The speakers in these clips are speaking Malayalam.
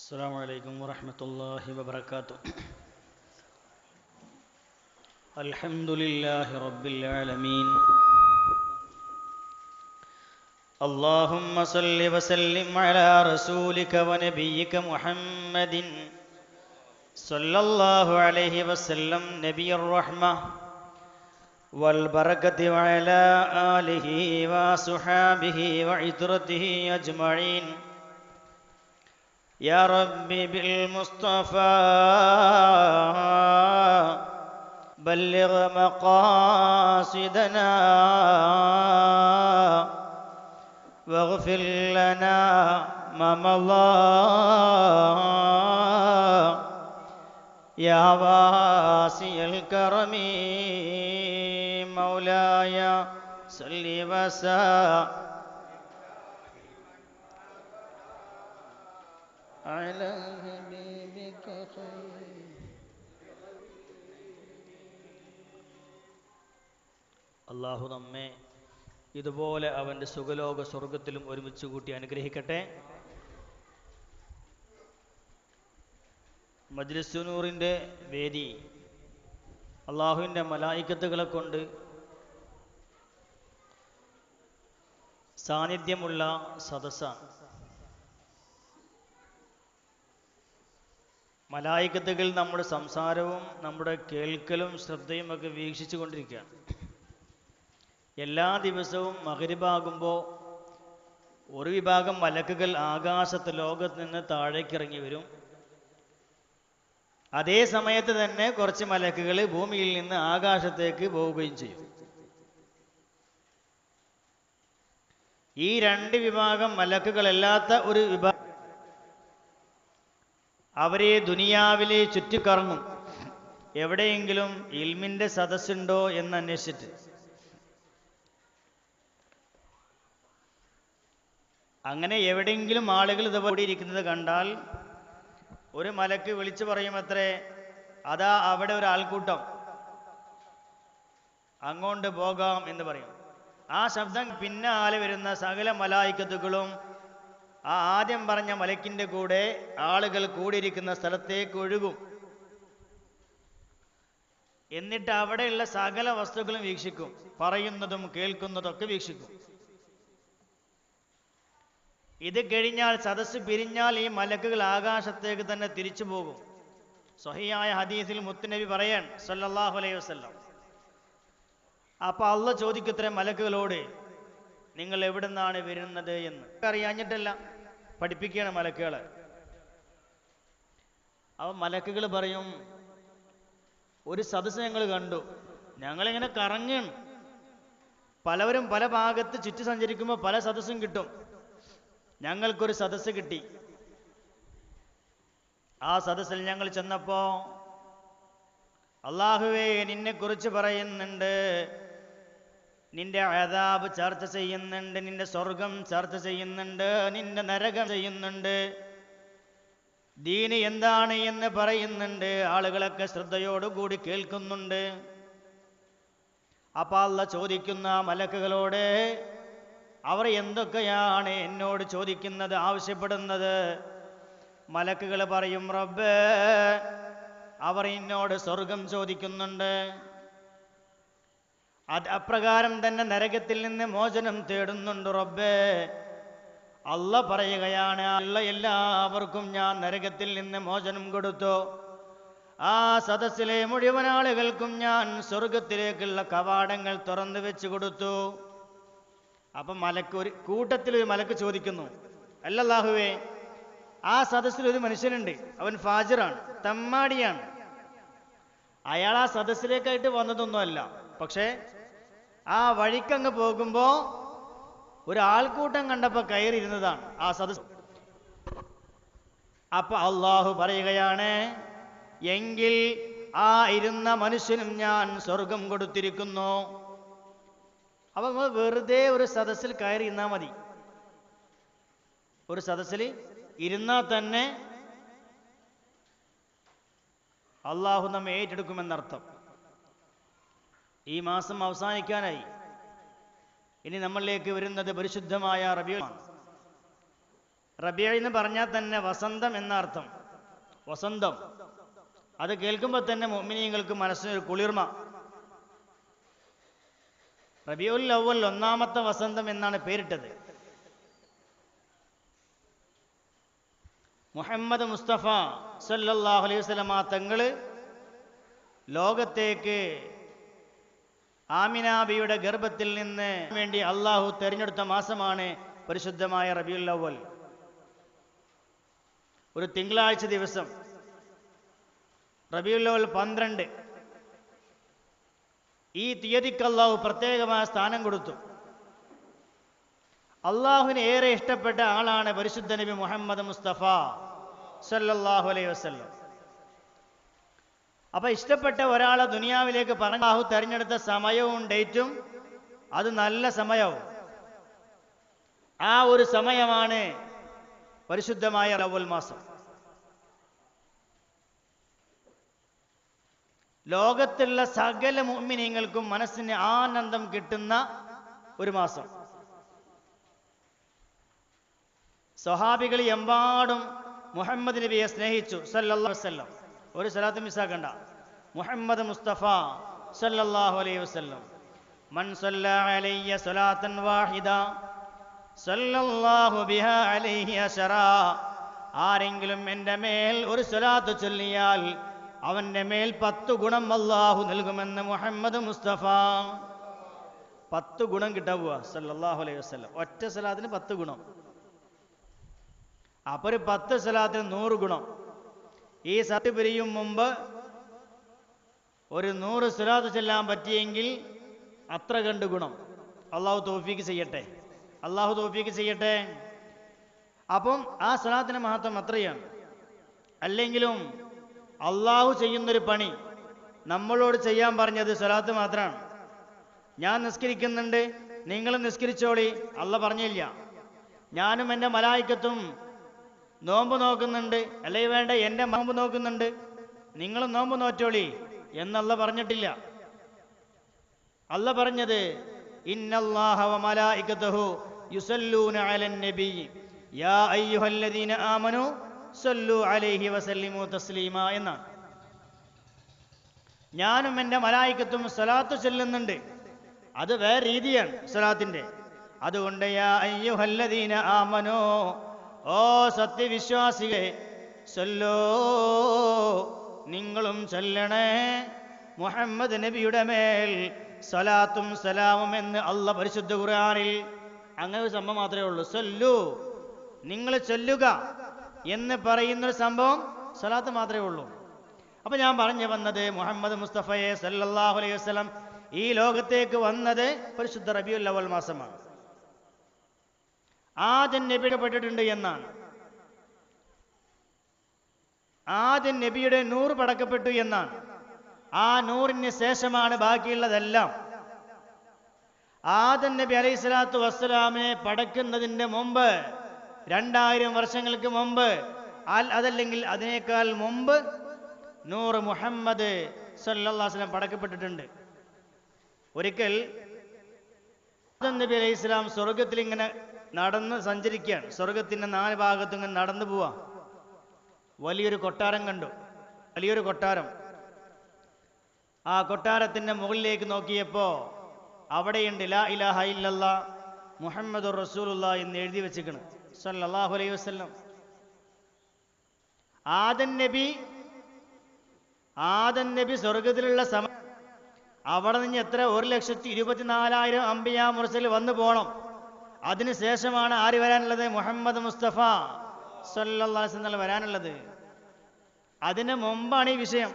السلام عليكم ورحمة الله وبركاته. الحمد لله رب العالمين. اللهم صل وسلم على رسولك ونبيك محمد صلى الله عليه وسلم نبي الرحمة والبركة وعلى آله وصحابه وعترته أجمعين. يا ربي بالمصطفى بلغ مقاصدنا واغفر لنا ما مضى يا واسع الكرم مولاي صل وسلم على حبيبك خير. അള്ളാഹു നമ്മെ ഇതുപോലെ അവൻ്റെ സുഖലോക സ്വർഗത്തിലും ഒരുമിച്ച് കൂട്ടി അനുഗ്രഹിക്കട്ടെ. മജ്ലിസ് നൂറിൻ്റെ വേദി അള്ളാഹുവിൻ്റെ മലായിക്കത്തുകളെ കൊണ്ട് സാന്നിധ്യമുള്ള സദസ്സാണ്. മലായിക്കത്തുകൾ നമ്മുടെ സംസാരവും നമ്മുടെ കേൾക്കലും ശ്രദ്ധയും ഒക്കെ വീക്ഷിച്ചു കൊണ്ടിരിക്കുകയാണ്. എല്ലാ ദിവസവും മഗ്‌രിബാകുമ്പോൾ ഒരു വിഭാഗം മലക്കുകൾ ആകാശത്ത് ലോകത്ത് നിന്ന് താഴേക്ക് ഇറങ്ങി വരും. അതേ സമയത്ത് തന്നെ കുറച്ച് മലക്കുകൾ ഭൂമിയിൽ നിന്ന് ആകാശത്തേക്ക് പോവുകയും ചെയ്യും. ഈ രണ്ട് വിഭാഗം മലക്കുകളല്ലാത്ത ഒരു വിഭാഗം അവരെ ദുനിയാവിലെ ചുറ്റിക്കറങ്ങും, എവിടെയെങ്കിലും ഇൽമിൻ്റെ സദസ്സുണ്ടോ എന്ന് അന്വേഷിച്ചിട്ട്. അങ്ങനെ എവിടെയെങ്കിലും ആളുകൾ ഇതുപോലെ ഇരിക്കുന്നത് കണ്ടാൽ ഒരു മലക്ക് വിളിച്ചു പറയും, അത്രേ അതാ അവിടെ ഒരു ആൾക്കൂട്ടം, അങ്ങോട്ട് പോകാം എന്ന് പറയും. ആ ശബ്ദം പിന്നാലെ വരുന്ന സകല മലായിക്കത്തുകളും ആ ആദ്യം പറഞ്ഞ മലക്കിൻ്റെ കൂടെ ആളുകൾ കൂടിയിരിക്കുന്ന സ്ഥലത്തേക്ക് ഒഴുകും. എന്നിട്ട് അവിടെയുള്ള സകല വസ്തുക്കളും വീക്ഷിക്കും, പറയുന്നതും കേൾക്കുന്നതൊക്കെ വീക്ഷിക്കും. ഇത് കഴിഞ്ഞാൽ സദസ്സ് പിരിഞ്ഞാൽ ഈ മലക്കുകൾ ആകാശത്തേക്ക് തന്നെ തിരിച്ചു പോകും. സ്വഹീഹായ ഹദീസിൽ മുത്തുനബി പറയാൻ സല്ലല്ലാഹു അലൈഹി വസല്ലം, അപ്പൊ അള്ളാഹ് ചോദിക്കത്രേ മലക്കുകളോട്, നിങ്ങൾ എവിടെ നിന്നാണ് വരുന്നത് എന്ന്. അറിയാഞ്ഞിട്ടല്ല, പഠിപ്പിക്കുകയാണ് മലക്കുകളെ. അവ മലക്കുകൾ പറയും, ഒരു സദസ്സ് ഞങ്ങൾ കണ്ടു, ഞങ്ങളിങ്ങനെ കറങ്ങുകയാണ്. പലവരും പല ഭാഗത്ത് ചുറ്റി സഞ്ചരിക്കുമ്പോൾ പല സദസ്സും കിട്ടും. ഞങ്ങൾക്കൊരു സദസ്സ് കിട്ടി. ആ സദസ്സിൽ ഞങ്ങൾ ചെന്നപ്പോ അല്ലാഹുവേ നിന്നെക്കുറിച്ച് പറയുന്നുണ്ട്, നിന്റെ അദാബ് ചർച്ച ചെയ്യുന്നുണ്ട്, നിന്റെ സ്വർഗം ചർച്ച ചെയ്യുന്നുണ്ട്, നിന്റെ നരകം ചെയ്യുന്നുണ്ട്, ദീന് എന്താണ് എന്ന് പറയുന്നുണ്ട്. ആളുകളൊക്കെ ശ്രദ്ധയോടുകൂടി കേൾക്കുന്നുണ്ട്. അപ്പൊ അല്ലാഹ് ചോദിക്കുന്ന മലക്കുകളോട്, അവർ എന്തൊക്കെയാണ് എന്നോട് ചോദിക്കുന്നത്, ആവശ്യപ്പെടുന്നത്? മലക്കുകൾ പറയും, റബ്ബേ അവർ എന്നോട് സ്വർഗം ചോദിക്കുന്നുണ്ട്, അത് അപ്രകാരം തന്നെ നരകത്തിൽ നിന്ന് മോചനം തേടുന്നുണ്ട് റബ്ബേ. അല്ലാഹ് പറയുകയാണ്, എല്ലാവർക്കും ഞാൻ നരകത്തിൽ നിന്ന് മോചനം കൊടുത്തു. ആ സദസ്സിലെ മുഴുവൻ ആളുകൾക്കും ഞാൻ സ്വർഗത്തിലേക്കുള്ള കവാടങ്ങൾ തുറന്നു വെച്ച് കൊടുത്തു. അപ്പം ഒരു കൂട്ടത്തിൽ ഒരു മലക്ക് ചോദിക്കുന്നു, അല്ലാഹുവേ ആ സദസ്സിൽ ഒരു മനുഷ്യനുണ്ട്, അവൻ ഫാജിറാണ്, തമ്മാടിയാണ്. അയാൾ ആ സദസ്സിലേക്കായിട്ട് വന്നതൊന്നുമല്ല, പക്ഷേ ആ വഴിക്കങ്ങ് പോകുമ്പോ ഒരു ആൾക്കൂട്ടം കണ്ടപ്പോ കയറിയിരുന്നതാണ് ആ സദസ്. അപ്പൊ അള്ളാഹു പറയുകയാണ്, എങ്കിൽ ആ ഇരുന്ന മനുഷ്യനും ഞാൻ സ്വർഗം കൊടുത്തിരിക്കുന്നു. അപ്പൊ നമ്മൾ വെറുതെ ഒരു സദസ്സിൽ കയറി ഇരുന്നാൽ മതി. ഒരു സദസ്സിൽ ഇരുന്നാൽ തന്നെ അള്ളാഹു നമ്മെ ഏറ്റെടുക്കുമെന്നർത്ഥം. ഈ മാസം അവസാനിക്കാനായി. ഇനി നമ്മളിലേക്ക് വരുന്നത് പരിശുദ്ധമായ റബീഉൽ ആണ്. റബീഉ എന്ന് പറഞ്ഞാൽ തന്നെ വസന്തം എന്ന അർത്ഥം. വസന്തം അത് കേൾക്കുമ്പോൾ തന്നെ മുഅ്മിനീങ്ങൾക്ക് മനസ്സിനൊരു കുളിർമ. റബീഉൽ അവ്വൽ ഒന്നാമത്തെ വസന്തം എന്നാണ് പേരിട്ടത്. മുഹമ്മദ് മുസ്തഫ സല്ലല്ലാഹു അലൈഹി വസല്ലമ തങ്ങൾ ലോകത്തേക്ക് ആമിനാബിയുടെ ഗർഭത്തിൽ നിന്ന് വേണ്ടി അള്ളാഹു തെരഞ്ഞെടുത്ത മാസമാണ് പരിശുദ്ധമായ റബീഉൽ അവ്വൽ. ഒരു തിങ്കളാഴ്ച ദിവസം റബീഉൽ അവ്വൽ 12. ഈ തീയതിക്ക് അള്ളാഹു പ്രത്യേകമായ സ്ഥാനം കൊടുത്തു. അള്ളാഹുവിന് ഏറെ ഇഷ്ടപ്പെട്ട ആളാണ് പരിശുദ്ധ നബി മുഹമ്മദ് മുസ്തഫ സല്ലല്ലാഹു അലൈഹി വസല്ലം. അപ്പൊ ഇഷ്ടപ്പെട്ട ഒരാളെ ദുനിയാവിലേക്ക് അള്ളാഹു തെരഞ്ഞെടുത്ത സമയവും ഡേറ്റും അത് നല്ല സമയവും. ആ ഒരു സമയമാണ് പരിശുദ്ധമായ റബീഉൽ മാസം. ലോകത്തുള്ള സകല മുഅ്മിനീങ്ങൾക്കും മനസ്സിന് ആനന്ദം കിട്ടുന്ന ഒരു മാസം. സ്വഹാബികൾ എമ്പാടും മുഹമ്മദ് നബിയെ സ്നേഹിച്ചു സല്ലല്ലാഹു അലൈഹി വസല്ലം. ഒരു സ്വലാത്ത് മിസ്സാക്കണ്ട. മുഹമ്മദ് മുസ്തഫ സല്ലല്ലാഹു അലൈഹി വസല്ലം. മൻ സല്ല അലയ്യ സ്വലാത്തൻ വാഹിദ സല്ലല്ലാഹു ബിഹാ അലൈഹി അശറാ. ആരെങ്കിലും എൻ്റെ മേൽ ഒരു സ്വലാത്ത് ചൊല്ലിയാൽ അവൻ്റെ മേൽ 10 ഗുണം അല്ലാഹു നൽകുമെന്ന് മുഹമ്മദ് മുസ്തഫ. 10 ഗുണം കിട്ടാവുക സല്ലല്ലാഹു അലൈഹി വസല്ലം. ഒറ്റ സ്വലാത്തിന് 10 ഗുണം. അപ്പൊ ഒരു 10 സ്വലാത്തിന് 100 ഗുണം. ഈ സത്ത് പിരിയും മുമ്പ് ഒരു 100 സ്വലാത്ത് ചൊല്ലാൻ പറ്റിയെങ്കിൽ അത്ര കണ്ട് ഗുണം. അള്ളാഹു തൗഫീക്ക് ചെയ്യട്ടെ. അള്ളാഹു തൗഫീക്ക് ചെയ്യട്ടെ. അപ്പം ആ സ്വലാത്തിന്റെ മഹത്വം അത്രയാണ്. അല്ലെങ്കിലും അള്ളാഹു ചെയ്യുന്നൊരു പണി നമ്മളോട് ചെയ്യാൻ പറഞ്ഞത് സ്വലാത്ത് മാത്രമാണ്. ഞാൻ നിസ്കരിക്കുന്നുണ്ട്, നിങ്ങൾ നിസ്കരിച്ചോളി അള്ളാഹ് പറഞ്ഞില്ല. ഞാനും എൻ്റെ മലായിക്കത്തും നോമ്പ് നോക്കുന്നുണ്ട്, അല്ലെങ്കിൽ വേണ്ട എൻ്റെ നോമ്പ് നോക്കുന്നുണ്ട്, നിങ്ങൾ നോമ്പ് നോറ്റോളി എന്നല്ല പറഞ്ഞിട്ടില്ല. അള്ളാഹ് പറഞ്ഞത് ഇന്നല്ലാഹ വ മലായികതഹു യുസല്ലൂന അലൻ നബി യാ അയ്യുഹല്ലദീന ആമനു സല്ലു അലൈഹി വസല്ലിമു തസ്ലീമാ എന്നാണ്. ഞാനും എൻ്റെ മലായികത്തും സ്വലാത്ത് ചൊല്ലുന്നുണ്ട്. അത് വേറെ രീതിയാണ് സ്വലാത്തിന്റെ. അതുകൊണ്ട് യാ അയ്യുഹല്ലദീന ആമനു, ഓ സത്യവിശ്വാസികളെ, സല്ലൂ നിങ്ങളും ചൊല്ലണേ മുഹമ്മദ് നബിയുടെ മേൽ സ്വലാത്തും സലാമും എന്ന് അള്ളാഹ് പരിശുദ്ധ ഖുർആനിൽ അങ്ങനെ ഒരു സംഭവം മാത്രമേ ഉള്ളൂ. സല്ലു നിങ്ങൾ ചൊല്ലുക എന്ന് പറയുന്നൊരു സംഭവം സ്വലാത്ത് മാത്രമേ ഉള്ളൂ. അപ്പൊ ഞാൻ പറഞ്ഞു വന്നത് മുഹമ്മദ് മുസ്തഫയെ സല്ലല്ലാഹു അലൈഹി വസല്ലം ഈ ലോകത്തേക്ക് വന്നത് പരിശുദ്ധ റബീഉൽ അവ്വൽ മാസമാണ്. ആദ്യം നബിപ്പെട്ടിട്ടുണ്ട് എന്നാണ്. ആദ്യം നബിയുടെ നൂറ് പടക്കപ്പെട്ടു എന്നാണ്. ആ നൂറിന് ശേഷമാണ് ബാക്കിയുള്ളതെല്ലാം. ആദം നബി അലൈഹി സ്വലാത്തു വസ്സലാമിനെ പടക്കുന്നതിന്റെ മുമ്പ് 2000 വർഷങ്ങൾക്ക് മുമ്പ് അതല്ലെങ്കിൽ അതിനേക്കാൾ മുമ്പ് നൂറ് മുഹമ്മദ് സല്ലല്ലാഹു അലൈഹി വസല്ലം പടക്കപ്പെട്ടിട്ടുണ്ട്. ഒരിക്കൽ ആദം നബി അലൈഹി സ്വലാം സ്വർഗത്തിൽ ഇങ്ങനെ നടന്ന് സഞ്ചരിക്കുകയാണ്. സ്വർഗത്തിന്റെ 4 ഭാഗത്തും ഇങ്ങനെ നടന്നു പോവാ. വലിയൊരു കൊട്ടാരം കണ്ടു. വലിയൊരു കൊട്ടാരം. ആ കൊട്ടാരത്തിന്റെ മുകളിലേക്ക് നോക്കിയപ്പോ അവിടെയുണ്ട് ലാ ഇലാഹ ഇല്ലല്ലാഹ് മുഹമ്മദുർ റസൂലുള്ളാഹ് എന്ന് എഴുതി വെച്ചിരിക്കണം സല്ലല്ലാഹു അലൈഹി വസല്ലം. ആദം നബി സ്വർഗത്തിലുള്ള സമയം അവിടെ നിന്ന് എത്ര 1,24,000 അംബിയാ മുർസൽ വന്നു പോണം. അതിനുശേഷമാണ് ആര് വരാനുള്ളത്? മുഹമ്മദ് മുസ്തഫ സല്ലല്ലാഹു അലൈഹി വസല്ലം വരാനുള്ളത്. അതിന് മുമ്പാണ് ഈ വിഷയം.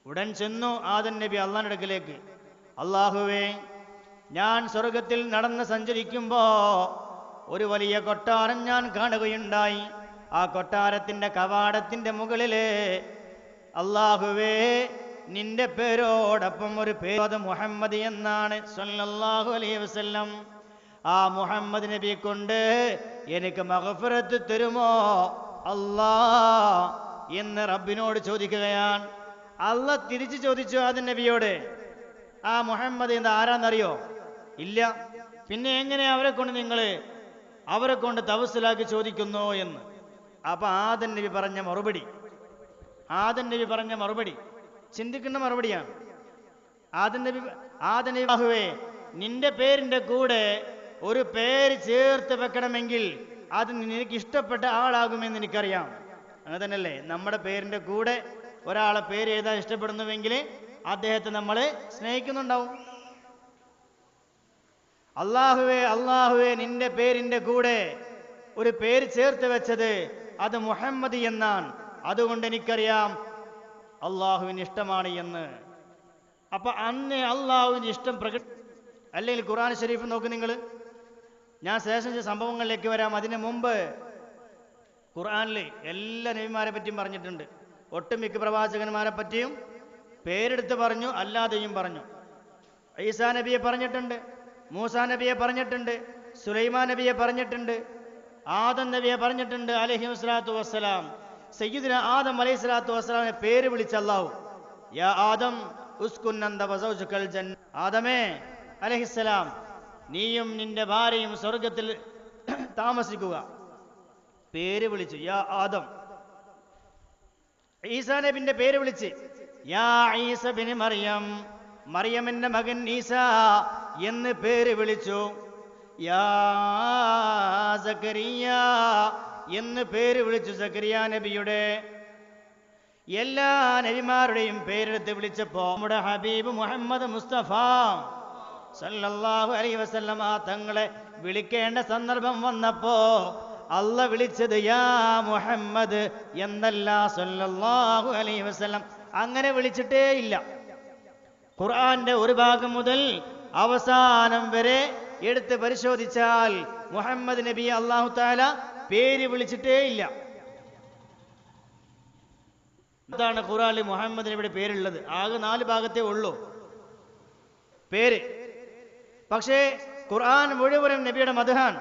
ഉടൻ ചെന്നു ആദം നബി അള്ളാഹുവിന്റെ അടുക്കലേക്ക്. അള്ളാഹുവേ, ഞാൻ സ്വർഗത്തിൽ നടന്ന് സഞ്ചരിക്കുമ്പോ ഒരു വലിയ കൊട്ടാരം ഞാൻ കാണുകയുണ്ടായി. ആ കൊട്ടാരത്തിന്റെ കവാടത്തിന്റെ മുകളില് അള്ളാഹുവേ നിന്റെ പേരോടൊപ്പം ഒരു പേര്, അത് മുഹമ്മദ് എന്നാണ് സല്ലല്ലാഹു അലൈഹി വസല്ലം. ആ മുഹമ്മദ് നബി കൊണ്ട് എനിക്ക് മഗ്ഫിറത്ത് തരുമോ അല്ലാ എന്ന് റബ്ബിനോട് ചോദിക്കുകയാണ്. അള്ളാഹ് തിരിച്ചു ചോദിച്ചു ആദം നബിയോട്, ആ മുഹമ്മദ് എന്ന് ആരാന്നറിയോ? ഇല്ല. പിന്നെ എങ്ങനെ അവരെ കൊണ്ട് നിങ്ങൾ അവരെ കൊണ്ട് തവസ്സുലാക്കി ചോദിക്കുന്നു എന്ന്. അപ്പൊ ആദം നബി പറഞ്ഞ മറുപടി ചിന്തിക്കുന്ന മറുപടിയാണ്. ആദം നബി അല്ലാഹുവേ, നിന്റെ പേരിന്റെ കൂടെ ഒരു പേര് ചേർത്ത് വെക്കണമെങ്കിൽ അത് നിനക്ക് ഇഷ്ടപ്പെട്ട ആളാകുമെന്ന് എനിക്കറിയാം. അങ്ങനെ തന്നെയല്ലേ, നമ്മുടെ പേരിന്റെ കൂടെ ഒരാളെ പേര് എഴുതാൻ ഇഷ്ടപ്പെടുന്നുവെങ്കിൽ അദ്ദേഹത്തെ നമ്മൾ സ്നേഹിക്കുന്നുണ്ടാവും. അല്ലാഹുവേ നിന്റെ പേരിന്റെ കൂടെ ഒരു പേര് ചേർത്ത് വെച്ചത് അത് മുഹമ്മദ് എന്നാണ്. അതുകൊണ്ട് എനിക്കറിയാം അള്ളാഹുവിന് ഇഷ്ടമാണ് എന്ന്. അപ്പൊ അന്ന് അള്ളാഹുവിന് ഇഷ്ടം അല്ലെങ്കിൽ ഖുർആൻ ഷരീഫ് നോക്ക് നിങ്ങൾ. ഞാൻ ശേഷം സംഭവങ്ങളിലേക്ക് വരാം. അതിന് മുമ്പ് ഖുർആനിൽ എല്ലാ നബിമാരെ പറ്റിയും പറഞ്ഞിട്ടുണ്ട്. ഒട്ടുമിക്ക പ്രവാചകന്മാരെ പറ്റിയും പേരെടുത്ത് പറഞ്ഞു, അല്ലാതെയും പറഞ്ഞു. ഈസാ നബിയെ പറഞ്ഞിട്ടുണ്ട്, മൂസാ നബിയെ പറഞ്ഞിട്ടുണ്ട്, സുലൈമാൻ നബിയെ പറഞ്ഞിട്ടുണ്ട്, ആദം നബിയെ പറഞ്ഞിട്ടുണ്ട് അലൈഹി സ്വലാത്തു വസ്സലാം. സയ്യിദുന ആദം അലൈഹി സ്വലാത്തു വസ്സലാമിനെ പേര് വിളിച്ച അല്ലാഹു, യാ ആദം ഉസ്കുൻ അന്ത വസൗജുകൽ ജന്ന, ആദമേ അലൈഹിസ്സലാം, നീയും നിന്റെ ഭാര്യയും സ്വർഗത്തിൽ താമസിക്കുക. പേര് വിളിച്ചു, യാ ആദം. ഈസാ നബിന്റെ പേര് വിളിച്ച്, യാ ഈസ ബിൻ മറിയം, മറിയമിന്റെ മകൻ ഈസ എന്ന് പേര് വിളിച്ചു. യാ സക്കരിയ എന്ന് പേര് വിളിച്ചു, സക്കരിയ നബിയുടെ. എല്ലാ നബിമാരുടെയും പേരെടുത്ത് വിളിച്ചപ്പോ നമ്മുടെ ഹബീബ് മുഹമ്മദ് മുസ്തഫ സല്ലല്ലാഹു അലൈഹി വസല്ലമ തങ്ങളെ വിളിക്കേണ്ട സന്ദർഭം വന്നപ്പോ അല്ല വിളിച്ചത് യാ മുഹമ്മദ് എന്നല്ല, സല്ലല്ലാഹു അലൈഹി വസല്ലം. അങ്ങനെ വിളിച്ചിട്ടേ ഇല്ല. ഖുർആന്റെ ഒരു ഭാഗം മുതൽ അവസാനം വരെ എടുത്ത് പരിശോധിച്ചാൽ മുഹമ്മദ് നബി അല്ലാഹു തആല പേര് വിളിച്ചിട്ടേ ഇല്ല. അതാണ് ഖുർആനിൽ മുഹമ്മദ് നബിയുടെ പേരുള്ളത്. ആകെ 4 ഭാഗത്തേ ഉള്ളൂ പേര്. പക്ഷേ ഖുർആൻ മുഴുവനും നബിയുടെ മദ്ഹാണ്.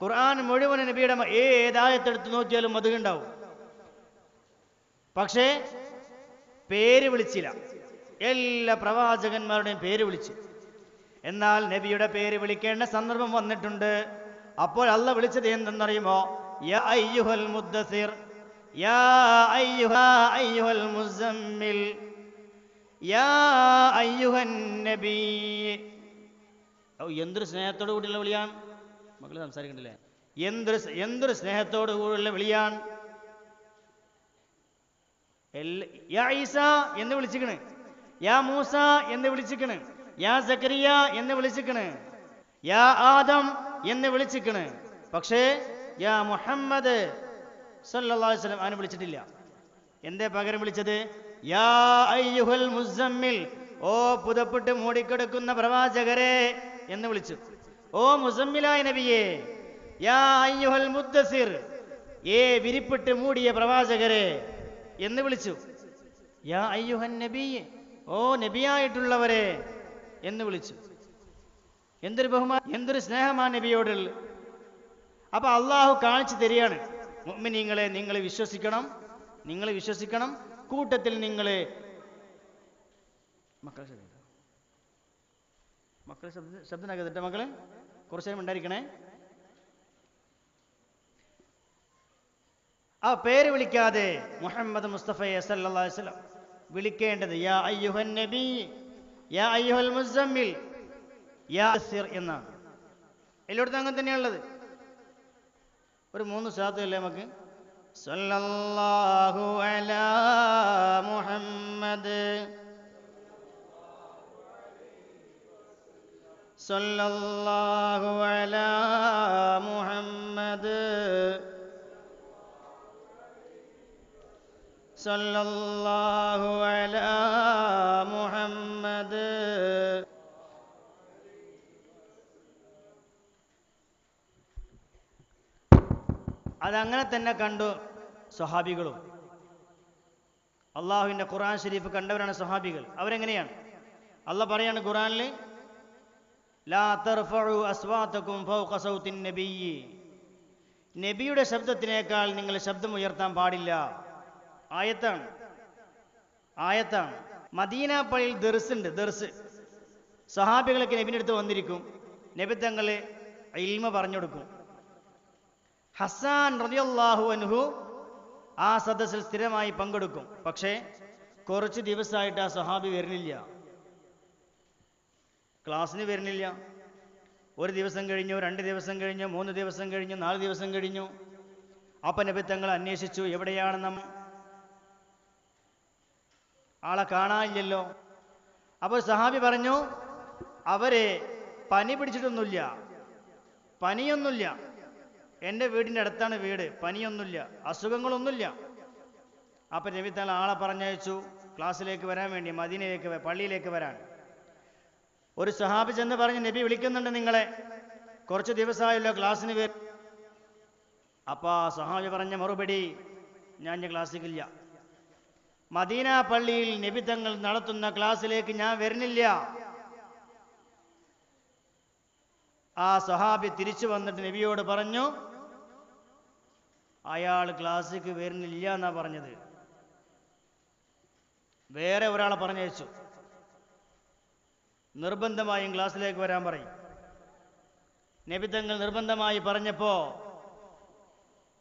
ഖുർആൻ മുഴുവനും നബിയുടെ ഏതായത്തെടുത്ത് നോക്കിയാലും മദ്ഹ് ഉണ്ടാവും. പക്ഷേ പേര് വിളിച്ചില്ല. എല്ലാ പ്രവാചകന്മാരുടെയും പേര് വിളിച്ചു. എന്നാൽ നബിയുടെ പേര് വിളിക്കേണ്ട സന്ദർഭം വന്നിട്ടുണ്ട്. അപ്പോൾ അല്ല വിളിച്ചത് എന്തെന്നറിയുമോ? യാ അയ്യുഹൽ മുദ്ദസിർ, യാ അയ്യുഹൽ മുസമ്മിൽ, യാ അയ്യുഹൻ നബി. എന്തൊരു സ്നേഹത്തോടു കൂടിയുള്ള വിളിയാണ്. മക്കള് സംസാരിക്കണ്ടില്ലേ? എന്തൊരു സ്നേഹത്തോടു കൂടിയുള്ള വിളിയാണ്. യാ ഈസ എന്ന് വിളിച്ചിക്കണ്, യാ മൂസ എന്ന് വിളിച്ചിക്കണ്, യാ സക്കരിയ എന്ന് വിളിച്ചിക്കണ്, യാ ആദം എന്ന് വിളിച്ചിക്കണ്. പക്ഷേ യാ മുഹമ്മദ് സല്ലല്ലാഹു അലൈഹി വസല്ലം അവനെ വിളിച്ചിട്ടില്ല. എന്തേ പകരം വിളിച്ചത്? യാ അയ്യുഹൽ മുസമ്മിൽ, ഓ പുതപ്പിട്ട് മൂടിക്കിടക്കുന്ന പ്രവാചകരെ എന്ന് വിളിച്ചു. ഓ മുസമ്മിലായ നബിയെ. യാ അയ്യുഹൽ മുദ്ദസിർ, വിരിപ്പിട്ട് മൂടിയ പ്രവാചകരെ എന്ന് വിളിച്ചു. യാ അയ്യുഹൻ നബി, ഓ നബിയായിട്ടുള്ളവരെ എന്ന് വിളിച്ചു. എന്തൊരു ബഹുമാനം, എന്തൊരു സ്നേഹമാണ് നബിയോടുള്ള. അപ്പൊ അള്ളാഹു കാണിച്ചു തരികയാണ്, മുഅ്മിനീങ്ങളെ നിങ്ങൾ വിശ്വസിക്കണം, കൂട്ടത്തിൽ നിങ്ങൾ മക്കളെ ശബ്ദനാകട്ടെ, മക്കളെ കുറച്ചു നേരം ഉണ്ടായിരിക്കണേ. ആ പേര് വിളിക്കാതെ മുഹമ്മദ് മുസ്തഫയെ സല്ലല്ലാഹു അലൈഹി വസല്ലം വിളിക്കേണ്ടത് യാ അയ്യുഹൻ നബി, യാ അയ്യുഹൽ മുസമ്മിൽ, യാ സിർ എന്നാണ്. എല്ലായിടത്തും അങ്ങനെ തന്നെയാണുള്ളത്. ഒരു 3 സാധല്ലേ നമുക്ക്? സല്ലല്ലാഹു അലാ മുഹമ്മദ്, സല്ലല്ലാഹു അലാ മുഹമ്മദ്, സല്ലല്ലാഹു അലാ മുഹമ്മദ്. അതങ്ങനെ തന്നെ കണ്ടു സ്വഹാബികളും. അള്ളാഹുവിൻ്റെ ഖുർആൻ ഷരീഫ് കണ്ടവരാണ് സ്വഹാബികൾ. അവരെങ്ങനെയാണ്? അള്ളാഹ് പറയാണ് ഖുർആനിൽ, ലാ തർഫഉ അസ്വാതകും ഫൗഖ സൗത്തിൻ നബിയ്യി, നബിയുടെ ശബ്ദത്തിനേക്കാൾ നിങ്ങൾ ശബ്ദം ഉയർത്താൻ പാടില്ല. ആയത്താണ്. മദീന പള്ളിയിൽ ദർസുണ്ട്. സഹാബികളൊക്കെ നബിൻ്റെ അടുത്ത് വന്നിരിക്കും. നബി തങ്ങൾ ഇൽമ പറഞ്ഞു കൊടുക്കും. ഹസ്സാൻ റളിയല്ലാഹു അൻഹു ആ സദസ്സിൽ സ്ഥിരമായി പങ്കെടുക്കും. പക്ഷേ കുറച്ച് ദിവസമായിട്ട് ആ സ്വഹാബി വരുന്നില്ല, ക്ലാസ്സിന് വരുന്നില്ല. ഒരു ദിവസം കഴിഞ്ഞു, 2 ദിവസം കഴിഞ്ഞു, 3 ദിവസം കഴിഞ്ഞു, 4 ദിവസം കഴിഞ്ഞു. അപ്പം നബി തങ്ങൾ അന്വേഷിച്ചു, എവിടെയാണ് ആളെ കാണാനില്ലല്ലോ. അപ്പോൾ സഹാബി പറഞ്ഞു, അവരെ പനി പിടിച്ചിട്ടൊന്നുമില്ല, പനിയൊന്നുമില്ല, എൻ്റെ വീടിൻ്റെ അടുത്താണ് വീട്, പനിയൊന്നുമില്ല, അസുഖങ്ങളൊന്നുമില്ല. അപ്പം നബി തങ്ങൾ ആളെ പറഞ്ഞയച്ചു ക്ലാസ്സിലേക്ക് വരാൻ വേണ്ടി, മദീനയിലേക്ക് പള്ളിയിലേക്ക് വരാൻ. ഒരു സഹാബി ചെന്ന് പറഞ്ഞു, നബി വിളിക്കുന്നുണ്ട് നിങ്ങളെ, കുറച്ച് ദിവസമായല്ലോ ക്ലാസ്സിന് വരും. അപ്പോൾ ആ സഹാബി പറഞ്ഞ മറുപടി, ഞാൻ ക്ലാസ്സിക്കില്ല, മദീന പള്ളിയിൽ നബി തങ്ങൾ നടത്തുന്ന ക്ലാസ്സിലേക്ക് ഞാൻ വരുന്നില്ല. ആ സഹാബി തിരിച്ചു വന്നിട്ട് നബിയോട് പറഞ്ഞു, അയാൾ ക്ലാസ്സിലേക്ക് വരുന്നില്ല എന്നാ പറഞ്ഞത്. വേറെ ഒരാളെ പറഞ്ഞയച്ചു, നിർബന്ധമായും ക്ലാസ്സിലേക്ക് വരാൻ പറയും. നബി തങ്ങൾ നിർബന്ധമായി പറഞ്ഞപ്പോ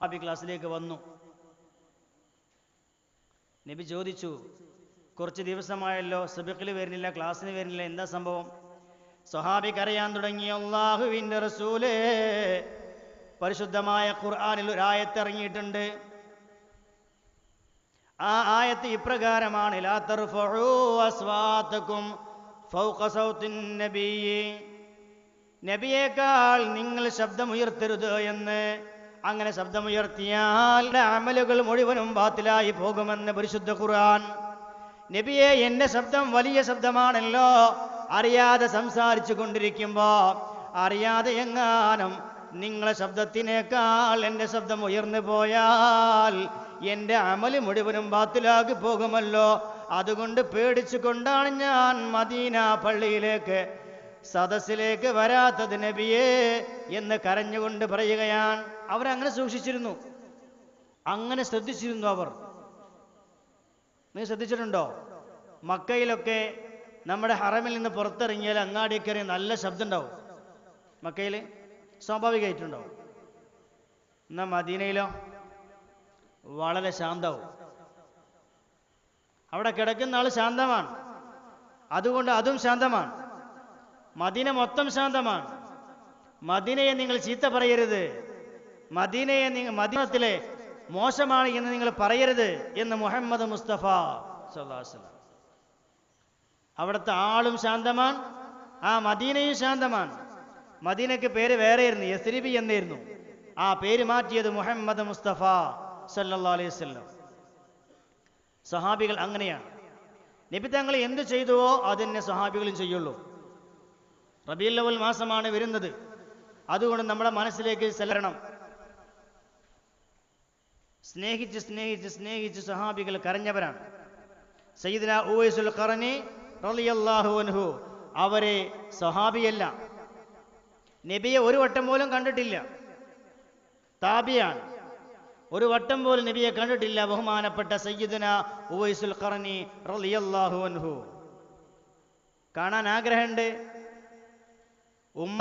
അബി ക്ലാസ്സിലേക്ക് വന്നു. നബി ചോദിച്ചു, കുറച്ച് ദിവസമായല്ലോ സബക്കിൽ വരുന്നില്ല, ക്ലാസ്സിന് വരുന്നില്ല, എന്താ സംഭവം? സ്വഹാബി കരയാൻ തുടങ്ങി. അല്ലാഹുവിൻ്റെ റസൂലേ, പരിശുദ്ധമായ ഖുർആനിൽ ഒരു ആയത്ത് ഇറങ്ങിയിട്ടുണ്ട്. ആ ആയത്ത് ഇപ്രകാരമാണ്, ലാ തർഫഉ അസ്വാതകും ഫൗഖ സൗത്തിൻ നബിയ്യി, നബിയേക്കാൾ നിങ്ങൾ ശബ്ദമുയർത്തരുത് എന്ന്. അങ്ങനെ ശബ്ദമുയർത്തിയാൽ അമലുകൾ മുഴുവനും ബാത്തിലായി പോകുമെന്ന് പരിശുദ്ധ ഖുർആൻ. നബിയെ, എൻ്റെ ശബ്ദം വലിയ ശബ്ദമാണല്ലോ, അറിയാതെ സംസാരിച്ചു കൊണ്ടിരിക്കുമ്പോ അറിയാതെ എങ്ങാനും നിങ്ങളെ ശബ്ദത്തിനേക്കാൾ എൻ്റെ ശബ്ദം ഉയർന്നു പോയാൽ എൻ്റെ അമല് മുഴുവനും ബാത്തിലാക്കി പോകുമല്ലോ. അതുകൊണ്ട് പേടിച്ചു കൊണ്ടാണ് ഞാൻ മദീന പള്ളിയിലേക്ക് സദസ്സിലേക്ക് വരാത്തത് നബിയേ എന്ന് കരഞ്ഞുകൊണ്ട് പറയുകയാണ്. അവരങ്ങനെ സൂക്ഷിച്ചിരുന്നു, അങ്ങനെ ശ്രദ്ധിച്ചിരുന്നു അവർ. നീ ശ്രദ്ധിച്ചിട്ടുണ്ടോ? മക്കയിലൊക്കെ നമ്മുടെ ഹറമിൽ നിന്ന് പുറത്തിറങ്ങിയാൽ അങ്ങാടി കയറി നല്ല ശബ്ദം ഉണ്ടാവും. മക്കയിൽ സ്വാഭാവികമായിട്ടുണ്ടാവും. എന്നാൽ മദീനയിലോ വളരെ ശാന്തവും. അവിടെ കിടക്കുന്ന ആൾ ശാന്തമാണ്, അതുകൊണ്ട് അതും ശാന്തമാണ്. മദീന മൊത്തം ശാന്തമാണ്. മദീനയെ നിങ്ങൾ ചീത്ത പറയരുത്, മദീനയെ മദീനത്തിലെ മോശമാണ് എന്ന് നിങ്ങൾ പറയരുത് എന്ന് മുഹമ്മദ് മുസ്തഫ സല്ലല്ലാഹു അലൈഹി വസല്ലം. അവിടുത്തെ ആളും ശാന്തമാണ്, ആ മദീനയും ശാന്തമാണ്. മദീനയ്ക്ക് പേര് വേറെയായിരുന്നു, യസ്രിബി എന്നായിരുന്നു. ആ പേര് മാറ്റിയത് മുഹമ്മദ് മുസ്തഫ സല്ലല്ലാഹു അലൈഹി വസല്ലം. സഹാബികൾ അങ്ങനെയാണ്. നബി തങ്ങൾ എന്ത് ചെയ്തുവോ അതിനെ സഹാബികളും ചെയ്യുള്ളൂ. റബീഉൽ അവ്വൽ മാസമാണ് വരുന്നത്, അതുകൊണ്ട് നമ്മുടെ മനസ്സിലേക്ക് ചെല്ലണം. സ്നേഹിച്ച് സ്നേഹിച്ച് സ്നേഹിച്ച് സഹാബികൾ കരഞ്ഞവരാണ്. സയ്യിദുനാ ഉവൈസുൽ ഖറനി റളിയല്ലാഹു അൻഹു അവരെ സഹാബിയല്ല, നബിയെ ഒരു വട്ടം പോലും കണ്ടിട്ടില്ല, താബിയാണ്. ഒരു വട്ടം പോലും നബിയെ കണ്ടിട്ടില്ല. ബഹുമാനപ്പെട്ട സയ്യിദുനാ ഉവൈസുൽ ഖറനി റളിയല്ലാഹു അൻഹു കാണാൻ ആഗ്രഹമുണ്ട്. ഉമ്മ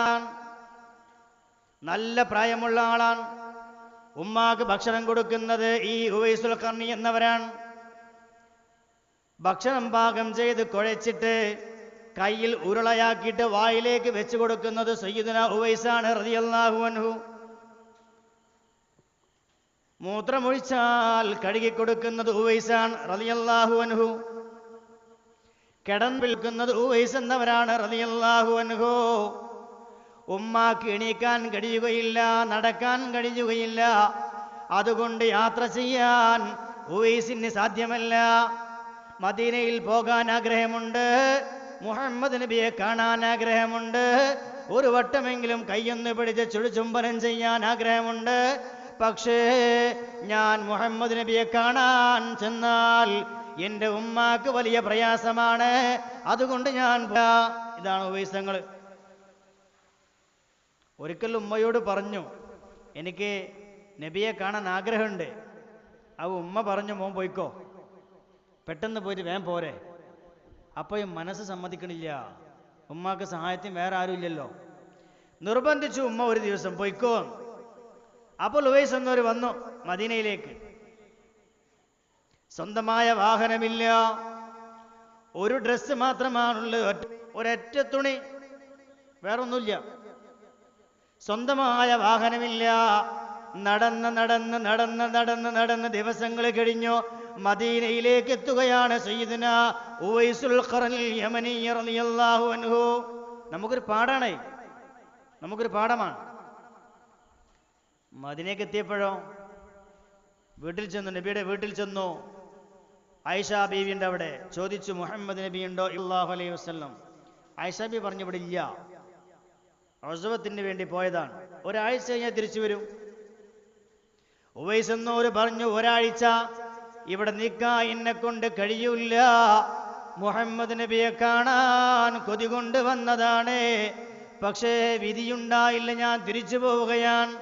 നല്ല പ്രായമുള്ള ആളാണ്. ഉമ്മാക്ക് ഭക്ഷണം കൊടുക്കുന്നത് ഈ ഉവൈസുൽ ഖർനി എന്നവരാണ്. ഭക്ഷണം പാകം ചെയ്ത് കുഴച്ചിട്ട് കയ്യിൽ ഉരുളയാക്കിയിട്ട് വായിലേക്ക് വെച്ച് കൊടുക്കുന്നത് സയ്യിദുനാ ഉവൈസാണ് റളിയല്ലാഹു അൻഹു. മൂത്രമൊഴിച്ചാൽ കഴുകി കൊടുക്കുന്നത് ഉവൈസാണ് റളിയല്ലാഹു അൻഹു. കിടന്ന് വിൽക്കുന്നത് ഉവൈസ് എന്നവരാണ് റളിയല്ലാഹു അൻഹു. ഉമ്മാക്ക് എണീക്കാൻ കഴിയുകയില്ല, നടക്കാൻ കഴിയുകയില്ല, അതുകൊണ്ട് യാത്ര ചെയ്യാൻ ഉവൈസിന് സാധ്യമല്ല. മദീനയിൽ പോകാൻ ആഗ്രഹമുണ്ട്, മുഹമ്മദ് നബിയെ കാണാൻ ആഗ്രഹമുണ്ട്, ഒരു വട്ടമെങ്കിലും കയ്യൊന്ന് പിടിച്ച് ചുടുചുംബനം ചെയ്യാൻ ആഗ്രഹമുണ്ട്. പക്ഷേ ഞാൻ മുഹമ്മദ് നബിയെ കാണാൻ ചെന്നാൽ എൻ്റെ ഉമ്മാക്ക് വലിയ പ്രയാസമാണ്, അതുകൊണ്ട് ഞാൻ ഇതാണ് ഉവൈസങ്ങൾ. ഒരിക്കൽ ഉമ്മയോട് പറഞ്ഞു, എനിക്ക് നബിയെ കാണാൻ ആഗ്രഹമുണ്ട്. ആ ഉമ്മ പറഞ്ഞു, മോൻ പോയിക്കോ, പെട്ടെന്ന് പോയിട്ട് വേഗം പോരെ. അപ്പോൾ മനസ്സ് സമ്മതിക്കണില്ല, ഉമ്മാക്ക് സഹായത്തിന് വേറെ ആരും ഇല്ലല്ലോ. നിർബന്ധിച്ചു ഉമ്മ ഒരു ദിവസം പോയിക്കോ. അപ്പോൾ ഉവൈസ് എന്നവർ വന്നു മദീനയിലേക്ക്. സ്വന്തമായ വാഹനമില്ല, ഒരു ഡ്രസ്സ് മാത്രമാണുള്ളത്, ഒരൊറ്റ തുണി, വേറൊന്നുമില്ല. സ്വന്തമായ വാഹനമില്ല. നടന്ന് നടന്ന് നടന്ന് നടന്ന് നടന്ന് ദിവസങ്ങൾ കഴിഞ്ഞു. മദീനയിലേക്ക് എത്തുകയാണ് സയ്യിദുന ഉവൈസുൽ ഖറനിൽ യമനി റളിയല്ലാഹു അൻഹു. നമുക്കൊരു പാഠമാണ്. മദീനയ്ക്ക് എത്തിയപ്പോഴോ വീട്ടിൽ ചെന്നു, നബിയുടെ വീട്ടിൽ ചെന്നു. ആയിഷ ബീവിൻ്റെ അവിടെ ചോദിച്ചു, മുഹമ്മദ് നബി ഉണ്ടോ സല്ലല്ലാഹു അലൈഹി വസല്ലം? ആയിഷ ബീവി പറഞ്ഞു, ഇവിടെ ഇല്ല, ഉസ്വത്തിന് വേണ്ടി പോയതാണ്, ഒരാഴ്ച കഴിഞ്ഞാൽ തിരിച്ചു വരും. ഉവൈസ് എന്നോര് പറഞ്ഞു, ഒരാഴ്ച ഇവിടെ നിൽക്കാൻ എന്നെ കൊണ്ട് കഴിയൂല, മുഹമ്മദ് നബിയെ കാണാൻ കൊതി കൊണ്ട് വന്നതാണ്, പക്ഷേ വിധിയുണ്ടായില്ല, ഞാൻ തിരിച്ചു പോവുകയാണ്.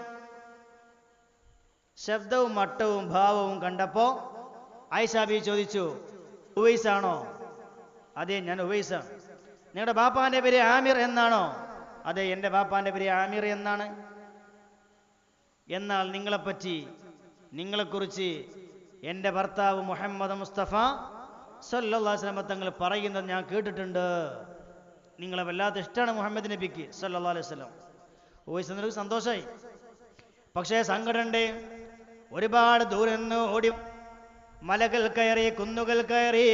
ശബ്ദവും മട്ടവും ഭാവവും കണ്ടപ്പോ ആയിഷ ബീവി ചോദിച്ചു, ഉവൈസാണോ? അതെ, ഞാൻ ഉവൈസാണ്. നിങ്ങളുടെ ബാപ്പാന്റെ പേര് ആമിർ എന്നാണോ? അതെ, എൻ്റെ ബാപ്പാന്റെ പേര് ആമിർ എന്നാണ്. എന്നാൽ നിങ്ങളെക്കുറിച്ച് എൻ്റെ ഭർത്താവ് മുഹമ്മദ് മുസ്തഫ സല്ലല്ലാഹു അലൈഹി വസല്ലം തങ്ങൾ പറയുന്നത് ഞാൻ കേട്ടിട്ടുണ്ട്. നിങ്ങളെ വല്ലാത്ത ഇഷ്ടമാണ് മുഹമ്മദ് നബിക്ക് സല്ലല്ലാഹു അലൈഹി വസല്ലം. ഉവൈസ് എന്നൊരു സന്തോഷമായി. പക്ഷേ സങ്കടമുണ്ട്. ഒരുപാട് ദൂരം നിന്ന് ഓടി, മലകൾ കയറി, കുന്നുകൾ കയറി,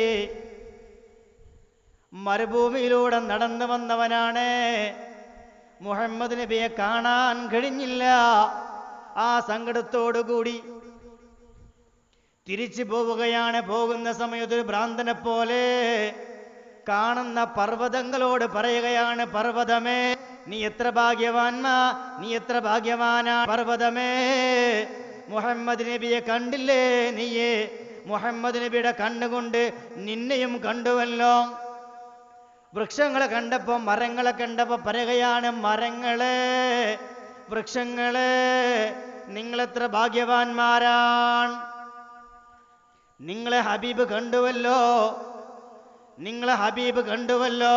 മരുഭൂമിയിലൂടെ നടന്നു വന്നവനാണ്. മുഹമ്മദ് നബിയെ കാണാൻ കഴിഞ്ഞില്ല. ആ സങ്കടത്തോടുകൂടി തിരിച്ചു പോവുകയാണ്. പോകുന്ന സമയത്ത് ഒരു ഭ്രാന്തനെ പോലെ കാണുന്ന പർവ്വതങ്ങളോട് പറയുകയാണ്, പർവ്വതമേ നീ എത്ര ഭാഗ്യവാനാ പർവ്വതമേ, മുഹമ്മദ് നബിയെ കണ്ടില്ലേ നീയേ? മുഹമ്മദ് നബിയുടെ കണ്ണുകൊണ്ട് നിന്നെയും കണ്ടുവല്ലോ. വൃക്ഷങ്ങളെ കണ്ടപ്പോ, മരങ്ങളെ കണ്ടപ്പോ പറയുകയാണ്, മരങ്ങളെ, വൃക്ഷങ്ങളെ, നിങ്ങളെത്ര ഭാഗ്യവാന്മാരാണ്. നിങ്ങളെ ഹബീബ് കണ്ടുവല്ലോ.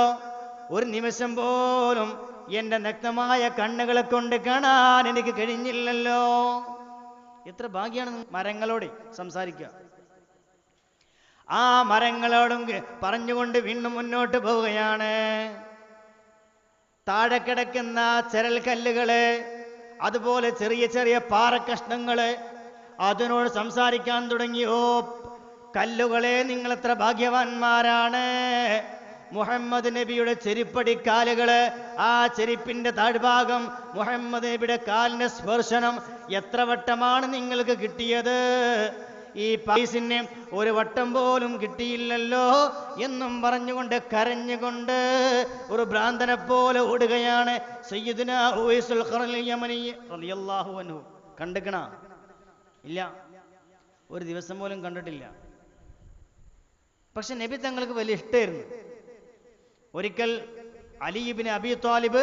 ഒരു നിമിഷം പോലും എൻ്റെ നഗ്നമായ കണ്ണുകളെ കൊണ്ട് കാണാൻ എനിക്ക് കഴിഞ്ഞില്ലല്ലോ. എത്ര ഭാഗ്യാണ് മരങ്ങളോട് സംസാരിക്കുക. ആ മരങ്ങളോടും പറഞ്ഞുകൊണ്ട് വീണ്ടും മുന്നോട്ട് പോവുകയാണ്. താഴെ കിടക്കുന്ന ചരൽ കല്ലുകള്, അതുപോലെ ചെറിയ ചെറിയ പാറക്കഷ്ണങ്ങള്, അതിനോട് സംസാരിക്കാൻ തുടങ്ങി. ഓ കല്ലുകളെ, നിങ്ങൾ എത്ര ഭാഗ്യവാന്മാരാണ്. മുഹമ്മദ് നബിയുടെ ചെരിപ്പടിക്കാലുകള്, ആ ചെരിപ്പിന്റെ താഴ്ഭാഗം, മുഹമ്മദ് നബിയുടെ കാലിന്റെ സ്പർശനം എത്ര വട്ടമാണ് നിങ്ങൾക്ക് കിട്ടിയത്? ഈ പായസിന് ഒരു വട്ടം പോലും കിട്ടിയില്ലല്ലോ എന്നും പറഞ്ഞുകൊണ്ട് കരഞ്ഞുകൊണ്ട് ഒരു ഭ്രാന്തനെ പോലെ ഓടുകയാണ് സയ്യിദുനാ ഉവൈസുൽ ഖറനിൽ യമനി റളിയല്ലാഹു അൻഹു. കണ്ടിക്കണ? ഇല്ല, ഒരു ദിവസം പോലും കണ്ടിട്ടില്ല. പക്ഷെ നബി തങ്ങൾക്ക് വലിയ ഇഷ്ടമായിരുന്നു. ഒരിക്കൽ അലി ഇബ്നു അബീ ത്വാലിബ്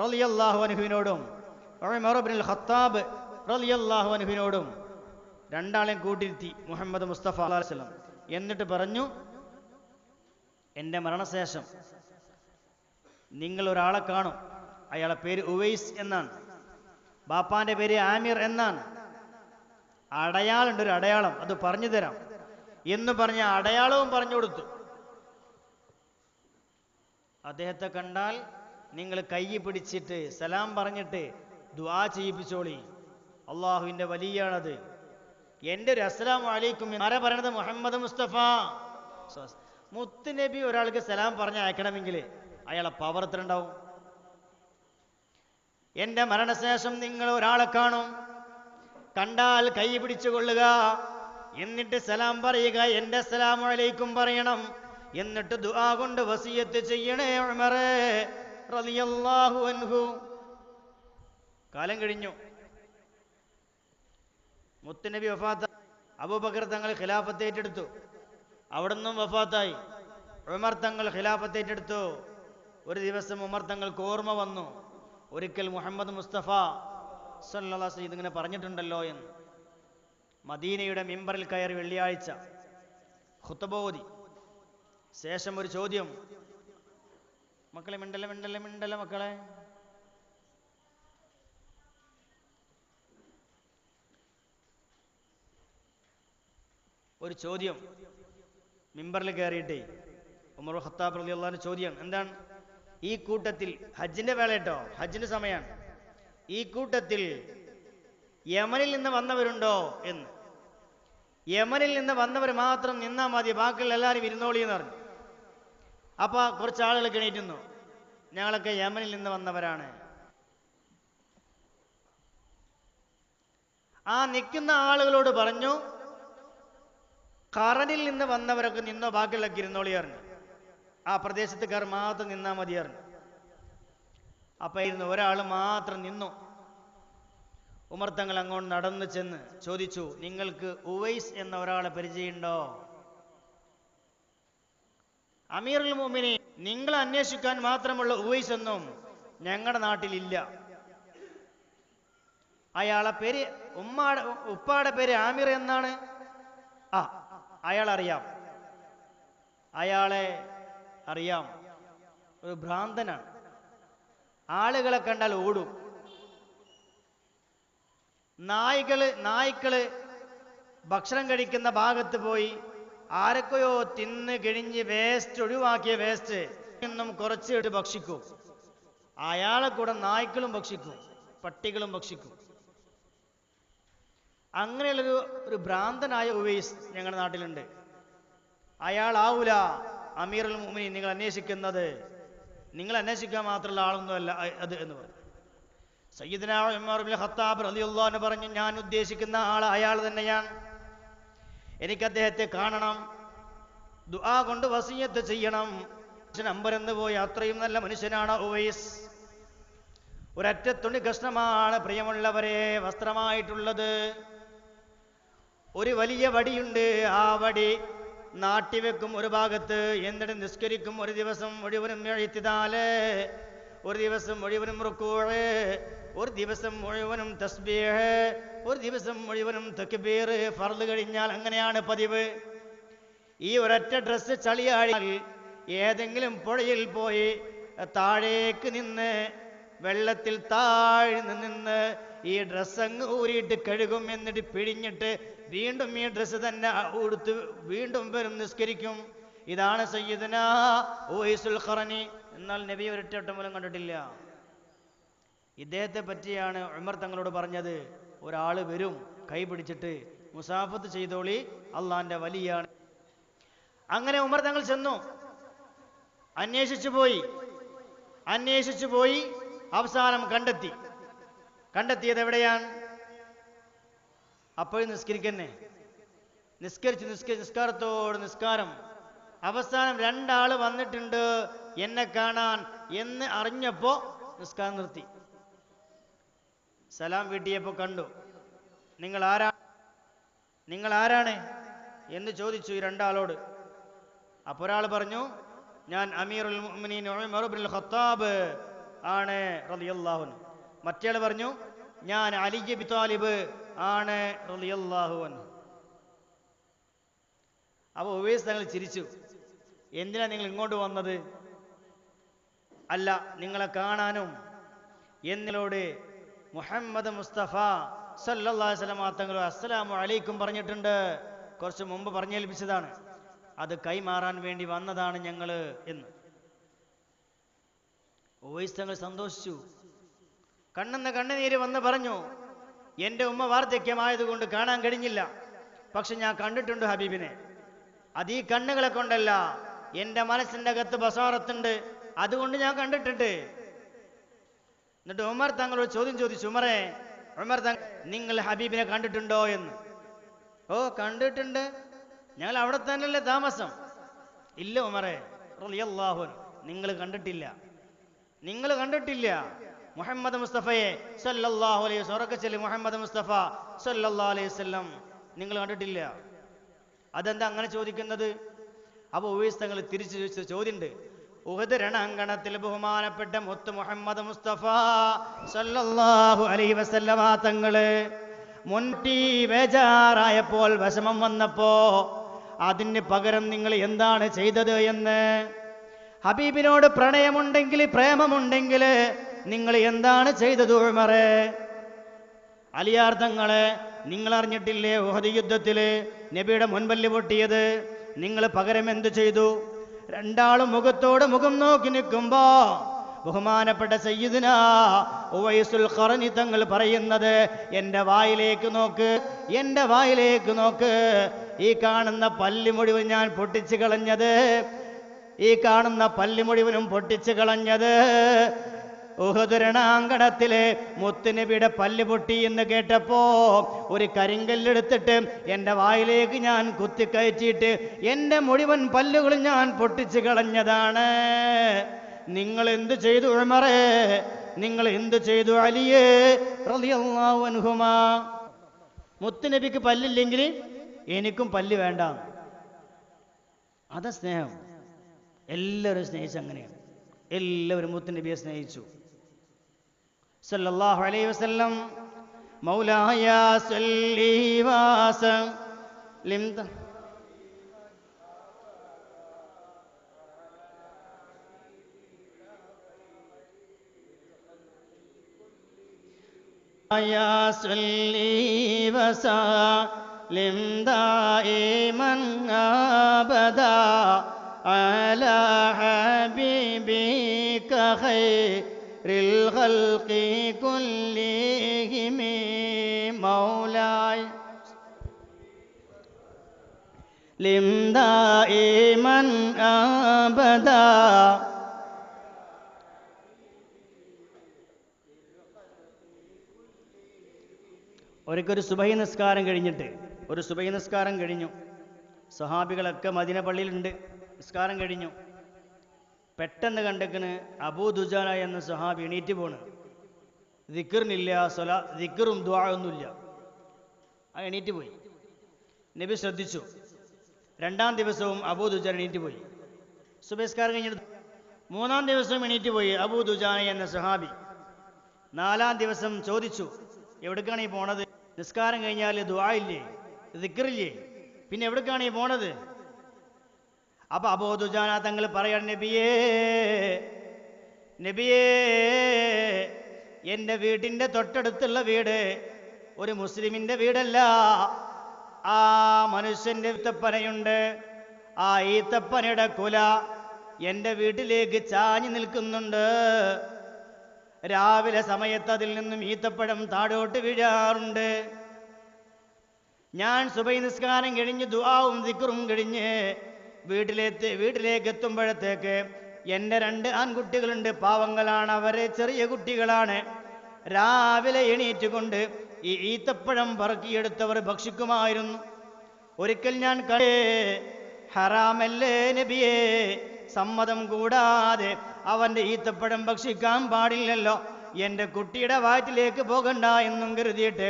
റളിയല്ലാഹു അൻഹുവിനോടും ഉമർ ഇബ്നുൽ ഖത്താബ് റളിയല്ലാഹു അൻഹുവിനോടും രണ്ടാളെയും കൂട്ടിരുത്തി മുഹമ്മദ് മുസ്തഫ സല്ലല്ലാഹു അലൈഹി വസല്ലം. എന്നിട്ട് പറഞ്ഞു, എൻ്റെ മരണശേഷം നിങ്ങൾ ഒരാളെ കാണും, അയാളെ പേര് ഉവൈസ് എന്നാണ്, ബാപ്പാന്റെ പേര് ആമിർ എന്നാണ്. അടയാളുണ്ട്, ഒരു അടയാളം, അത് പറഞ്ഞു തരാം എന്ന് പറഞ്ഞ അടയാളവും പറഞ്ഞു കൊടുത്തു. അദ്ദേഹത്തെ കണ്ടാൽ നിങ്ങൾ കൈ പിടിച്ചിട്ട് സലാം പറഞ്ഞിട്ട് ദുആ ചെയ്യിപ്പിച്ചോളി, അള്ളാഹുവിൻ്റെ വലിയാണത്. എൻ്റെ ഒരു അസ്സലാമു അലൈക്കും ആരാ പറയണത്? മുഹമ്മദ് മുസ്തഫ. മുത്തുനബി ഒരാൾക്ക് സലാം പറഞ്ഞ് അയക്കണമെങ്കിൽ അയാളെ പവർ എത്ര ഉണ്ടാവും? എൻ്റെ മരണശേഷം നിങ്ങൾ ഒരാളെ കാണും, കണ്ടാൽ കൈ പിടിച്ചു കൊള്ളുക, എന്നിട്ട് സലാം പറയുക, എൻ്റെ അസ്സലാമു അലൈക്കും പറയണം, എന്നിട്ട് ദുആ കൊണ്ട് വസിയത്ത് ചെയ്യണേ ഉമറേ റളിയല്ലാഹു അൻഹു. കാലം കഴിഞ്ഞു, മുത്തുനബി വഫാത്ത്, അബൂബക്കർ തങ്ങൾ ഖിലാഫത്ത് ഏറ്റെടുത്തു, അവിടുന്നും വഫാത്തായി. ഉമർ തങ്ങൾ ഖിലാഫത്ത് ഏറ്റെടുത്തു. ഒരു ദിവസം ഉമർ തങ്ങൾക്ക് ഓർമ്മ വന്നു, ഒരിക്കൽ മുഹമ്മദ് മുസ്തഫ സല്ലല്ലാഹു അലൈഹി വസല്ലം ഇതിങ്ങനെ പറഞ്ഞിട്ടുണ്ടല്ലോ എന്ന്. മദീനയുടെ മിമ്പറിൽ കയറി വെള്ളിയാഴ്ച ഖുത്ബ ഓതി. ശേഷം ഒരു ചോദ്യം, മക്കളെ മിണ്ടല്ല മക്കളെ, ഒരു ചോദ്യം മിമ്പറിൽ കയറിയിട്ടേ ഉമർ ഖത്താബ് റളിയല്ലാഹു അൻഹു ചോദ്യം എന്താണ്? ഈ കൂട്ടത്തിൽ ഹജ്ജിന്റെ വേള കേട്ടോ, ഹജ്ജിന്റെ സമയമാണ്, ഈ കൂട്ടത്തിൽ യമനിൽ നിന്ന് വന്നവരുണ്ടോ എന്ന്. യമനിൽ നിന്ന് വന്നവർ മാത്രം നിന്നാൽ മതി, ബാക്കിയുള്ള എല്ലാവരും ഇരുന്നോളി എന്ന് പറഞ്ഞു. അപ്പൊ കുറച്ച് ആളുകൾ എണീറ്റുന്നു, ഞങ്ങളൊക്കെ യമനിൽ നിന്ന് വന്നവരാണ്. ആ നിൽക്കുന്ന ആളുകളോട് പറഞ്ഞു, ഖറനിൽ നിന്ന് വന്നവരൊക്കെ നിന്നോ, ബാക്കിയുള്ളൊക്കെ ഇരുന്നോളി പറഞ്ഞു. ആ പ്രദേശത്തുകാർ മാത്രം നിന്നാ മതി പറഞ്ഞു. അപ്പൊ ഇരുന്ന് ഒരാൾ മാത്രം നിന്നു. ഉമർ തങ്ങൾ അങ്ങോട്ട് നടന്നു ചെന്ന് ചോദിച്ചു, നിങ്ങൾക്ക് ഉവൈസ് എന്ന ഒരാളെ പരിചയമുണ്ടോ? അമീറുൽ മുഅ്മിനീൻ, നിങ്ങൾ അന്വേഷിക്കാൻ മാത്രമുള്ള ഉവൈസ് ഒന്നും ഞങ്ങളുടെ നാട്ടിലില്ല. അയാളെ പേര് ഉപ്പാടെ പേര് ആമിർ എന്നാണ്. അയാളറിയാം, അയാളെ അറിയാം. ഒരു ഭ്രാന്തനാണ്, ആളുകളെ കണ്ടാൽ ഓടും. നായ്ക്കള് ഭക്ഷണം കഴിക്കുന്ന ഭാഗത്ത് പോയി ആരൊക്കെയോ തിന്ന് കിഴിഞ്ഞ് വേസ്റ്റ്, ഒഴിവാക്കിയ വേസ്റ്റ് നിന്നും കുറച്ചിട്ട് ഭക്ഷിക്കും. അയാളെ കൂടെ നായ്ക്കളും ഭക്ഷിക്കും, പട്ടികളും ഭക്ഷിക്കും. അങ്ങനെയുള്ളൊരു ഭ്രാന്തനായ ഉവൈസ് ഞങ്ങളുടെ നാട്ടിലുണ്ട്. അയാളാവൂല അമീറുൽ മുഅ്മിനീൻ നിങ്ങൾ അന്വേഷിക്കുന്നത്, നിങ്ങൾ അന്വേഷിക്കാൻ മാത്രമുള്ള ആളൊന്നുമല്ല അത് എന്ന് പറഞ്ഞു. സയ്യിദുനാ ഉമർ ഇബ്നുൽ ഖത്താബ് റളിയല്ലാഹു അൻഹു പറഞ്ഞു, ഞാൻ ഉദ്ദേശിക്കുന്ന ആൾ അയാൾ തന്നെയാണ്, എനിക്ക് അദ്ദേഹത്തെ കാണണം, ദുആ കൊണ്ട് വസിയത്ത് ചെയ്യണം. അമ്പരന്ന് പോയി, അത്രയും നല്ല മനുഷ്യനാണ് ഉവൈസ്. ഒരൊറ്റ തുണി കഷ്ണമാണ് പ്രിയമുള്ളവരെ വസ്ത്രമായിട്ടുള്ളത്. ഒരു വലിയ വടിയുണ്ട്, ആ വടി നാട്ടിവെക്കും ഒരു ഭാഗത്ത്, എന്നിട്ട് നിസ്കരിക്കും. ഒരു ദിവസം മുഴുവനും ഇഅ്തിദാല്, ഒരു ദിവസം മുഴുവനും റുകൂഅ്, ഒരു ദിവസം മുഴുവനും തസ്ബീഹ്, ഒരു ദിവസം മുഴുവനും തക്ബീർ. ഫർള് കഴിഞ്ഞാൽ അങ്ങനെയാണ് പതിവ്. ഈ ഒരൊറ്റ ഡ്രസ്സ് ചളിയായാൽ ഏതെങ്കിലും പുഴയിൽ പോയി താഴേക്ക് നിന്ന് വെള്ളത്തിൽ താഴ്ന്ന് നിന്ന് ഈ ഡ്രസ്സ് അങ്ങ് ഊരിയിട്ട് കഴുകും. എന്നിട്ട് പിഴിഞ്ഞിട്ട് വീണ്ടും ഈ ഡ്രസ്സ് തന്നെ ഉടുത്ത് വീണ്ടും വരും, നിസ്കരിക്കും. ഇതാണ് സയ്യിദുനാ ഉവൈസുൽ ഖറനി. എന്നാൽ നബി ഒരൊറ്റ മൂലം കണ്ടിട്ടില്ല. ഇദ്ദേഹത്തെ പറ്റിയാണ് ഉമർ തങ്ങളോട് പറഞ്ഞത്, ഒരാൾ വരും കൈ പിടിച്ചിട്ട് മുസാഫത്ത് ചെയ്തോളി, അള്ളാന്റെ വലിയാണ്. അങ്ങനെ ഉമർ തങ്ങൾ ചെന്നു, അന്വേഷിച്ചു പോയി, അവസാനം കണ്ടെത്തിയത് എവിടെയാണ്? അപ്പോഴും നിസ്കരിക്കന്നെ, നിസ്കാരത്തോട് നിസ്കാരം. അവസാനം രണ്ടാള് വന്നിട്ടുണ്ട് എന്നെ കാണാൻ എന്ന് അറിഞ്ഞപ്പോ നിസ്കാരം നിർത്തി. സലാം വീട്ടിയപ്പോ കണ്ടു. നിങ്ങൾ ആരാണ് എന്ന് ചോദിച്ചു ഈ രണ്ടാളോട്. അപ്പൊ ഒരാൾ പറഞ്ഞു, ഞാൻ അമീറുൽ മുഅ്മിനീൻ ഉമർ ഇബ്നുൽ ഖത്താബ് ആണ് റളിയല്ലാഹു അൻഹു. മറ്റേയാൾ പറഞ്ഞു, ഞാൻ അലി ഇബ്നു ത്വാലിബ് ആണ് റളിയല്ലാഹു അൻഹു. അപ്പൊ ഉവൈസ് തങ്ങൾ ചിരിച്ചു. എന്തിനാ നിങ്ങൾ ഇങ്ങോട്ട് വന്നത്? അല്ല, നിങ്ങളെ കാണാനും എന്നോട് മുഹമ്മദ് മുസ്തഫ സല്ലല്ലാഹു അലൈഹി വസല്ലം തങ്ങൾ അസ്സലാമു അലൈക്കും പറഞ്ഞിട്ടുണ്ട്, കുറച്ച് മുമ്പ് പറഞ്ഞേൽപ്പിച്ചതാണ്, അത് കൈമാറാൻ വേണ്ടി വന്നതാണ് ഞങ്ങള് എന്ന്. ഉവൈസ് തങ്ങൾ സന്തോഷിച്ചു. കണ്ണുനീര് വന്ന് പറഞ്ഞു, എൻ്റെ ഉമ്മ വാർദ്ധക്യമായതുകൊണ്ട് കാണാൻ കഴിഞ്ഞില്ല, പക്ഷെ ഞാൻ കണ്ടിട്ടുണ്ട് ഹബീബിനെ. അത് ഈ കണ്ണുകളെ കൊണ്ടല്ല, എൻ്റെ മനസ്സിൻ്റെ അകത്ത് ബസാറത്തുണ്ട്, അതുകൊണ്ട് ഞാൻ കണ്ടിട്ടുണ്ട്. എന്നിട്ട് ഉമർ തങ്ങളോട് ചോദ്യം ചോദിച്ചു, ഉമർ തങ്ങൾ, നിങ്ങൾ ഹബീബിനെ കണ്ടിട്ടുണ്ടോ എന്ന്. ഓ, കണ്ടിട്ടുണ്ട്, ഞങ്ങൾ അവിടെ തന്നെയല്ലേ താമസം. ഇല്ല ഉമറേ റളിയല്ലാഹു അൻഹു, നിങ്ങൾ കണ്ടിട്ടില്ല മുഹമ്മദ് മുസ്തഫയെ സല്ലല്ലാഹു അലൈഹി വസല്ലം. ഉറക്കെ ചൊല്ലി, മുഹമ്മദ് മുസ്തഫ സല്ലല്ലാഹു അലൈഹി വസല്ലം നിങ്ങൾ കണ്ടിട്ടില്ല. അതെന്താ അങ്ങനെ ചോദിക്കുന്നത്? അപ്പൊ ഉവൈസ് തങ്ങൾ തിരിച്ചു ചോദിച്ച ചോദ്യമുണ്ട്. ഉഹദ് രണാങ്കണത്തിൽ ബഹുമാനപ്പെട്ട മുത്ത് മുഹമ്മദ് മുസ്തഫ സല്ലല്ലാഹു അലൈഹി വസല്ലമ തങ്ങള് മുൻപി ബേജാറായപ്പോൾ, വിഷമം വന്നപ്പോ അതിന് പകരം നിങ്ങൾ എന്താണ് ചെയ്തത് എന്ന്. ഹബീബിനോട് പ്രണയമുണ്ടെങ്കിൽ, പ്രേമമുണ്ടെങ്കിൽ നിങ്ങൾ എന്താണ് ചെയ്തത് ഉമറേ? അലിയാർ തങ്ങളെ നിങ്ങൾ അറിഞ്ഞിട്ടില്ലേ ഉഹദ് യുദ്ധത്തില് നബിയുടെ മുൻപല്ല് പൊട്ടിയത്? നിങ്ങൾ പകരം എന്തു ചെയ്തു? രണ്ടാളും മുഖത്തോട് മുഖം നോക്കി നിൽക്കുമ്പോ ബഹുമാനപ്പെട്ട സയ്യിദുനാ ഉവൈസുൽ ഖറനി തങ്ങൾ പറയുന്നത്, എൻ്റെ വായിലേക്ക് നോക്ക്, എൻ്റെ വായിലേക്ക് നോക്ക്. ഈ കാണുന്ന പല്ല് മുഴുവൻ ഞാൻ പൊട്ടിച്ചു കളഞ്ഞത്, ഈ കാണുന്ന പല്ല് മുഴുവനും പൊട്ടിച്ചു കളഞ്ഞത് ഉഹദ് രണാങ്കണത്തിലെ മുത്തുനബിയുടെ പല്ല് പൊട്ടി എന്ന് കേട്ടപ്പോ ഒരു കരിങ്കല്ലെടുത്തിട്ട് എൻ്റെ വായിലേക്ക് ഞാൻ കുത്തിക്കയറ്റിയിട്ട് എൻ്റെ മുഴുവൻ പല്ലുകളും ഞാൻ പൊട്ടിച്ചു കളഞ്ഞതാണ്. നിങ്ങൾ എന്ത് ചെയ്തു ഉമറേ? നിങ്ങൾ എന്ത് ചെയ്തു അലിയേ റളിയല്ലാഹു അൻഹുമാ? മുത്തുനബിക്ക് പല്ലില്ലെങ്കിൽ എനിക്കും പല്ല് വേണ്ട. അതാ സ്നേഹം. എല്ലാവരും സ്നേഹിച്ചു. അങ്ങനെയാണ് എല്ലാവരും മുത്തുനബിയെ സ്നേഹിച്ചു. സല്ലല്ലാഹു അലൈഹി വസല്ലം മൗലായ സല്ലി വസല്ലിം يا صلي وسلم دائما أبدا على حبيبك خير الخلق كلهم مولاي لم دائما أبدا. ഒരിക്കൽ സുബഹി നിസ്കാരം കഴിഞ്ഞു. സഹാബികളൊക്കെ മദീന പള്ളിയിലുണ്ട്. നിസ്കാരം കഴിഞ്ഞു. പെട്ടെന്ന് കണ്ടേക്കണ് അബൂ ദുജാന എന്ന സഹാബി എണീറ്റ് പോണ്. ദിക്റിനില്ല, ദിക്റും ദുആ ഒന്നുമില്ല. ആ എണീറ്റ് പോയി. നബി ശ്രദ്ധിച്ചു. രണ്ടാം ദിവസവും അബൂ ദുജാന എണീറ്റ് പോയി. സുബഹിസ്കാരം കഴിഞ്ഞിട്ട് മൂന്നാം ദിവസവും എണീറ്റ് പോയി അബൂ ദുജാന എന്ന സഹാബി. നാലാം ദിവസം ചോദിച്ചു, എവിടേക്കാണ് ഈ പോണത്? നിസ്കാരം കഴിഞ്ഞാൽ ദുആ ഇല്ലേ, ദിക്റില്ലേ, പിന്നെ എവിടേക്കാണ് ഈ പോണത്? അപ്പൊ അബൂ ദുജാന തങ്ങൾ പറയാൻ, നബിയേ, എൻ്റെ വീട്ടിൻ്റെ തൊട്ടടുത്തുള്ള വീട് ഒരു മുസ്ലിമിൻ്റെ വീടല്ല. ആ മനുഷ്യൻ്റെ ഈത്തപ്പനയുണ്ട്. ആ ഈത്തപ്പനയുടെ കുല എൻ്റെ വീട്ടിലേക്ക് ചാഞ്ഞു നിൽക്കുന്നുണ്ട്. രാവിലെ സമയത്ത് അതിൽ നിന്നും ഈത്തപ്പഴം താഴോട്ട് വീഴാറുണ്ട്. ഞാൻ സുബഹി നിസ്കാരം കഴിഞ്ഞ് ദുആവും ദിക്റും കഴിഞ്ഞ് വീട്ടിലേക്ക് എത്തുമ്പോഴത്തേക്ക് എൻ്റെ 2 ആൺകുട്ടികളുണ്ട്. പാവങ്ങളാണ്, അവരെ ചെറിയ കുട്ടികളാണ്. രാവിലെ എണീറ്റുകൊണ്ട് ഈ ഈത്തപ്പഴം പറക്കിയെടുത്തവർ ഭക്ഷിക്കുമായിരുന്നു. ഒരിക്കൽ ഞാൻ ഹറാമല്ലേ നബിയേ, സമ്മതം കൂടാതെ അവൻ്റെ ഈത്തപ്പഴം ഭക്ഷിക്കാൻ പാടില്ലല്ലോ, എൻ്റെ കുട്ടിയുടെ വയറ്റിലേക്ക് പോകണ്ട എന്നും കരുതിയിട്ട്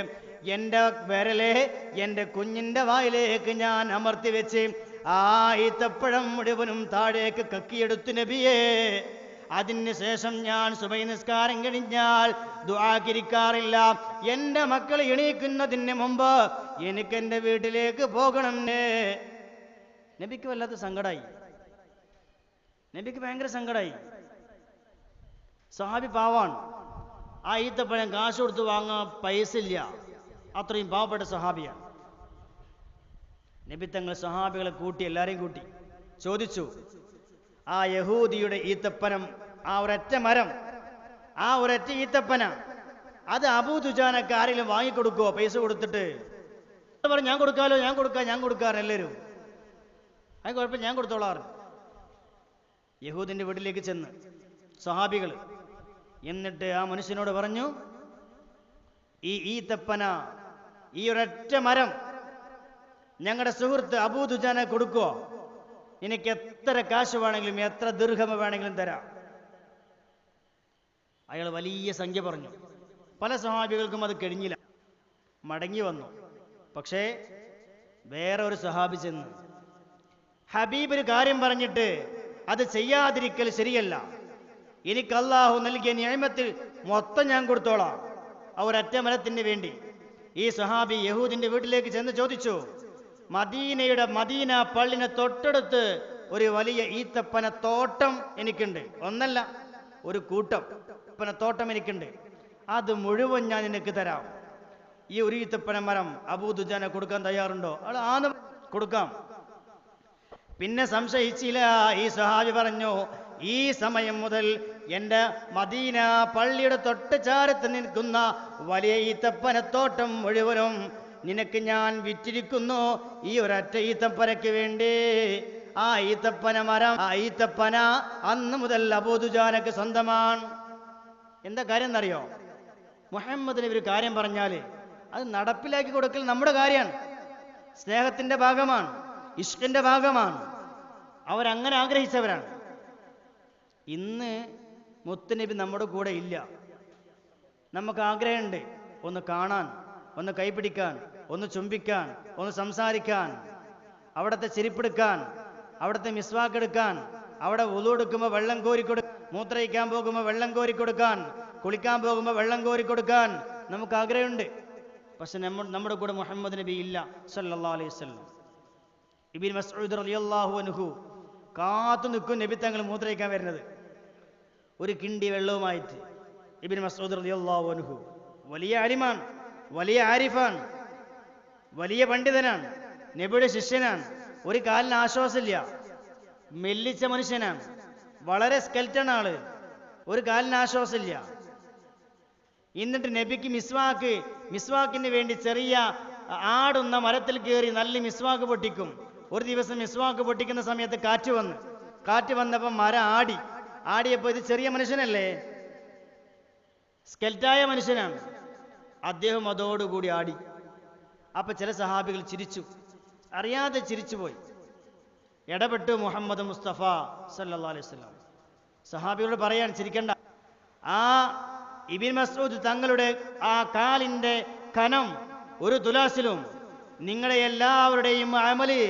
എൻ്റെ വിരലെ എൻ്റെ കുഞ്ഞിൻ്റെ വായിലേക്ക് ഞാൻ അമർത്തി വെച്ച് ആ ഈത്തപ്പഴം മുഴുവനും താഴേക്ക് കക്കിയെടുത്തു നബിയേ. അതിന് ശേഷം ഞാൻ സുബഹി നിസ്കാരം കഴിഞ്ഞാൽ ദുആക്കിരിക്കാറില്ല. എൻ്റെ മക്കൾ എണീക്കുന്നതിന് മുമ്പ് എനിക്ക് എൻ്റെ വീട്ടിലേക്ക് പോകണം. നബിക്ക് വല്ലാത്ത സങ്കടമായി. നബിക്ക് ഭയങ്കര സങ്കടമായി. സഹാബി പാവാണ്. ആ ഈത്തപ്പഴം കാശ് കൊടുത്ത് വാങ്ങാൻ പൈസ ഇല്ല. അത്രയും പാവപ്പെട്ട സഹാബിയാണ്. നബി തങ്ങൾ സഹാബികളെ കൂട്ടി, എല്ലാരെയും കൂട്ടി ചോദിച്ചു, ആ യഹൂദിയുടെ ഈത്തപ്പനം, ആ ഒരൊറ്റ മരം, ആ ഒരൊറ്റ ഈത്തപ്പന, അത് അബൂ ദുജാനക്ക് ആരെങ്കിലും വാങ്ങിക്കൊടുക്കുവോ പൈസ കൊടുത്തിട്ട്? പറഞ്ഞു, ഞാൻ കൊടുക്കാറ് എല്ലാവരും. അത് കുഴപ്പം, ഞാൻ കൊടുത്തോളാറ്. യഹൂദിന്റെ വീട്ടിലേക്ക് ചെന്ന് സഹാബികൾ, എന്നിട്ട് ആ മനുഷ്യനോട് പറഞ്ഞു, ഈ ഈത്തപ്പന, ഈ ഒരൊറ്റ മരം ഞങ്ങളുടെ സുഹൃത്ത് അബൂ ദുജാന കൊടുക്കുവോ? എനിക്ക് എത്ര കാശ് വേണമെങ്കിലും, എത്ര ദിർഹം വേണമെങ്കിലും തരാം. അയാൾ വലിയ സംഖ്യ പറഞ്ഞു. പല സഹാബികൾക്കും അത് കഴിഞ്ഞില്ല, മടങ്ങി വന്നു. പക്ഷേ വേറെ ഒരു സഹാബി ചെന്ന്, ഹബീബ് ഒരു കാര്യം പറഞ്ഞിട്ട് അത് ചെയ്യാതിരിക്കൽ ശരിയല്ല, എനിക്ക് അല്ലാഹു നൽകിയ നിഅമത്തിൽ മൊത്തം ഞാൻ കൊടുത്തോളാം, ആ ഒരൊറ്റ മരത്തിന് വേണ്ടി. ഈ സഹാബി യഹൂദിന്റെ വീട്ടിലേക്ക് ചെന്ന് ചോദിച്ചു, മദീന പള്ളിന് തൊട്ടടുത്ത് ഒരു വലിയ ഈത്തപ്പന തോട്ടം എനിക്കുണ്ട്, ഒന്നല്ല ഒരു കൂട്ടം ഈത്തപ്പന തോട്ടം എനിക്കുണ്ട്, അത് മുഴുവൻ ഞാൻ നിനക്ക് തരാം. ഈ ഒരു ഈത്തപ്പന മരം അബൂ ദുജാന കൊടുക്കാൻ തയ്യാറുണ്ടോ? അവൾ ആന്ന് കൊടുക്കാം. പിന്നെ സംശയിച്ചില്ല. ഈ സഹാബി പറഞ്ഞു, ഈ സമയം മുതൽ എൻ്റെ മദീന പള്ളിയുടെ തൊട്ട് ചാരത്ത് നിൽക്കുന്ന വലിയ ഈത്തപ്പനത്തോട്ടം മുഴുവനും നിനക്ക് ഞാൻ വിറ്റിരിക്കുന്നു, ഈ ഒരൊറ്റ ഈത്തപ്പനയ്ക്ക് വേണ്ടി. ആ ഈത്തപ്പന മരം, ആ ഈത്തപ്പന അന്ന് മുതൽ അബൂ ദുജാനക്ക് സ്വന്തമാണ്. എന്താ കാര്യം എന്നറിയോ? മുഹമ്മദിന് ഒരു കാര്യം പറഞ്ഞാൽ അത് നടപ്പിലാക്കി കൊടുക്കൽ നമ്മുടെ കാര്യമാണ്, സ്നേഹത്തിന്റെ ഭാഗമാണ്, ഇഷ്കിന്റെ ഭാഗമാണ്. അവരങ്ങനെ ആഗ്രഹിച്ചവരാണ്. ഇന്ന് മുത്തുനബി നമ്മുടെ കൂടെ ഇല്ല. നമുക്ക് ആഗ്രഹമുണ്ട് ഒന്ന് കാണാൻ, ഒന്ന് കൈപിടിക്കാൻ, ഒന്ന് ചുംബിക്കാൻ, ഒന്ന് സംസാരിക്കാൻ, അവിടുത്തെ ചെരിപ്പെടുക്കാൻ, അവിടുത്തെ മിസ്വാക്കെടുക്കാൻ, അവിടെ വുളു എടുക്കുമ്പോൾ വെള്ളം കോരിക്കൊടുക്കാൻ, മൂത്രയിക്കാൻ പോകുമ്പോൾ വെള്ളം കോരിക്കൊടുക്കാൻ, കുളിക്കാൻ പോകുമ്പോൾ വെള്ളം കോരിക്കൊടുക്കാൻ നമുക്ക് ആഗ്രഹമുണ്ട്. പക്ഷെ നമ്മുടെ കൂടെ മുഹമ്മദ് നബി ഇല്ല സല്ലല്ലാഹു അലൈഹി വസല്ലം. ഇബ്നു മസ്ഊദ് റളിയല്ലാഹു അൻഹു കാത്തു നിൽക്കും നബി തങ്ങൾ മൂത്രയിക്കാൻ വരുന്നത്, ഒരു കിണ്ടി വെള്ളവുമായിട്ട്. ഇബ്നു മസ്ഊദ് റളിയല്ലാഹു അൻഹു വലിയ ആലിമാണ്, വലിയ ആരിഫാണ്, വലിയ പണ്ഡിതനാണ്, നബിയുടെ ശിഷ്യനാണ്. ഒരു കാലിന് ആശ്വാസമില്ല, മെല്ലിച്ച മനുഷ്യനാണ്, വളരെ സ്കെൽറ്റൺ ആള്, ഒരു കാലിന് ആശ്വാസമില്ല. എന്നിട്ട് നബിക്ക് മിസ്വാക്കിന് വേണ്ടി ചെറിയ ആടുന്ന മരത്തിൽ കയറി നല്ല മിസ്വാക്ക് പൊട്ടിക്കും. ഒരു ദിവസം മിസ്വാക്ക് പൊട്ടിക്കുന്ന സമയത്ത് കാറ്റ് വന്നപ്പോൾ മരം ആടിയപ്പോൾ ഇത് ചെറിയ മനുഷ്യനല്ലേ, സ്കെൽറ്റായ മനുഷ്യനാണ്, അദ്ദേഹം അതോടുകൂടി ആടി. അപ്പൊ ചില സഹാബികൾ ചിരിച്ചു, അറിയാതെ ചിരിച്ചുപോയി. ഇടപെട്ടു മുഹമ്മദ് മുസ്തഫ സല്ലല്ലാഹു അലൈഹി വസല്ലം. സഹാബികളോട് പറയാൻ ചിരിക്കണ്ട. ആ ഇബ്നു മസ്ഊദ് തങ്ങളുടെ ആ കാലിന്റെ കനം ഒരു തുലാസിലും നിങ്ങളെ എല്ലാവരുടെയും അമല്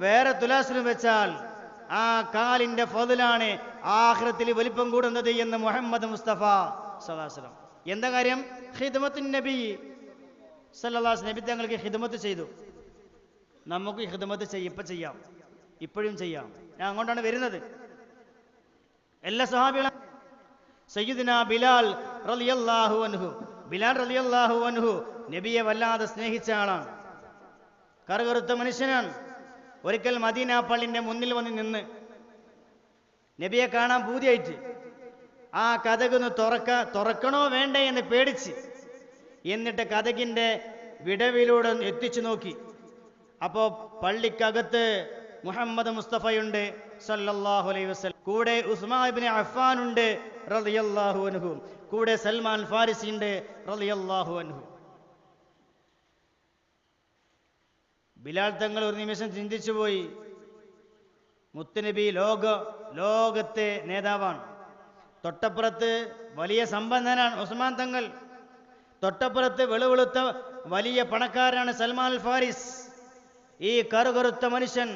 വേറെ തുലാസിലും വെച്ചാൽ ആ കാലിന്റെ ഫضലാണ് ആഖിറത്തിൽ വലിപ്പം കൂടുന്നത് എന്ന് മുഹമ്മദ് മുസ്തഫ സല്ലല്ലാഹു അലൈഹി വസല്ലം. എന്താ കാര്യം? ഖിദ്മത്തുൻ നബി സല്ലല്ലാഹു അലൈഹി വസല്ലം. നബി തങ്ങൾക്ക് ഖിദ്മത്ത് ചെയ്തു. നമുക്ക് ഖിദ്മത്ത് ചെയ്യാം, ഇപ്പോഴും ചെയ്യാം. ഞാൻ അങ്ങോട്ടാണ് വരുന്നത്. എല്ലാ സഹാബികളും സയ്യിദുന ബിലാൽ റളിയല്ലാഹു അൻഹു നബിയെ വല്ലാതെ സ്നേഹിച്ച ആളാണ്, കറുകറുത്ത മനുഷ്യനാണ്. ഒരിക്കൽ മദീന പള്ളിന്റെ മുന്നിൽ വന്ന് നിന്ന് നബിയെ കാണാൻ പൂതിയായിട്ട് ആ കതകൊന്ന് തുറക്കണോ വേണ്ടേ എന്ന് പേടിച്ച്, എന്നിട്ട് കതകിന്റെ വിടവിലൂടെ എത്തിച്ചു നോക്കി. അപ്പോ പള്ളിക്കകത്ത് മുഹമ്മദ് മുസ്തഫയുണ്ട് സല്ലല്ലാഹു അലൈഹി വസല്ലം, കൂടെ ഉസ്മാൻ ഇബ്നു അഫ്ഫാൻ ഉണ്ട് റളിയല്ലാഹു അൻഹു, കൂടെ സൽമാൻ ഫാരിസി ഉണ്ട് റളിയല്ലാഹു അൻഹു. ബിലാൽ തങ്ങൾ ഒരു നിമിഷം ചിന്തിച്ചുപോയി. മുത്തുനബി ലോകത്തെ നേതാവാണ്, തൊട്ടപ്പുറത്ത് വലിയ സമ്പന്നനാണ് ഉസ്മാൻ തങ്ങൾ, തൊട്ടപ്പുറത്ത് വെളുവെളുത്ത വലിയ പണക്കാരനാണ് സൽമാൻ ഫാരിസ്. ഈ കറുകറുത്ത മനുഷ്യൻ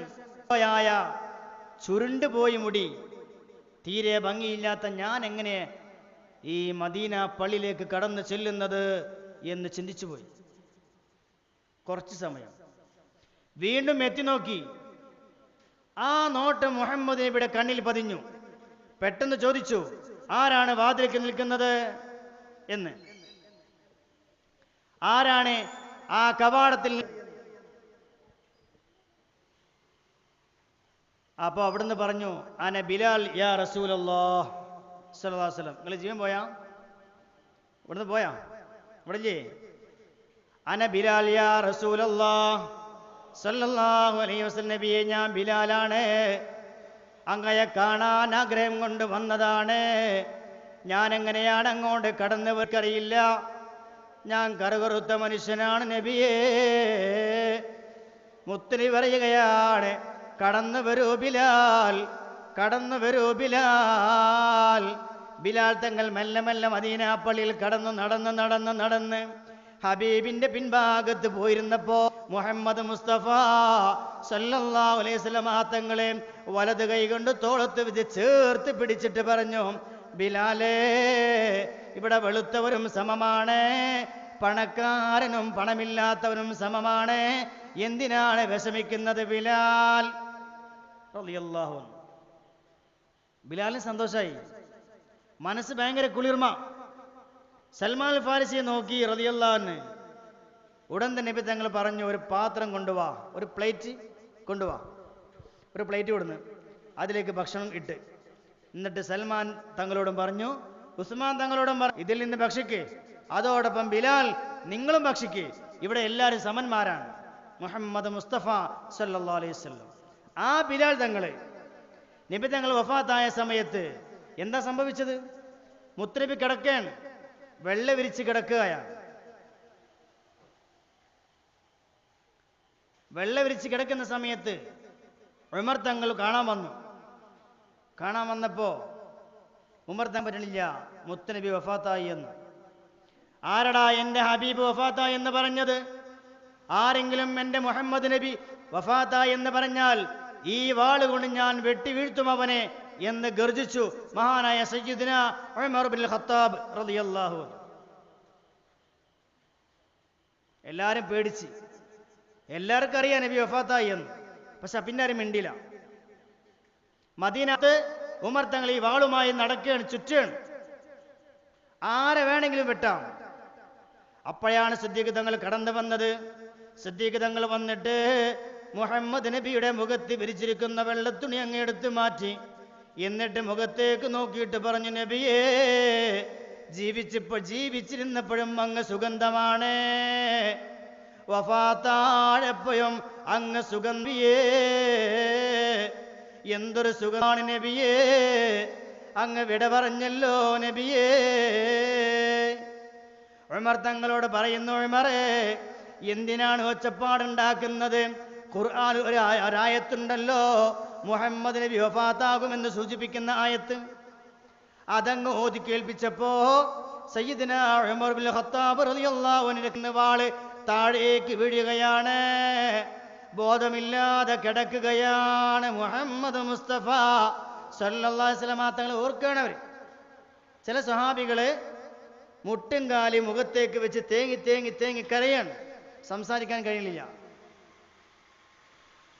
ചുരുണ്ടുപോയി മുടി, തീരെ ഭംഗിയില്ലാത്ത ഞാൻ എങ്ങനെ ഈ മദീന പള്ളിയിലേക്ക് കടന്നു ചെല്ലുന്നത് എന്ന് ചിന്തിച്ചുപോയി. കുറച്ചു സമയം വീണ്ടും എത്തി നോക്കി. ആ നോട്ടം മുഹമ്മദ് നബിയുടെ കണ്ണിൽ പതിഞ്ഞു. പെട്ടെന്ന് ചോദിച്ചു, ആരാണ് വാതിലേക്ക് നിൽക്കുന്നത് എന്ന്? ആരാണ് ആ കവാടത്തിൽ? അപ്പൊ അവിടുന്ന് പറഞ്ഞു, അന ബിലാൽ യാ റസൂലല്ലാഹ് സ്വല്ലല്ലാഹു അലൈഹി വസല്ലം. നിങ്ങൾ ജീവൻ പോയാ? ഇവിടുന്ന് പോയാ? ഇവിടെ ഇല്ലേ? അന ബിലാൽ യാ റസൂലല്ലാഹ് സ്വല്ലല്ലാഹു അലൈഹി വസല്ലം. നബിയെ, ഞാൻ ബിലാലാണ്, അങ്ങയെ കാണാൻ ആഗ്രഹം കൊണ്ട് വന്നതാണ്. ഞാൻ എങ്ങനെയാണ് അങ്ങോട്ട് കടന്നവർക്കറിയില്ല, ഞാൻ കറുകറുത്ത മനുഷ്യനാണ് നബിയേ. മുത്തുനബി പറയുകയാണ്, കടന്നു വരൂ ബിലാൽ, കടന്നു വരൂ ബിലാൽ. ബിലാൽ തങ്ങൾ മെല്ലെ മെല്ലെ മദീന പള്ളിയിൽ കടന്നു നടന്ന് ഹബീബിന്റെ പിൻഭാഗത്ത് പോയിരുന്നപ്പോ മുഹമ്മദ് മുസ്തഫ സല്ലല്ലാഹു അലൈഹി വസല്ലം തങ്ങളെ വലത് കൈ കൊണ്ട് തോളത്ത് വെച്ച് ചേർത്ത് പിടിച്ചിട്ട് പറഞ്ഞു, ബിലാലേ, ഇവിടെ വെളുത്തവരും സമമാണ്, പണക്കാരനും പണമില്ലാത്തവനും സമമാണ്, എന്തിനാണ് വിഷമിക്കുന്നത് ബിലാൽ റളിയല്ലാഹു അൻഹു. ബിലാലിന് സന്തോഷായി, മനസ്സ് ഭയങ്കര കുളിർമ. സൽമാൻ ഫാരിസിയെ നോക്കി റളിയല്ലാഹു അൻഹു, ഉടൻ തന്നെ നബി തങ്ങൾ പറഞ്ഞു, ഒരു പാത്രം കൊണ്ടുവാ, ഒരു പ്ലേറ്റ് കൊണ്ടുവാ. ഒരു പ്ലേറ്റ് കൊടുന്ന് അതിലേക്ക് ഭക്ഷണം ഇട്ട്, എന്നിട്ട് സൽമാൻ തങ്ങളോടും പറഞ്ഞു, ഉസ്മാൻ തങ്ങളോടും പറഞ്ഞു, ഇതിൽ നിന്ന് ഭക്ഷിക്ക്. അതോടൊപ്പം ബിലാൽ നിങ്ങളും ഭക്ഷിക്ക്. ഇവിടെ എല്ലാവരും സമന്മാരാണ്. മുഹമ്മദ് മുസ്തഫ സല്ലല്ലാഹു അലൈഹി വസല്ലം. ആ ബിലാൽ തങ്ങള് നബി തങ്ങൾ വഫാത്തായ സമയത്ത് എന്താ സംഭവിച്ചത്? മുത്തനബി കിടക്കുകയാണ്, വെള്ള വിരിച്ച് കിടക്കുകയാണ്. വെള്ള വിരിച്ച് കിടക്കുന്ന സമയത്ത് ഉമർ തങ്ങൾ കാണാൻ വന്നു. കാണാൻ വന്നപ്പോ ഉമർ തങ്ങൾ പറ്റണില്ല, മുത്തനബി വഫാത്തായി എന്ന്. ആരടാ എൻ്റെ ഹബീബ് വഫാത്തായി എന്ന് പറഞ്ഞത്? ആരെങ്കിലും എൻ്റെ മുഹമ്മദ് നബി വഫാത്തായി എന്ന് പറഞ്ഞാൽ ഈ വാളുകൊണ്ട് ഞാൻ വെട്ടി വീഴ്ത്തും അവനെ എന്ന് ഗർജിച്ചു മഹാനായ സയ്യിദുനാ ഉമർ ബിൻ ഖത്താബ് റളിയല്ലാഹു അൻഹു. എല്ലാരും പേടിച്ച്, എല്ലാവർക്കും അറിയാം നബി വഫാത്തായി എന്ന്. പക്ഷെ പിന്നെ ആരും മിണ്ടില്ല. മദീനത്ത് ഉമർ തങ്ങൾ ഈ വാളുമായി നടക്കുകയാണ്, ചുറ്റുകയാണ്. ആരെ വേണമെങ്കിലും വെട്ടാം. അപ്പോഴാണ് സിദ്ദീഖ് തങ്ങൾ കടന്നു വന്നത്. സിദ്ദീഖ് തങ്ങൾ വന്നിട്ട് മുഹമ്മദ് നബിയുടെ മുഖത്ത് വിരിച്ചിരിക്കുന്ന വെള്ളത്തുണി അങ്ങ് എടുത്ത് മാറ്റി, എന്നിട്ട് മുഖത്തേക്ക് നോക്കിയിട്ട് പറഞ്ഞു, നബിയേ, ജീവിച്ചിരുന്നപ്പോഴും അങ്ങ് സുഗന്ധമാണ്, വഫാത്താഴപ്പോഴും അങ്ങ് സുഗന്ധിയേ, എന്തൊരു സുഖമാണ് നബിയേ, അങ്ങ് വിട പറഞ്ഞല്ലോ നബിയേ. ഉമർ തങ്ങളോട് പറയുന്നു, ഉമറേ, എന്തിനാണ് ഒച്ചപ്പാടുണ്ടാക്കുന്നത്? ഖുർആൻ ഒരായത്തുണ്ടല്ലോ, മുഹമ്മദ് നബി വഫാത്താകുമെന്ന് സൂചിപ്പിക്കുന്ന ആയത്ത്. അതങ്ങ് ഓതി കേൾപ്പിച്ചപ്പോ സയ്യിദുനാ ഉമർ ബിൻ ഖത്താബ് റളിയല്ലാഹു അൻഹു വാള് താഴേക്ക് വീഴുകയാണ്, ബോധമില്ലാതെ കിടക്കുകയാണ്. മുഹമ്മദ് മുസ്തഫ സല്ലല്ലാഹു അലൈഹി വസല്ലം തങ്ങൾ ഓർക്കുകയാണ്. അവർ ചില സ്വഹാബികള് മുട്ടും കാലി മുഖത്തേക്ക് വെച്ച് തേങ്ങി തേങ്ങി തേങ്ങി കരയാണ്, സംസാരിക്കാൻ കഴിയില്ല.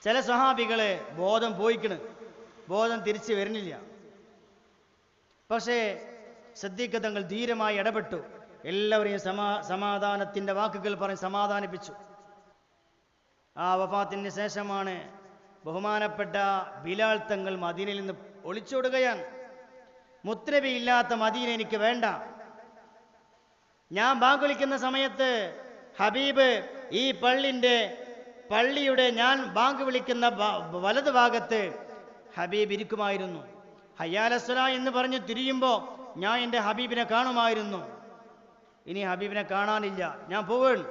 ചില സ്വഹാബികളെ ബോധം പോയിക്കണ്, ബോധം തിരിച്ചു വരുന്നില്ല. പക്ഷേ സിദ്ദീഖ് തങ്ങൾ ധീരമായി ഇടപെട്ടു, എല്ലാവരെയും സമാധാനത്തിന്റെ വാക്കുകൾ പറഞ്ഞ് സമാധാനിപ്പിച്ചു. ആ വഫാത്തിന് ശേഷമാണ് ബഹുമാനപ്പെട്ട ബിലാൽ തങ്ങൾ മദീനയിൽ നിന്ന് ഒളിച്ചോടുകയാണ്. മുത്തനബി ഇല്ലാത്ത മദീന എനിക്ക് വേണ്ട. ഞാൻ ബാങ്ക് വിളിക്കുന്ന സമയത്ത് ഹബീബ് ഈ പള്ളിയുടെ ഞാൻ ബാങ്ക് വിളിക്കുന്ന വലത് ഭാഗത്ത് ഹബീബ് ഇരിക്കുമായിരുന്നു. ഹയ്യാലസ്സലാ എന്ന് പറഞ്ഞ് തിരിയുമ്പോൾ ഞാൻ എൻ്റെ ഹബീബിനെ കാണുമായിരുന്നു. ഇനി ഹബീബിനെ കാണാനില്ല, ഞാൻ പോവുകയാണ്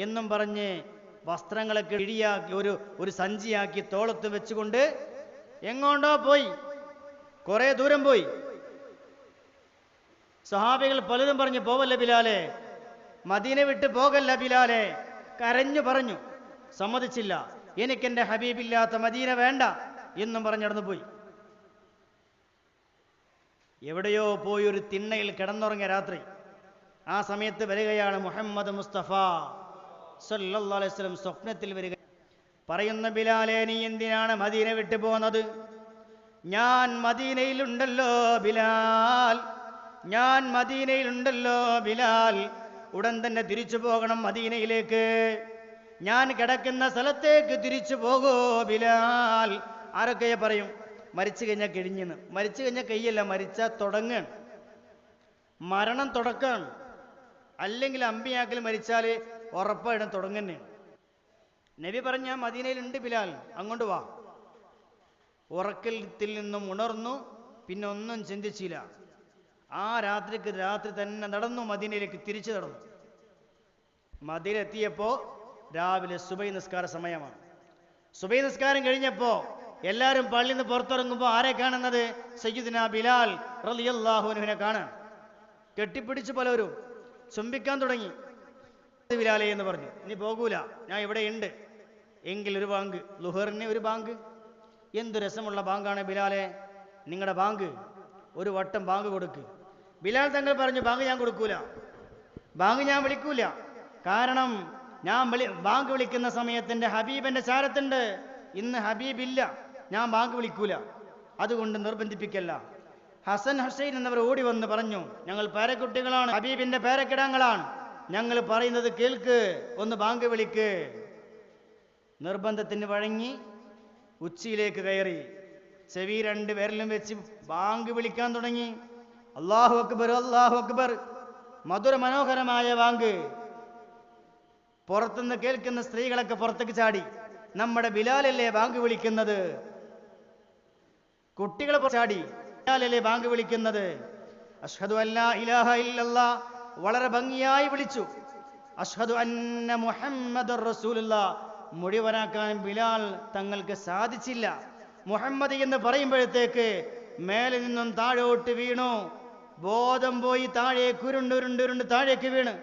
എന്നും പറഞ്ഞ് വസ്ത്രങ്ങളൊക്കെ ഇടിയാക്കി ഒരു സഞ്ചിയാക്കി തോളത്ത് വെച്ചുകൊണ്ട് എങ്ങോണ്ടോ പോയി, കുറെ ദൂരം പോയി. സ്വഹാബികൾ പലരും പറഞ്ഞു, പോവല്ല ബിലാലെ, മദീന വിട്ട് പോകല്ല ബിലാലെ. കരഞ്ഞു പറഞ്ഞു, സമ്മതിച്ചില്ല. എനിക്കെന്റെ ഹബീബില്ലാത്ത മദീന വേണ്ട എന്നും പറഞ്ഞിടന്നു പോയി. എവിടെയോ പോയി ഒരു തിണ്ണയിൽ കിടന്നുറങ്ങിയ രാത്രി. ആ സമയത്ത് വരികയാണ് മുഹമ്മദ് മുസ്തഫ സല്ലല്ലാഹു അലൈഹി വസല്ലം സ്വപ്നത്തിൽ വരിക. പറയുന്ന, ബിലാലെ, നീ എന്തിനാണ് മദീന വിട്ടു പോകുന്നത്? ഞാൻ മദീനയിലുണ്ടല്ലോ ബിലാൽ, ഞാൻ മദീനയിലുണ്ടല്ലോ ബിലാൽ. ഉടൻ തന്നെ തിരിച്ചു പോകണം മദീനയിലേക്ക്. ഞാൻ കിടക്കുന്ന സ്ഥലത്തേക്ക് തിരിച്ചു പോകോ ബിലാൽ. ആരൊക്കെ പറയും മരിച്ചു കഴിഞ്ഞാൽ കഴിഞ്ഞെന്ന്? മരിച്ചു കഴിഞ്ഞാൽ കയ്യല്ല, മരിച്ചാൽ തുടങ്ങാണ്, മരണം തുടക്കാണ്. അല്ലെങ്കിൽ അമ്പിയാക്കൽ മരിച്ചാൽ ഉറപ്പായിട്ടും തുടങ്ങുന്നതാണ്. നബി പറഞ്ഞ, ഞാൻ മദീനയിലുണ്ട് ബിലാൽ, അങ്ങോട്ട് വാ. ഉറക്കത്തിൽ നിന്നും ഉണർന്നു, പിന്നെ ഒന്നും ചിന്തിച്ചില്ല. ആ രാത്രിക്ക് രാത്രി തന്നെ നടന്നു, മദീനയിലേക്ക് തിരിച്ചു നടന്നു. മദീന എത്തിയപ്പോ രാവിലെ സുബൈ നിസ്കാര സമയമാണ്. സുബൈ നിസ്കാരം കഴിഞ്ഞപ്പോ എല്ലാവരും പള്ളിയിൽ നിന്ന് പുറത്തിറങ്ങുമ്പോൾ ആരെ കാണുന്നത്? സയ്യിദുനാ ബിലാൽ റളിയല്ലാഹു അൻഹുവിനെ കാണാൻ. കെട്ടിപ്പിടിച്ച് പലരും ചുംബിക്കാൻ തുടങ്ങി. ബിലാലെ എന്ന് പറഞ്ഞു, ഇനി പോകൂല, ഞാൻ ഇവിടെ ഉണ്ട്. എങ്കിൽ ഒരു ബാങ്ക്, ലുഹറിന് ഒരു ബാങ്ക്. എന്തു രസമുള്ള ബാങ്കാണ് ബിലാലെ, നിങ്ങളുടെ ബാങ്ക്, ഒരു വട്ടം ബാങ്ക് കൊടുക്ക്. ബിലാൽ തങ്ങൾ പറഞ്ഞു, ബാങ്ക് ഞാൻ കൊടുക്കൂല, ബാങ്ക് ഞാൻ വിളിക്കൂല. കാരണം ഞാൻ ബാങ്ക് വിളിക്കുന്ന സമയത്ത് എൻ്റെ ഹബീബിന്റെ ചാരത്തുണ്ട്. ഇന്ന് ഹബീബില്ല, ഞാൻ ബാങ്ക് വിളിക്കൂല, അതുകൊണ്ട് നിർബന്ധിപ്പിക്കല്ല. ഹസൻ ഹുസൈൻ എന്നവർ ഓടി വന്ന് പറഞ്ഞു, ഞങ്ങൾ പേരക്കുട്ടികളാണ്, ഹബീബിന്റെ പേരക്കിടങ്ങളാണ്, ഞങ്ങൾ പറയുന്നത് കേൾക്ക്, ഒന്ന് ബാങ്ക് വിളിക്ക്. നിർബന്ധത്തിന് വഴങ്ങി ഉച്ചിയിലേക്ക് കയറി ചെവി 2 വിരലും വെച്ച് ബാങ്ക് വിളിക്കാൻ തുടങ്ങി. അല്ലാഹു അക്ബർ, അല്ലാഹു അക്ബർ. മധുര മനോഹരമായ ബാങ്ക്. പുറത്തുനിന്ന് കേൾക്കുന്ന സ്ത്രീകളൊക്കെ പുറത്തേക്ക് ചാടി. നമ്മുടെ ബിലാലല്ലേ ബാങ്ക് വിളിക്കുന്നത്? കുട്ടികൾ ചാടി. ബിലാലല്ലേ ബാങ്ക് വിളിക്കുന്നത്? അഷ്ഹദു അല്ലാ ഇലാഹ ഇല്ലല്ലാഹ് വളരെ ഭംഗിയായി വിളിച്ചു. അഷ്ഹദു അന്ന മുഹമ്മദുർ റസൂലുള്ളാഹ് മുഴുവനാക്കാൻ ബിലാൽ തങ്ങൾക്ക് സാധിച്ചില്ല. മുഹമ്മദ് എന്ന് പറയുമ്പോഴത്തേക്ക് മേലെ നിന്നും താഴോട്ട് വീണു. ബോധം പോയി താഴേക്ക് ഉരുണ്ടുരുണ്ടുരുണ്ട് താഴേക്ക് വീണ്.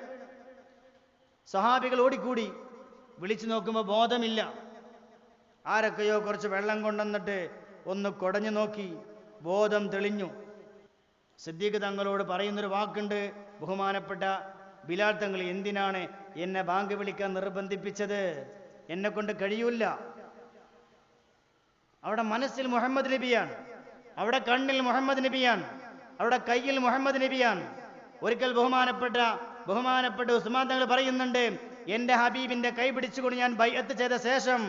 സഹാബികൾ ഓടിക്കൂടി. വിളിച്ചു നോക്കുമ്പോൾ ബോധമില്ല. ആരൊക്കെയോ കുറച്ച് വെള്ളം കൊണ്ടുവന്നിട്ട് ഒന്ന് കുടഞ്ഞു നോക്കി. ബോധം തെളിഞ്ഞു. സിദ്ദീഖ് തങ്ങളോട് പറയുന്നൊരു വാക്കുണ്ട്. ബഹുമാനപ്പെട്ട ബിലാൽ തങ്ങൾ, എന്തിനാണ് എന്നെ ബാങ്ക് വിളിക്കാൻ നിർബന്ധിപ്പിച്ചത്? എന്നെ കൊണ്ട് കഴിയൂല. അവിടെ മനസ്സിൽ മുഹമ്മദ് നബിയാണ്, അവിടെ കണ്ണിൽ മുഹമ്മദ് നബിയാണ്, അവിടെ കയ്യിൽ മുഹമ്മദ് നബിയാണ്. ഒരിക്കൽ ബഹുമാനപ്പെട്ട ഉസ്മാൻ തങ്ങൾ പറയുന്നുണ്ട്, എന്റെ ഹബീബിന്റെ കൈ പിടിച്ചുകൊണ്ട് ഞാൻ ബൈഅത്ത് ചെയ്ത ശേഷം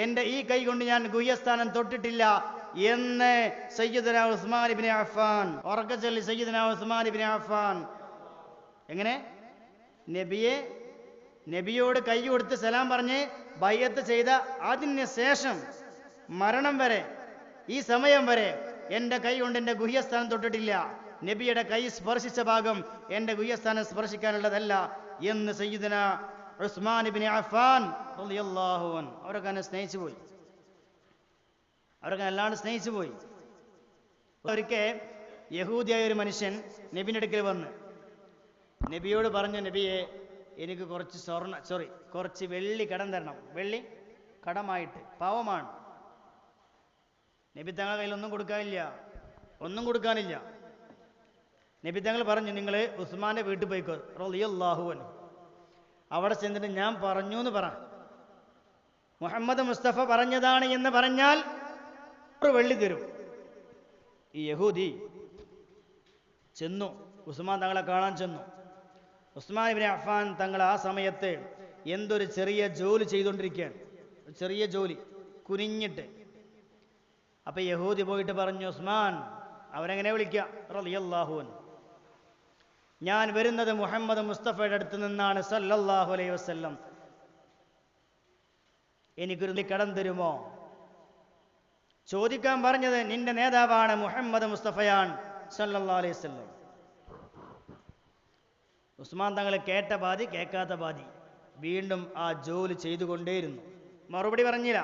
എന്റെ ഈ കൈ കൊണ്ട് ഞാൻ ഗുഹ്യസ്ഥാനം തൊട്ടിട്ടില്ല എന്ന് സയ്യിദുനാ ഉസ്മാൻ ഇബ്നു അഫ്ഫാൻ. ഉറക്കെ ചൊല്ലി, സയ്യിദുനാ ഉസ്മാൻ ഇബ്നു അഫ്ഫാൻ. എങ്ങനെ? നബിയോട് കൈ കൊടുത്ത് സലാം പറഞ്ഞ് ബൈഅത്ത് ചെയ്ത അതിന് ശേഷം മരണം വരെ, ഈ സമയം വരെ എന്റെ കൈ കൊണ്ട് എന്റെ ഗുഹ്യസ്ഥാനം തൊട്ടിട്ടില്ല. നബിയുടെ കൈ സ്പർശിച്ച ഭാഗം എന്റെ ഗുഹ്യസ്ഥാനം സ്പർശിക്കാനുള്ളതല്ല എന്ന് സയ്യിദുനാ ഉസ്മാൻ ഇബ്നു അഫ്ഫാൻ റളിയല്ലാഹു അൻഹു. അവരൊക്കെ എന്നെ സ്നേഹിച്ചു പോയി. അവരൊക്കെ അല്ലാണ്ട് സ്നേഹിച്ചു പോയി. ഒരിക്കൽ യഹൂദിയായ ഒരു മനുഷ്യൻ നബിയുടെ അടുക്കൽ വന്ന് നബിയോട് പറഞ്ഞു, നബിയെ, എനിക്ക് കുറച്ച് വെള്ളി കടം തരണം. വെള്ളി കടമായിട്ട്, പാവമാണ്. നബി തങ്ങളുടെ കയ്യിൽ ഒന്നും കൊടുക്കാനില്ല. നബി തങ്ങൾ പറഞ്ഞു, നിങ്ങൾ ഉസ്മാന്റെ വീട്ടിൽ പോയിക്കോ റളിയല്ലാഹു അൻഹു. അവിടെ ചെന്നിട്ട് ഞാൻ പറഞ്ഞു എന്ന് പറ. മുഹമ്മദ് മുസ്തഫ പറഞ്ഞതാണ് എന്ന് പറഞ്ഞാൽ 100 വെള്ളി തരും. ഈ യഹൂദി ചെന്നു, ഉസ്മാൻ തങ്ങളെ കാണാൻ ചെന്നു. ഉസ്മാൻ ഇബ്നു അഫ്ഫാൻ തങ്ങൾ ആ സമയത്ത് എന്തൊരു ചെറിയ ജോലി ചെയ്തുകൊണ്ടിരിക്കുകയാണ്. ചെറിയ ജോലി, കുനിഞ്ഞിട്ട്. അപ്പൊ യഹൂദി പോയിട്ട് പറഞ്ഞു, ഉസ്മാൻ, അവരെങ്ങനെ വിളിക്കുക? റളിയല്ലാഹു അൻഹു. ഞാൻ വരുന്നത് മുഹമ്മദ് മുസ്തഫയുടെ അടുത്ത് നിന്നാണ് സല്ലല്ലാഹു അലൈഹി വസല്ലം. എനിക്കൊരു കടം തരുമോ? ചോദിക്കാൻ പറഞ്ഞത് നിന്റെ നേതാവാണ്, മുഹമ്മദ് മുസ്തഫയാണ് സല്ലല്ലാഹു അലൈഹി വസല്ലം. ഉസ്മാൻ തങ്ങൾ കേട്ട പാതി കേൾക്കാത്ത പാതി വീണ്ടും ആ ജോലി ചെയ്തുകൊണ്ടേയിരുന്നു. മറുപടി പറഞ്ഞില്ല.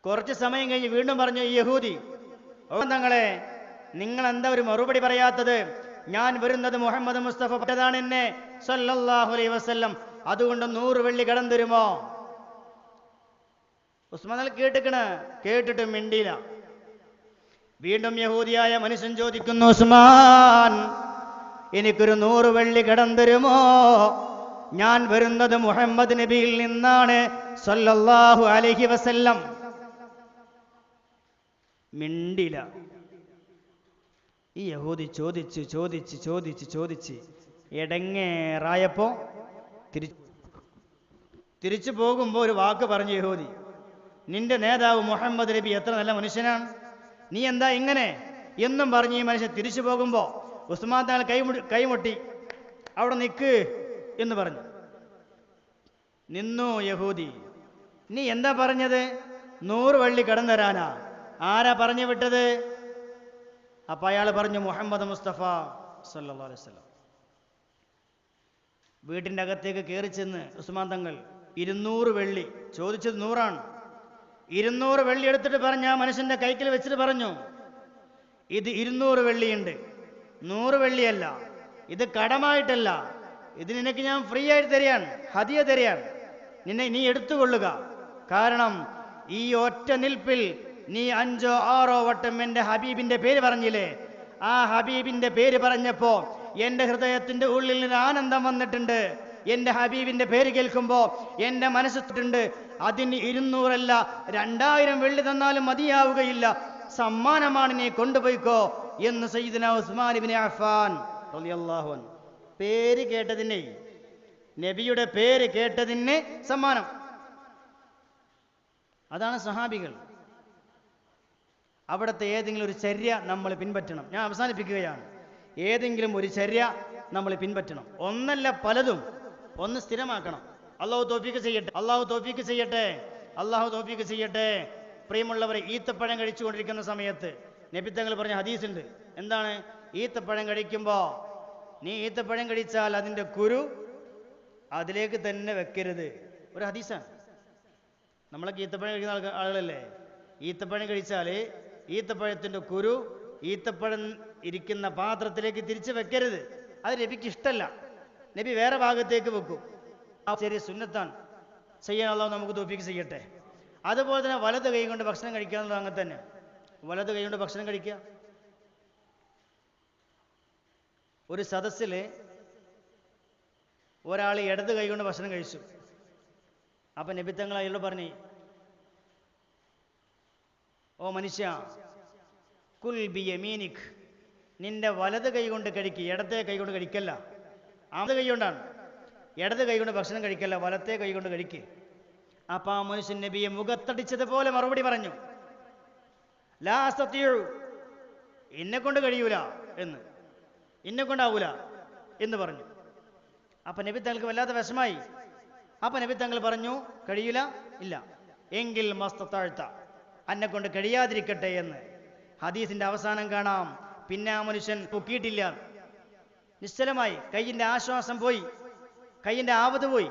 കുറച്ച് സമയം കഴിഞ്ഞ് വീണ്ടും പറഞ്ഞു ഈ യഹൂദി, തങ്ങളെ, നിങ്ങൾ എന്താ ഒരു മറുപടി പറയാത്തത്? ഞാൻ വരുന്നത് മുഹമ്മദ് മുസ്തഫ പറഞ്ഞതാണ് എന്നെ സല്ലല്ലാഹു അലൈഹി വസല്ലം, അതുകൊണ്ട് 100 വെള്ളി കടം തരുമോ? ഉസ്മാൻ തങ്ങൾ കേട്ടിട്ട് മിണ്ടിയില്ല. വീണ്ടും യഹൂദിയായ മനുഷ്യൻ ചോദിക്കുന്നു, ഉസ്മാൻ, എനിക്കൊരു 100 വെള്ളി കടം തരുമോ? ഞാൻ വരുന്നത് മുഹമ്മദ് നബിയിൽ നിന്നാണ് സല്ലല്ലാഹു അലൈഹി വസല്ലം. മിണ്ടില്ല. ഈ യഹൂദി ചോദിച്ച് എടങ്ങേറായപ്പോ തിരിച്ചു പോകുമ്പോ ഒരു വാക്ക് പറഞ്ഞു യഹൂദി, നിന്റെ നേതാവ് മുഹമ്മദ് നബി എത്ര നല്ല മനുഷ്യനാണ്, നീ എന്താ ഇങ്ങനെ എന്നും പറഞ്ഞ് ഈ മനുഷ്യൻ തിരിച്ചു പോകുമ്പോ ഉസ്മാൻ തങ്ങൾ കൈമുട്ടി അവിടെ നിൽക്ക് എന്ന് പറഞ്ഞു. നിന്നു യഹൂദി. നീ എന്താ പറഞ്ഞത്? 100 വെള്ളി കടം തരാനാ? ആരാ പറഞ്ഞു വിട്ടത്? അപ്പൊ അയാൾ പറഞ്ഞു, മുഹമ്മദ് മുസ്തഫ സല്ലല്ലാഹു അലൈഹി വസല്ലം. വീട്ടിൻ്റെ അകത്തേക്ക് കയറി ചെന്ന് ഉസ്മാൻ തങ്ങൾ 200 വെള്ളി ചോദിച്ചത് 100 200 വെള്ളി എടുത്തിട്ട് പറഞ്ഞ ആ മനുഷ്യന്റെ കൈക്കിൽ വെച്ചിട്ട് പറഞ്ഞു, ഇത് 200 വെള്ളിയുണ്ട്, 100 വെള്ളിയല്ല, ഇത് കടമായിട്ടല്ല, ഇത് നിനക്ക് ഞാൻ ഫ്രീ ആയിട്ട് തരികയാണ്, ഹദിയ തരികയാണ്, നീ എടുത്തുകൊള്ളുക. കാരണം ഈ ഒറ്റ നിൽപ്പിൽ നീ 5ഓ 6ഓ വട്ടം എൻ്റെ ഹബീബിന്റെ പേര് പറഞ്ഞില്ലേ? ആ ഹബീബിന്റെ പേര് പറഞ്ഞപ്പോ എൻ്റെ ഹൃദയത്തിന്റെ ഉള്ളിൽ നിന്ന് ആനന്ദം വന്നിട്ടുണ്ട്. എൻ്റെ ഹബീബിന്റെ പേര് കേൾക്കുമ്പോ എൻ്റെ മനസ്സിട്ടുണ്ട്. അതിന് 200 അല്ല 2000 വെള്ളി തന്നാലും മതിയാവുകയില്ല, സമ്മാനമാണ്, നീ കൊണ്ടുപോയിക്കോ എന്ന് സയ്യിദുനാ ഉസ്മാൻ ഇബ്നു അഫ്ഫാൻ റളിയല്ലാഹു അൻഹു. പേര് കേട്ടതിന്, നബിയുടെ പേര് കേട്ടതിന് സമ്മാനം. അതാണ് സഹാബികൾ. അവിടുത്തെ ഏതെങ്കിലും ഒരു ചര്യ നമ്മൾ പിൻപറ്റണം. ഞാൻ അവസാനിപ്പിക്കുകയാണ്. ഏതെങ്കിലും ഒരു ചര്യ നമ്മൾ പിൻപറ്റണം. ഒന്നല്ല പലതും. ഒന്ന് സ്ഥിരമാക്കണം. അള്ളാഹു തൗഫീഖ് ചെയ്യട്ടെ. അള്ളാഹു തൗഫീഖ് ചെയ്യട്ടെ. അള്ളാഹു തൗഫീഖ് ചെയ്യട്ടെ. പ്രിയമുള്ളവരെ, ഈത്തപ്പഴം കഴിച്ചുകൊണ്ടിരിക്കുന്ന സമയത്ത് നബി തങ്ങൾ പറഞ്ഞ ഹദീസുണ്ട്. എന്താണ്? ഈത്തപ്പഴം കഴിക്കുമ്പോൾ നീ ഈത്തപ്പഴം കഴിച്ചാൽ അതിൻ്റെ കുരു അതിലേക്ക് തന്നെ വെക്കരുത്. ഒരു ഹദീസാണ്. നമ്മളൊക്കെ ഈത്തപ്പഴം കഴിക്കുന്ന ആളുകളല്ലേ? ഈത്തപ്പഴം കഴിച്ചാൽ ഈത്തപ്പഴത്തിൻ്റെ കുരു ഈത്തപ്പഴം ഇരിക്കുന്ന പാത്രത്തിലേക്ക് തിരിച്ച് വെക്കരുത്. അത് നബിക്ക് ഇഷ്ടമല്ല. നബി വേറെ ഭാഗത്തേക്ക് വെക്കും. ആ ചെറിയ സുന്നത്താണ്. ചെയ്യാനുള്ള നമുക്ക് തൗഫീഖ് ചെയ്യട്ടെ. അതുപോലെ തന്നെ വലത് കൈ കൊണ്ട് ഭക്ഷണം കഴിക്കുക എന്നുള്ളത് അങ്ങനെ തന്നെ. വലത് കൈ കൊണ്ട് ഭക്ഷണം കഴിക്കുക. ഒരു സദസ്സിൽ ഒരാൾ ഇടത് കൈ കൊണ്ട് ഭക്ഷണം കഴിച്ചു. അപ്പം നബി തങ്ങൾ അയാളോട് പറഞ്ഞു, ഓ മനുഷ്യ, കുൽ ബി യമീനിക്, നിന്റെ വലത് കൈ കൊണ്ട് കഴിക്കുക, ഇടത്തെ കൈ കൊണ്ട് കഴിക്കല്ല. ആമത് കൈ കൊണ്ടാണ്. ഇടത് കൈ കൊണ്ട് ഭക്ഷണം കഴിക്കല്ല, വലത്തെ കൈ കൊണ്ട് കഴിക്കുക. അപ്പം ആ മനുഷ്യൻ നബിയെ മുഖത്തടിച്ചതുപോലെ മറുപടി പറഞ്ഞു, ലാ അസ്തതിഉ, എന്നെ കൊണ്ട് കഴിയൂല എന്ന്, എന്നെ കൊണ്ടാവൂല എന്ന് പറഞ്ഞു. അപ്പം നബി തങ്ങൾക്ക് വല്ലാത്ത വിഷമായി. അപ്പം നബി തങ്ങൾ പറഞ്ഞു, കഴിയൂല, ഇല്ല എങ്കിൽ മസ്തതഅത, എന്നെ കൊണ്ട് കഴിയാതിരിക്കട്ടെ എന്ന്. ഹദീസിന്റെ അവസാനം കാണാം, പിന്നെ ആ മനുഷ്യൻ പൊക്കിയിട്ടില്ല, നിശ്ചലമായി. കയ്യിൻ്റെ ആശ്വാസം പോയി, കയ്യിൻ്റെ ആവത് പോയി.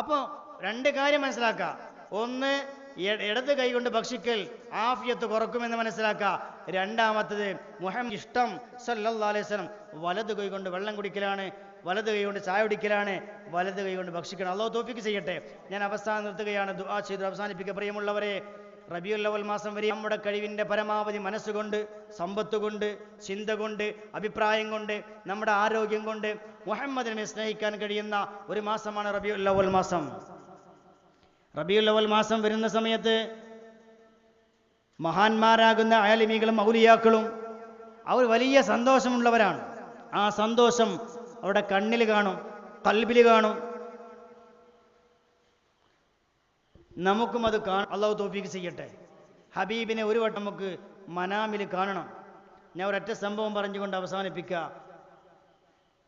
അപ്പോൾ രണ്ട് കാര്യം മനസ്സിലാക്കുക. ഒന്ന്, ഇടത് കൈ കൊണ്ട് ഭക്ഷിക്കൽ ആഫിയത്ത് കുറക്കുമെന്ന് മനസ്സിലാക്കുക. രണ്ടാമത്തത്, മുഹമ്മദ് ഇഷ്ടം സല്ലല്ലാഹു അലൈഹി വസല്ലം വലത് കൈ കൊണ്ട് വെള്ളം കുടിക്കലാണ്, വലത് കൈ കൊണ്ട് ചായ കുടിക്കലാണ്, വലത് കൈ കൊണ്ട് ഭക്ഷിക്കണം. അല്ലാഹു തൗഫീഖ് ചെയ്യട്ടെ. ഞാൻ അവസാനം നിർത്തുകയാണ്. ദുആ ചെയ്ത് അവസാനിപ്പിക്കുക. പ്രിയമുള്ളവരെ, റബീഉൽ അവ്വൽ മാസം വരെ നമ്മുടെ കഴിവിൻ്റെ പരമാവധി മനസ്സുകൊണ്ട്, സമ്പത്ത് കൊണ്ട്, ചിന്ത കൊണ്ട്, അഭിപ്രായം കൊണ്ട്, നമ്മുടെ ആരോഗ്യം കൊണ്ട് മുഹമ്മദിനെ സ്നേഹിക്കാൻ കഴിയുന്ന ഒരു മാസമാണ് റബീഉൽ അവ്വൽ മാസം. റബീഉൽ അവ്വൽ മാസം വരുന്ന സമയത്ത് മഹാന്മാരാകുന്ന ആലിമീകളും ഔലിയാക്കളും അവർ വലിയ സന്തോഷമുള്ളവരാണ്. ആ സന്തോഷം അവരുടെ കണ്ണിൽ കാണും, ഖൽബിൽ കാണും. നമുക്കും അത് കാണാം. അല്ലാഹു തൗഫീഖ് ചെയ്യട്ടെ. ഹബീബിനെ ഒരു വട്ടം നമുക്ക് മനാമിൽ കാണണം. ഞാൻ ഒരൊറ്റ സംഭവം പറഞ്ഞുകൊണ്ട് അവസാനിപ്പിക്കുക.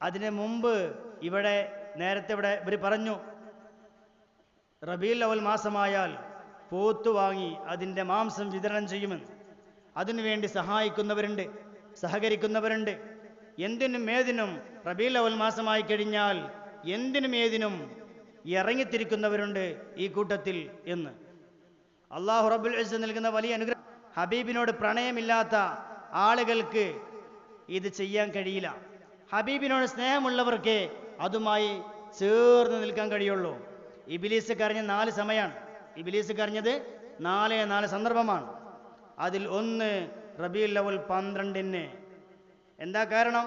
അതിന് മുമ്പ് നേരത്തെ ഇവർ പറഞ്ഞു, റബീഉൽ അവ്വൽ മാസമായാൽ പോത്ത് വാങ്ങി അതിൻ്റെ മാംസം വിതരണം ചെയ്യുമെന്ന്. അതിനുവേണ്ടി സഹായിക്കുന്നവരുണ്ട്, സഹകരിക്കുന്നവരുണ്ട്. എന്തിനും ഏതിനും റബീഉൽ അവ്വൽ മാസമായി കഴിഞ്ഞാൽ എന്തിനും ഏതിനും ഇറങ്ങിത്തിരിക്കുന്നവരുണ്ട് ഈ കൂട്ടത്തിൽ എന്ന് അല്ലാഹു റബ്ബുൽ ഇസ്സത്ത് നൽകുന്ന വലിയ അനുഗ്രഹം. ഹബീബിനോട് പ്രണയമില്ലാത്ത ആളുകൾക്ക് ഇത് ചെയ്യാൻ കഴിയില്ല. ഹബീബിനോട് സ്നേഹമുള്ളവർക്ക് അതുമായി ചേർന്ന് നിൽക്കാൻ കഴിയുള്ളൂ. ഇബ്ലീസ് കരഞ്ഞ 4 സമയമാണ്. ഇബ്ലീസ് കരഞ്ഞത് 4 സന്ദർഭമാണ്. അതിൽ ഒന്ന് റബീഉൽ അവ്വൽ 12. എന്താ കാരണം?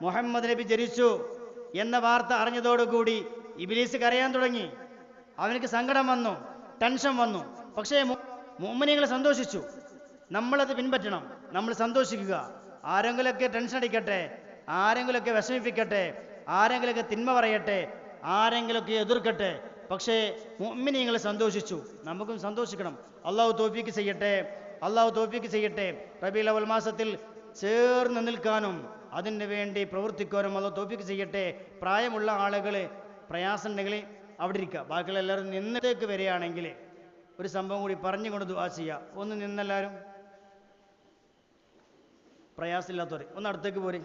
മുഹമ്മദ് നബി ജനിച്ചു എന്ന വാർത്ത അറിഞ്ഞതോടുകൂടി ഇബ്ലീസ് കരയാൻ തുടങ്ങി. അവനക്ക് സങ്കടം വന്നു, ടെൻഷൻ വന്നു. പക്ഷേ മുഅ്മിനീങ്ങൾ സന്തോഷിച്ചു. നമ്മളത് പിൻപറ്റണം. നമ്മൾ സന്തോഷിക്കുക. ആരെങ്കിലൊക്കെ ടെൻഷൻ അടിക്കട്ടെ, ആരെങ്കിലൊക്കെ വിഷമിപ്പിക്കട്ടെ, ആരെങ്കിലൊക്കെ തിന്മ പറയട്ടെ, ആരെങ്കിലൊക്കെ എതിർക്കട്ടെ, പക്ഷേ മുഅ്മിനീങ്ങൾ സന്തോഷിച്ചു. നമുക്കും സന്തോഷിക്കണം. അല്ലാഹു തൗഫീഖ് ചെയ്യട്ടെ. അല്ലാഹു തൗഫീഖ് ചെയ്യട്ടെ. റബീഉൽ അവ്വൽ മാസത്തിൽ ചേർന്ന് നിൽക്കാനും അതിന് വേണ്ടി പ്രവർത്തിക്കാനും അല്ലാഹു തൗഫീഖ് ചെയ്യട്ടെ. പ്രായമുള്ള ആളുകൾ പ്രയാസം ഉണ്ടെങ്കിൽ അവിടെ ഇരിക്കുക. ബാക്കിയുള്ള എല്ലാവരും നിന്നത്തേക്ക് വരികയാണെങ്കിൽ ഒരു സംഭവം കൂടി പറഞ്ഞുകൊണ്ട് ദുആ ചെയ്യുക. ഒന്ന് നിന്നെല്ലാവരും, പ്രയാസമില്ലാത്തവർ ഒന്ന് അടുത്തേക്ക് പോരെ.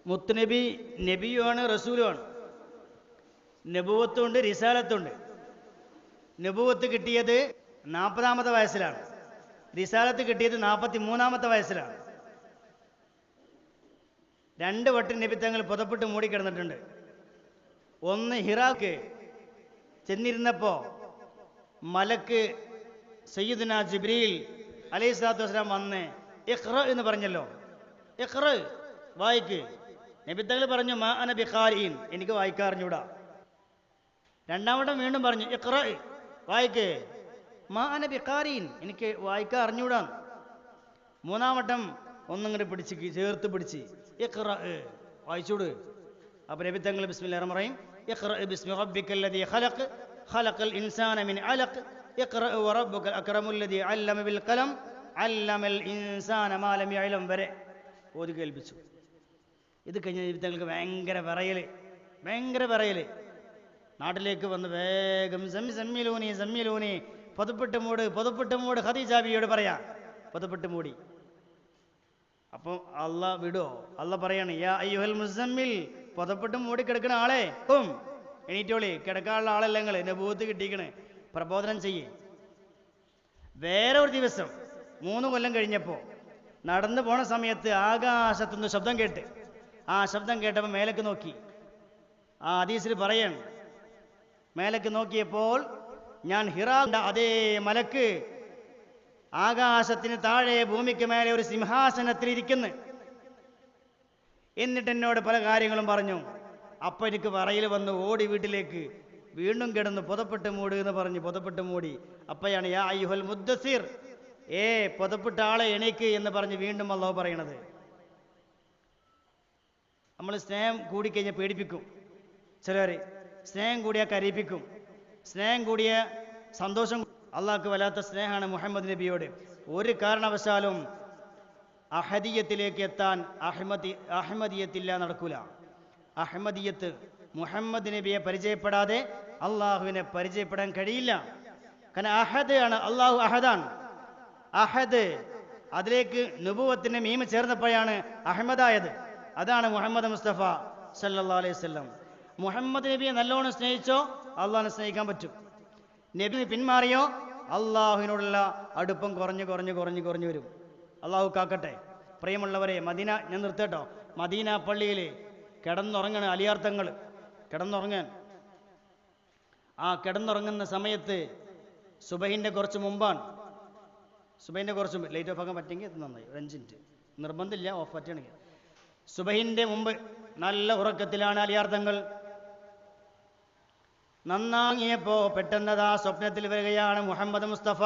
മുത്തുനബി നബിയുമാണ്, റസൂലുമാണ്. നബുവത്തുണ്ട്, റിസാലത്തുണ്ട്. നബുവത്ത് കിട്ടിയത് 40-ാമത്തെ വയസ്സിലാണ്. റിസാലത്ത് കിട്ടിയത് 43-ാമത്തെ വയസ്സിലാണ്. 2 വട്ടം നബി തങ്ങൾ പുതപ്പിട്ട് മൂടിക്കിടന്നിട്ടുണ്ട്. ഒന്ന് ഹിറാക്ക് ചെന്നിരുന്നപ്പോൾ മലക്ക് സയ്യിദുനാ ജിബ്രീൽ അലൈഹിസ്സലാത്തു വസ്സലാം വന്ന് ഇഖ്റ എന്ന് പറഞ്ഞല്ലോ. ഇഖ്റ, വായിക്ക്. നബി തങ്ങൾ പറഞ്ഞു, മാ അന ബിഖാരിൻ, എനിക്ക് വായിക്കാൻ അറിഞ്ഞൂടാ. രണ്ടാമട്ടം വീണ്ടും പറഞ്ഞു ഇഖ്റ, വായിക്ക്. മാ അന ബിഖാരീൻ, എനിക്ക് വായിക്കാൻ അറിഞ്ഞൂടാന്ന്. മൂന്നാമട്ടം ഒന്നിങ്ങോട്ട് പിടിച്ച് ചേർത്ത് പിടിച്ച് ഇഖ്റ, വായിച്ചൂട്. അപ്പോൾ നബി തങ്ങൾ ബിസ്മില്ലാഹിർ റഹ്മാനിർ റഹീം ഇഖ്റ ബിസ്മി റബ്ബിക്കല്ലദീ ഖലഖ് ഖലഖൽ ഇൻസാന മിൻ അലഖ് ഇഖ്റ വറബ്ബുക്കൽ അക്രമുല്ലദീ അല്ലമ ബിൽ ഖലം അല്ലമൽ ഇൻസാന മാ ലം യഅലം വരെ ഓതി കേൾപ്പിച്ചു. ഇത് കഴിഞ്ഞ് നബി തങ്ങൾക്ക് ഭയങ്കര വിറയൽ. നാട്ടിലേക്ക് വന്ന് വേഗം സമ്മിലൂനി പൊതുപ്പെട്ട് മൂട് ഖദീജാബിയോട് പറയാ, പൊതുപ്പെട്ട് മൂടി. അപ്പം അള്ളാഹ് വിടോ? അള്ളാഹ് പറയാണ് യാ അയ്യുഹൽ മുസമ്മിൽ, പൊതപ്പെട്ട് മൂടി കിടക്കണ ആളെ എണീറ്റോളി, കിടക്കാനുള്ള ആളല്ല നിങ്ങൾ, നബൂവത്ത് കിട്ടിക്കണ്, പ്രബോധനം ചെയ്യേ. വേറെ ഒരു ദിവസം 3 കൊല്ലം കഴിഞ്ഞപ്പോൾ നടന്നു പോണ സമയത്ത് ആകാശത്തുനിന്ന് ശബ്ദം കേട്ട്, ആ ശബ്ദം കേട്ടപ്പോൾ മേലേക്ക് നോക്കി. ആ ഹദീസിൽ പറയാണ്, മേലേക്ക് നോക്കിയപ്പോൾ ഞാൻ ഹിറാന്റെ അതേ മലക്ക് ആകാശത്തിന് താഴെ ഭൂമിക്ക് മേലെ ഒരു സിംഹാസനത്തിൽ ഇരിക്കുന്നു. എന്നിട്ട് എന്നോട് പല കാര്യങ്ങളും പറഞ്ഞു. അപ്പം എനിക്ക് പറയിൽ വന്ന് ഓടി വീട്ടിലേക്ക് വീണ്ടും കിടന്ന് പുതപ്പെട്ട് മൂട് എന്ന് പറഞ്ഞ് പുതപ്പെട്ട് മൂടി. അപ്പയാണ് യാ അയ്യുഹൽ മുദ്ദസിർ, പുതപ്പെട്ട ആളെ എണീക്ക് എന്ന് പറഞ്ഞ് വീണ്ടും അല്ലാഹു പറയണത്. നമ്മൾ സ്നേഹം കൂടിക്കഴിഞ്ഞാൽ പേടിപ്പിക്കും, ചിലർ സ്നേഹം കൂടിയാൽ കരയിപ്പിക്കും, സ്നേഹം കൂടിയ സന്തോഷം. അള്ളാഹ്ക്ക് വല്ലാത്ത സ്നേഹമാണ് മുഹമ്മദ് നബിയോട്. ഒരു കാരണവശാലും അഹദിയത്തിലേക്ക് എത്താൻ അഹമ്മദിയത്തില്ല, നടക്കൂല. അഹമ്മദിയത്ത് മുഹമ്മദ് നബിയെ പരിചയപ്പെടാതെ അള്ളാഹുവിനെ പരിചയപ്പെടാൻ കഴിയില്ല. കാരണം അഹദ് ആണ്, അള്ളാഹു അഹദാണ്. അഹദ്, അതിലേക്ക് നുബുവത്തിന്റെ മീമ ചേർന്നപ്പോഴാണ് അഹമ്മദായത്. അതാണ് മുഹമ്മദ് മുസ്തഫ സല്ലല്ലാഹു അലൈഹി വസല്ലം. മുഹമ്മദ് നബിയെ നല്ലോണം സ്നേഹിച്ചോ അള്ളാഹിനെ സ്നേഹിക്കാൻ പറ്റും. നബി പിന്മാറിയോ അള്ളാഹുവിനോടുള്ള അടുപ്പം കുറഞ്ഞു വരും. അള്ളാഹു കാക്കട്ടെ. പ്രിയമുള്ളവരെ, മദീന, ഞാൻ നിർത്തട്ടോ, മദീന പള്ളിയിൽ കിടന്നുറങ്ങണം അലിയാർത്ഥങ്ങൾ. കിടന്നുറങ്ങാൻ ആ കിടന്നുറങ്ങുന്ന സമയത്ത് സുബഹിൻ്റെ കുറച്ച് മുമ്പാണ്. സുബഹിൻ്റെ കുറച്ച് മുമ്പ്, ലൈറ്റ് ഓഫ് ആക്കാൻ പറ്റുമെങ്കിൽ അത് നന്നായി, 5 മിനിറ്റ് നിർബന്ധമില്ല, ഓഫ് പറ്റുകയാണെങ്കിൽ. സുബഹിൻ്റെ മുമ്പ് നല്ല ഉറക്കത്തിലാണ് അലിയാർത്ഥങ്ങൾ. നന്നാങ്ങിയപ്പോ പെട്ടെന്നതാ സ്വപ്നത്തിൽ വരികയാണ് മുഹമ്മദ് മുസ്തഫ.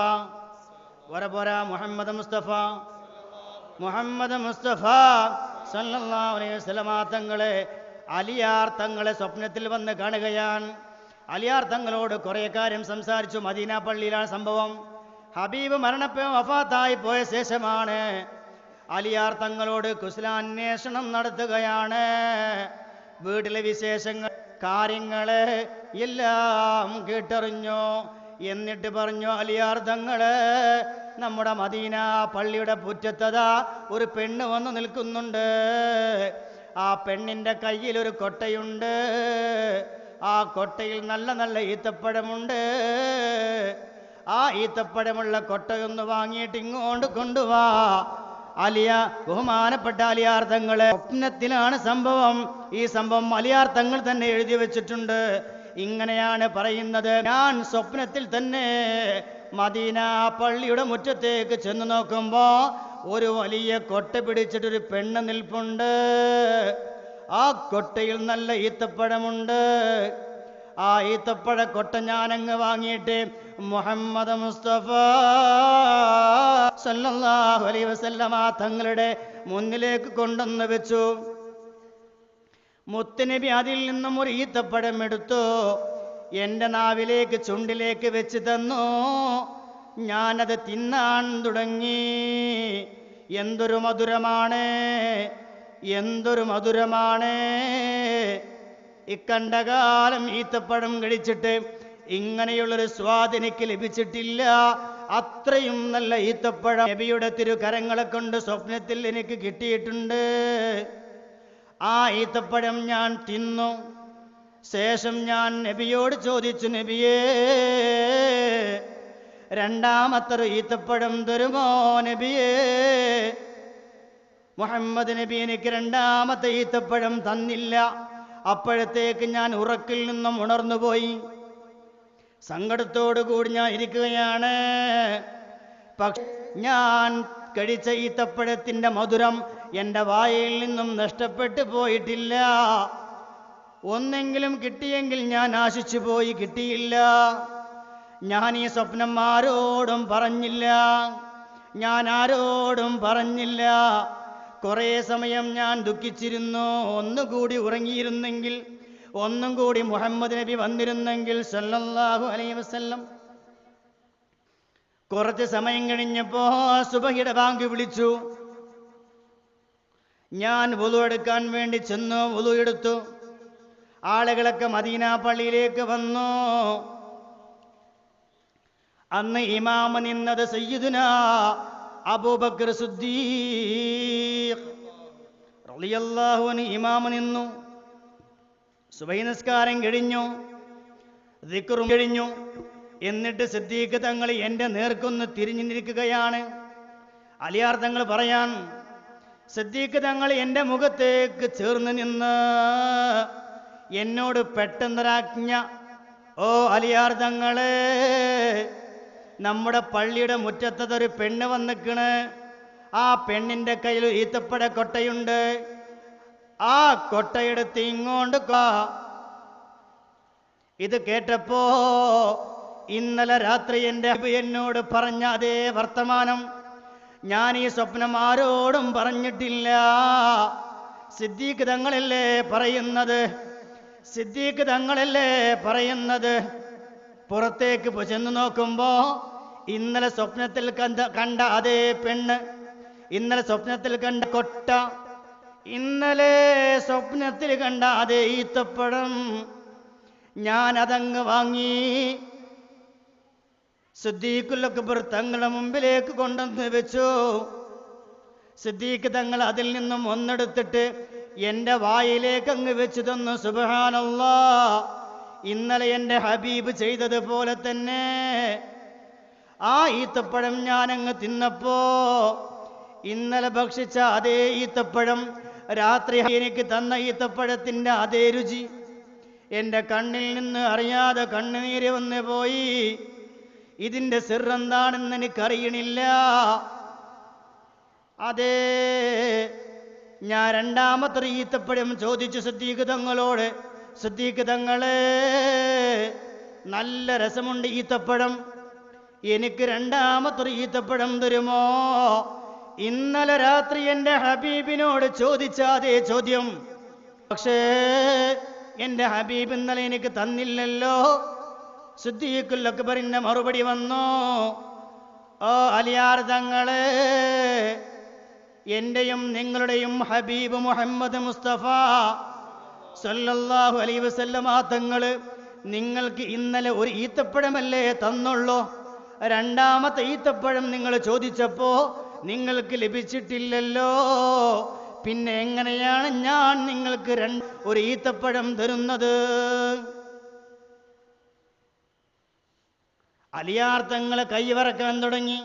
പോരാ, മുഹമ്മദ് മുസ്തഫ സല്ലല്ലാഹു അലൈഹി വസല്ലമ തങ്ങളെ, അലിയാർ തങ്ങളെ സ്വപ്നത്തിൽ വന്ന് കാണുകയാണ്. അലിയാർ തങ്ങളോട് കുറേ കാര്യം സംസാരിച്ചു. മദീന പള്ളിയിലാണ് സംഭവം. ഹബീബ് വഫാത്തായി പോയ ശേഷമാണ് അലിയാർ തങ്ങളോട് കുശലാന്വേഷണം നടത്തുകയാണ്. വീട്ടിലെ വിശേഷങ്ങൾ, കാര്യങ്ങള് എല്ലാം കേട്ടറിഞ്ഞു. എന്നിട്ട് പറഞ്ഞു, അലിയാർ തങ്ങള്, നമ്മുടെ മദീന പള്ളിയുടെ മുറ്റത്തതാ ഒരു പെണ്ണ് വന്ന് നിൽക്കുന്നുണ്ട്. ആ പെണ്ണിന്റെ കയ്യിൽ ഒരു കൊട്ടയുണ്ട്. ആ കൊട്ടയിൽ നല്ല നല്ല ഈത്തപ്പഴമുണ്ട്. ആ ഈത്തപ്പഴമുള്ള കൊട്ടയൊന്ന് വാങ്ങിയിട്ട് ഇങ്ങോട്ട് കൊണ്ടുവാ. ബഹുമാനപ്പെട്ട അലിയാർ തങ്ങളെ സ്വപ്നത്തിലാണ് സംഭവം. ഈ സംഭവം അലിയാർ തങ്ങൾ തന്നെ എഴുതി വെച്ചിട്ടുണ്ട്. ഇങ്ങനെയാണ് പറയുന്നത്, ഞാൻ സ്വപ്നത്തിൽ തന്നെ മദീന പള്ളിയുടെ മുറ്റത്തേക്ക് ചെന്ന് നോക്കുമ്പോ ഒരു വലിയ കൊട്ട പിടിച്ചിട്ടൊരു പെണ്ണ് നിൽപ്പുണ്ട്. ആ കൊട്ടയിൽ നല്ല ഈത്തപ്പഴമുണ്ട്. ആ ഈത്തപ്പഴ കൊട്ട ഞാനങ്ങ് വാങ്ങിയിട്ട് മുഹമ്മദ് മുസ്തഫ സല്ലല്ലാഹു അലൈഹി വസല്ലമ തങ്ങളുടെ മുന്നിലേക്ക് കൊണ്ടുവന്ന് വെച്ചു. മുത്തുനബി അതിൽ നിന്നും ഒരു ഈത്തപ്പഴം എടുത്തു, എൻ്റെ നാവിലേക്ക്, ചുണ്ടിലേക്ക് വെച്ച് തന്നു. ഞാനത് തിന്നാൻ തുടങ്ങി. എന്തൊരു മധുരമാണ്! ഇക്കണ്ടകാലം ഈത്തപ്പഴം കഴിച്ചിട്ട് ഇങ്ങനെയുള്ളൊരു സ്വാദ് എനിക്ക് ലഭിച്ചിട്ടില്ല. അത്രയും നല്ല ഈത്തപ്പഴം നബിയുടെ തിരുകരങ്ങളെ കൊണ്ട് സ്വപ്നത്തിൽ എനിക്ക് കിട്ടിയിട്ടുണ്ട്. ആ ഈത്തപ്പഴം ഞാൻ തിന്നു. ശേഷം ഞാൻ നബിയോട് ചോദിച്ചു, നബിയേ, രണ്ടാമത്തെ ഈത്തപ്പഴം തരുമോ നബിയേ? മുഹമ്മദ് നബി എനിക്ക് രണ്ടാമത്തെ ഈത്തപ്പഴം തന്നില്ല. അപ്പോഴത്തേക്ക് ഞാൻ ഉറക്കിൽ നിന്നും ഉണർന്നുപോയി. സങ്കടത്തോടുകൂടി ഞാൻ ഇരിക്കുകയാണ്. പക്ഷെ ഞാൻ കഴിച്ച ഈത്തപ്പഴത്തിൻ്റെ മധുരം എൻ്റെ വായിൽ നിന്നും നഷ്ടപ്പെട്ടു പോയിട്ടില്ല. ഒന്നെങ്കിലും കിട്ടിയെങ്കിൽ ഞാൻ ആശിച്ചു പോയി, കിട്ടിയില്ല. ഞാൻ ഈ സ്വപ്നം ആരോടും പറഞ്ഞില്ല, ഞാൻ ആരോടും പറഞ്ഞില്ല. കുറേ സമയം ഞാൻ ദുഃഖിച്ചിരുന്നു. ഒന്നുകൂടി ഉറങ്ങിയിരുന്നെങ്കിൽ, ഒന്നും കൂടി മുഹമ്മദ് നബി വന്നിരുന്നെങ്കിൽ സല്ലല്ലാഹു അലൈഹി വസല്ലം. കുറച്ച് സമയം കഴിഞ്ഞപ്പോ സുബഹിയുടെ ബാങ്ക് വിളിച്ചു. ഞാൻ വുളു എടുക്കാൻ വേണ്ടി ചെന്നു, വുളു എടുത്തു. ആളുകളൊക്കെ മദീന പള്ളിയിലേക്ക് വന്നു. അന്ന് ഇമാമ നിന്നത് സയ്യിദുനാ അബൂബക്കർ സിദ്ദീഖ് റളിയല്ലാഹു അൻഹു ഇമാമ നിന്നു. സുബഹി നിസ്കാരം കഴിഞ്ഞു, ദിക്റും കഴിഞ്ഞു. എന്നിട്ട് സിദ്ദീഖ് തങ്ങൾ എൻ്റെ നേർക്കൊന്ന് തിരിഞ്ഞു നിൽക്കുകയാണ്. അലിയാർ തങ്ങൾ പറയാൻ, സിദ്ദീഖ് തങ്ങൾ എൻ്റെ മുഖത്തേക്ക് ചേർന്ന് നിന്ന് എന്നോട് പെട്ടെന്നൊരാജ്ഞ, ഓ അലിയാർ തങ്ങളെ, നമ്മുടെ പള്ളിയുടെ മുറ്റത്തൊരു പെണ്ണ് വന്നിക്കണ്. ആ പെണ്ണിൻ്റെ കയ്യിൽ ഈത്തപ്പഴ കൊട്ടയുണ്ട്. ആ കൊട്ടയെടുത്ത് ഇങ്ങോട്ട് ഇത് കേട്ടപ്പോ ഇന്നലെ രാത്രി എൻ്റെ എന്നോട് പറഞ്ഞ അതേ വർത്തമാനം ഞാൻ ഈ സ്വപ്നം ആരോടും പറഞ്ഞിട്ടില്ല. സിദ്ദീഖ് തങ്ങളല്ലേ പറയുന്നത്, സിദ്ദീഖ് തങ്ങളല്ലേ പറയുന്നത്. പുറത്തേക്ക് ചെന്ന് നോക്കുമ്പോ ഇന്നലെ സ്വപ്നത്തിൽ കണ്ട അതേ പെണ്ണ്, ഇന്നലെ സ്വപ്നത്തിൽ കണ്ട കൊട്ട, ഇന്നലെ സ്വപ്നത്തിൽ കണ്ട അതേ ഈത്തപ്പഴം, ഞാൻ അതങ്ങ് വാങ്ങി സിദ്ദീഖുൽ അക്ബർ തങ്ങളുടെ മുമ്പിലേക്ക് കൊണ്ടുവന്ന് വെച്ചു. സിദ്ദീഖ് തങ്ങൾ അതിൽ നിന്നും ഒന്നെടുത്തിട്ട് എൻ്റെ വായിലേക്ക് അങ്ങ് വെച്ചു തന്നു. സുബ്ഹാനല്ലാഹ്, ഇന്നലെ എൻ്റെ ഹബീബ് ചെയ്തതുപോലെ തന്നെ ആ ഈത്തപ്പഴം ഞാനങ്ങ് തിന്നപ്പോ ഇന്നലെ ഭക്ഷിച്ച അതേ ഈത്തപ്പഴം, രാത്രി എനിക്ക് തന്ന ഈത്തപ്പഴത്തിൻ്റെ അതേ രുചി എൻ്റെ കണ്ണിൽ നിന്ന് അറിയാതെ കണ്ണുനീര് വന്നു പോയി. ഇതിൻ്റെ സിറെന്താണെന്ന് എനിക്കറിയണില്ല. അതേ, ഞാൻ രണ്ടാമത്തെ ഈത്തപ്പഴം ചോദിച്ചു സിദ്ദീഖ് തങ്ങളോട്, സിദ്ദീഖ് തങ്ങളെ, നല്ല രസമുണ്ട് ഈത്തപ്പഴം, എനിക്ക് രണ്ടാമത്തെ ഈത്തപ്പഴം തരുമോ? ഇന്നലെ രാത്രി എൻ്റെ ഹബീബിനോട് ചോദിച്ച അതേ ചോദ്യം, പക്ഷേ എൻ്റെ ഹബീബ് ഇന്നലെ എനിക്ക് തന്നില്ലല്ലോ. സിദ്ദീഖുൽ അക്ബറിന്റെ മറുപടി വന്നു, ഓ അലിയാർ തങ്ങളെ, എന്റെയും നിങ്ങളുടെയും ഹബീബ് മുഹമ്മദ് മുസ്തഫ സല്ലല്ലാഹു അലൈഹി വസല്ലമ തങ്ങള് നിങ്ങൾക്ക് ഇന്നലെ ഒരു ഈത്തപ്പഴമല്ലേ തന്നുള്ളൂ. രണ്ടാമത്തെ ഈത്തപ്പഴം നിങ്ങൾ ചോദിച്ചപ്പോ നിങ്ങൾക്ക് ലഭിച്ചിട്ടില്ലല്ലോ. പിന്നെ എങ്ങനെയാണ് ഞാൻ നിങ്ങൾക്ക് ഒരു ഈത്തപ്പഴം തരുന്നത്? അലിയാർ തങ്ങളെ കൈവറക്കാൻ തുടങ്ങി.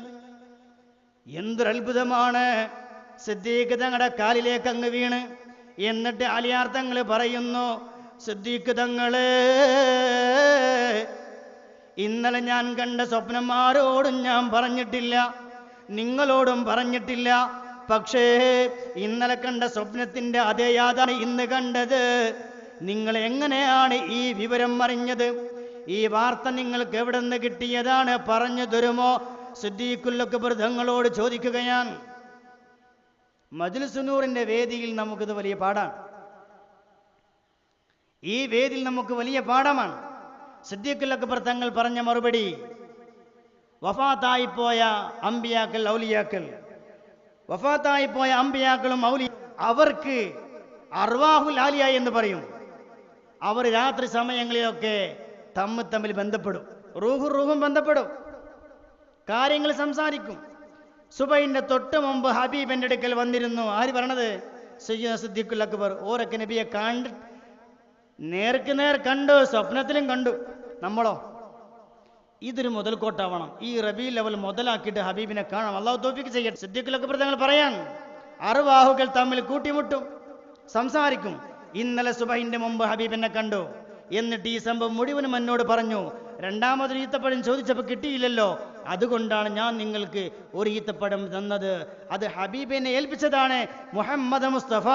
എന്തൊരത്ഭുതമാണ്! സിദ്ദീഖ് തങ്ങളുടെ കാലിലേക്ക് അങ്ങ് വീണ്. എന്നിട്ട് അലിയാർ തങ്ങൾ പറയുന്നു, സിദ്ദീഖ് തങ്ങളെ, ഇന്നലെ ഞാൻ കണ്ട സ്വപ്നം ആരോടും ഞാൻ പറഞ്ഞിട്ടില്ല, നിങ്ങളോടും പറഞ്ഞിട്ടില്ല. പക്ഷേ ഇന്നലെ കണ്ട സ്വപ്നത്തിന്റെ അതേ യാഥാണ് ഇന്ന് കണ്ടത്. നിങ്ങൾ എങ്ങനെയാണ് ഈ വിവരം അറിഞ്ഞത്? ഈ വാർത്ത നിങ്ങൾക്ക് എവിടെ നിന്ന് കിട്ടിയതാണ്? പറഞ്ഞു തരുമോ? സിദ്ദീഖുൽ അക്ബർ തങ്ങളോട് ചോദിക്കുകയാണ്. മജ്ലിസ് നൂറിന്റെ വേദിയിൽ നമുക്കിത് വലിയ പാഠമാണ്. ഈ വേദിയിൽ നമുക്ക് വലിയ പാഠമാണ്. സിദ്ദീഖുൽ അക്ബർ തങ്ങൾ പറഞ്ഞ മറുപടി, വഫാത്തായിപ്പോയ അമ്പിയാക്കൾ, ഔലിയാക്കൾ, വഫാത്തായിപ്പോയ അമ്പിയാക്കളും അവർക്ക് അർവാഹുൽ ആലിയ എന്ന് പറയും. അവർ രാത്രി സമയങ്ങളിലൊക്കെ തമ്മിൽ ബന്ധപ്പെടും, റൂഹും ബന്ധപ്പെടും, കാര്യങ്ങൾ സംസാരിക്കും. സുബൈന്റെ തൊട്ട് മുമ്പ് ഹബീബിന്റെ അടുക്കൽ വന്നിരുന്നു. ആര് പറഞ്ഞത്? സയ്യിദ് സിദ്ദീഖുൽ അക്ബർ. ഓരൊക്കെ നബിയെ നേർക്ക് നേർ കണ്ടു, സ്വപ്നത്തിലും കണ്ടു. നമ്മളോ? ഇതൊരു മുതൽക്കോട്ടാവണം. ഈ റബീഉൽ അവൽ മുതലാക്കിയിട്ട് ഹബീബിനെ കാണാം. അല്ലാഹു തൗഫീഖ് ചെയ്യട്ടെ. സിദ്ദീഖുൽ അക്ബർ തങ്ങൾ പറയാൻ, അർവാഹുകൾ തമ്മിൽ കൂട്ടിമുട്ടും, സംസാരിക്കും. ഇന്നലെ സുബഹിന്റെ മുമ്പ് ഹബീബിനെ കണ്ടു. എന്നിട്ട് ഈ സംഭവം മുഴുവനും എന്നോട് പറഞ്ഞു. രണ്ടാമതൊരു ഈത്തപ്പഴം ചോദിച്ചപ്പോൾ കിട്ടിയില്ലല്ലോ, അതുകൊണ്ടാണ് ഞാൻ നിങ്ങൾക്ക് ഒരു ഈത്തപ്പഴം തന്നത്. അത് ഹബീബിനെ ഏൽപ്പിച്ചതാണ്, മുഹമ്മദ് മുസ്തഫ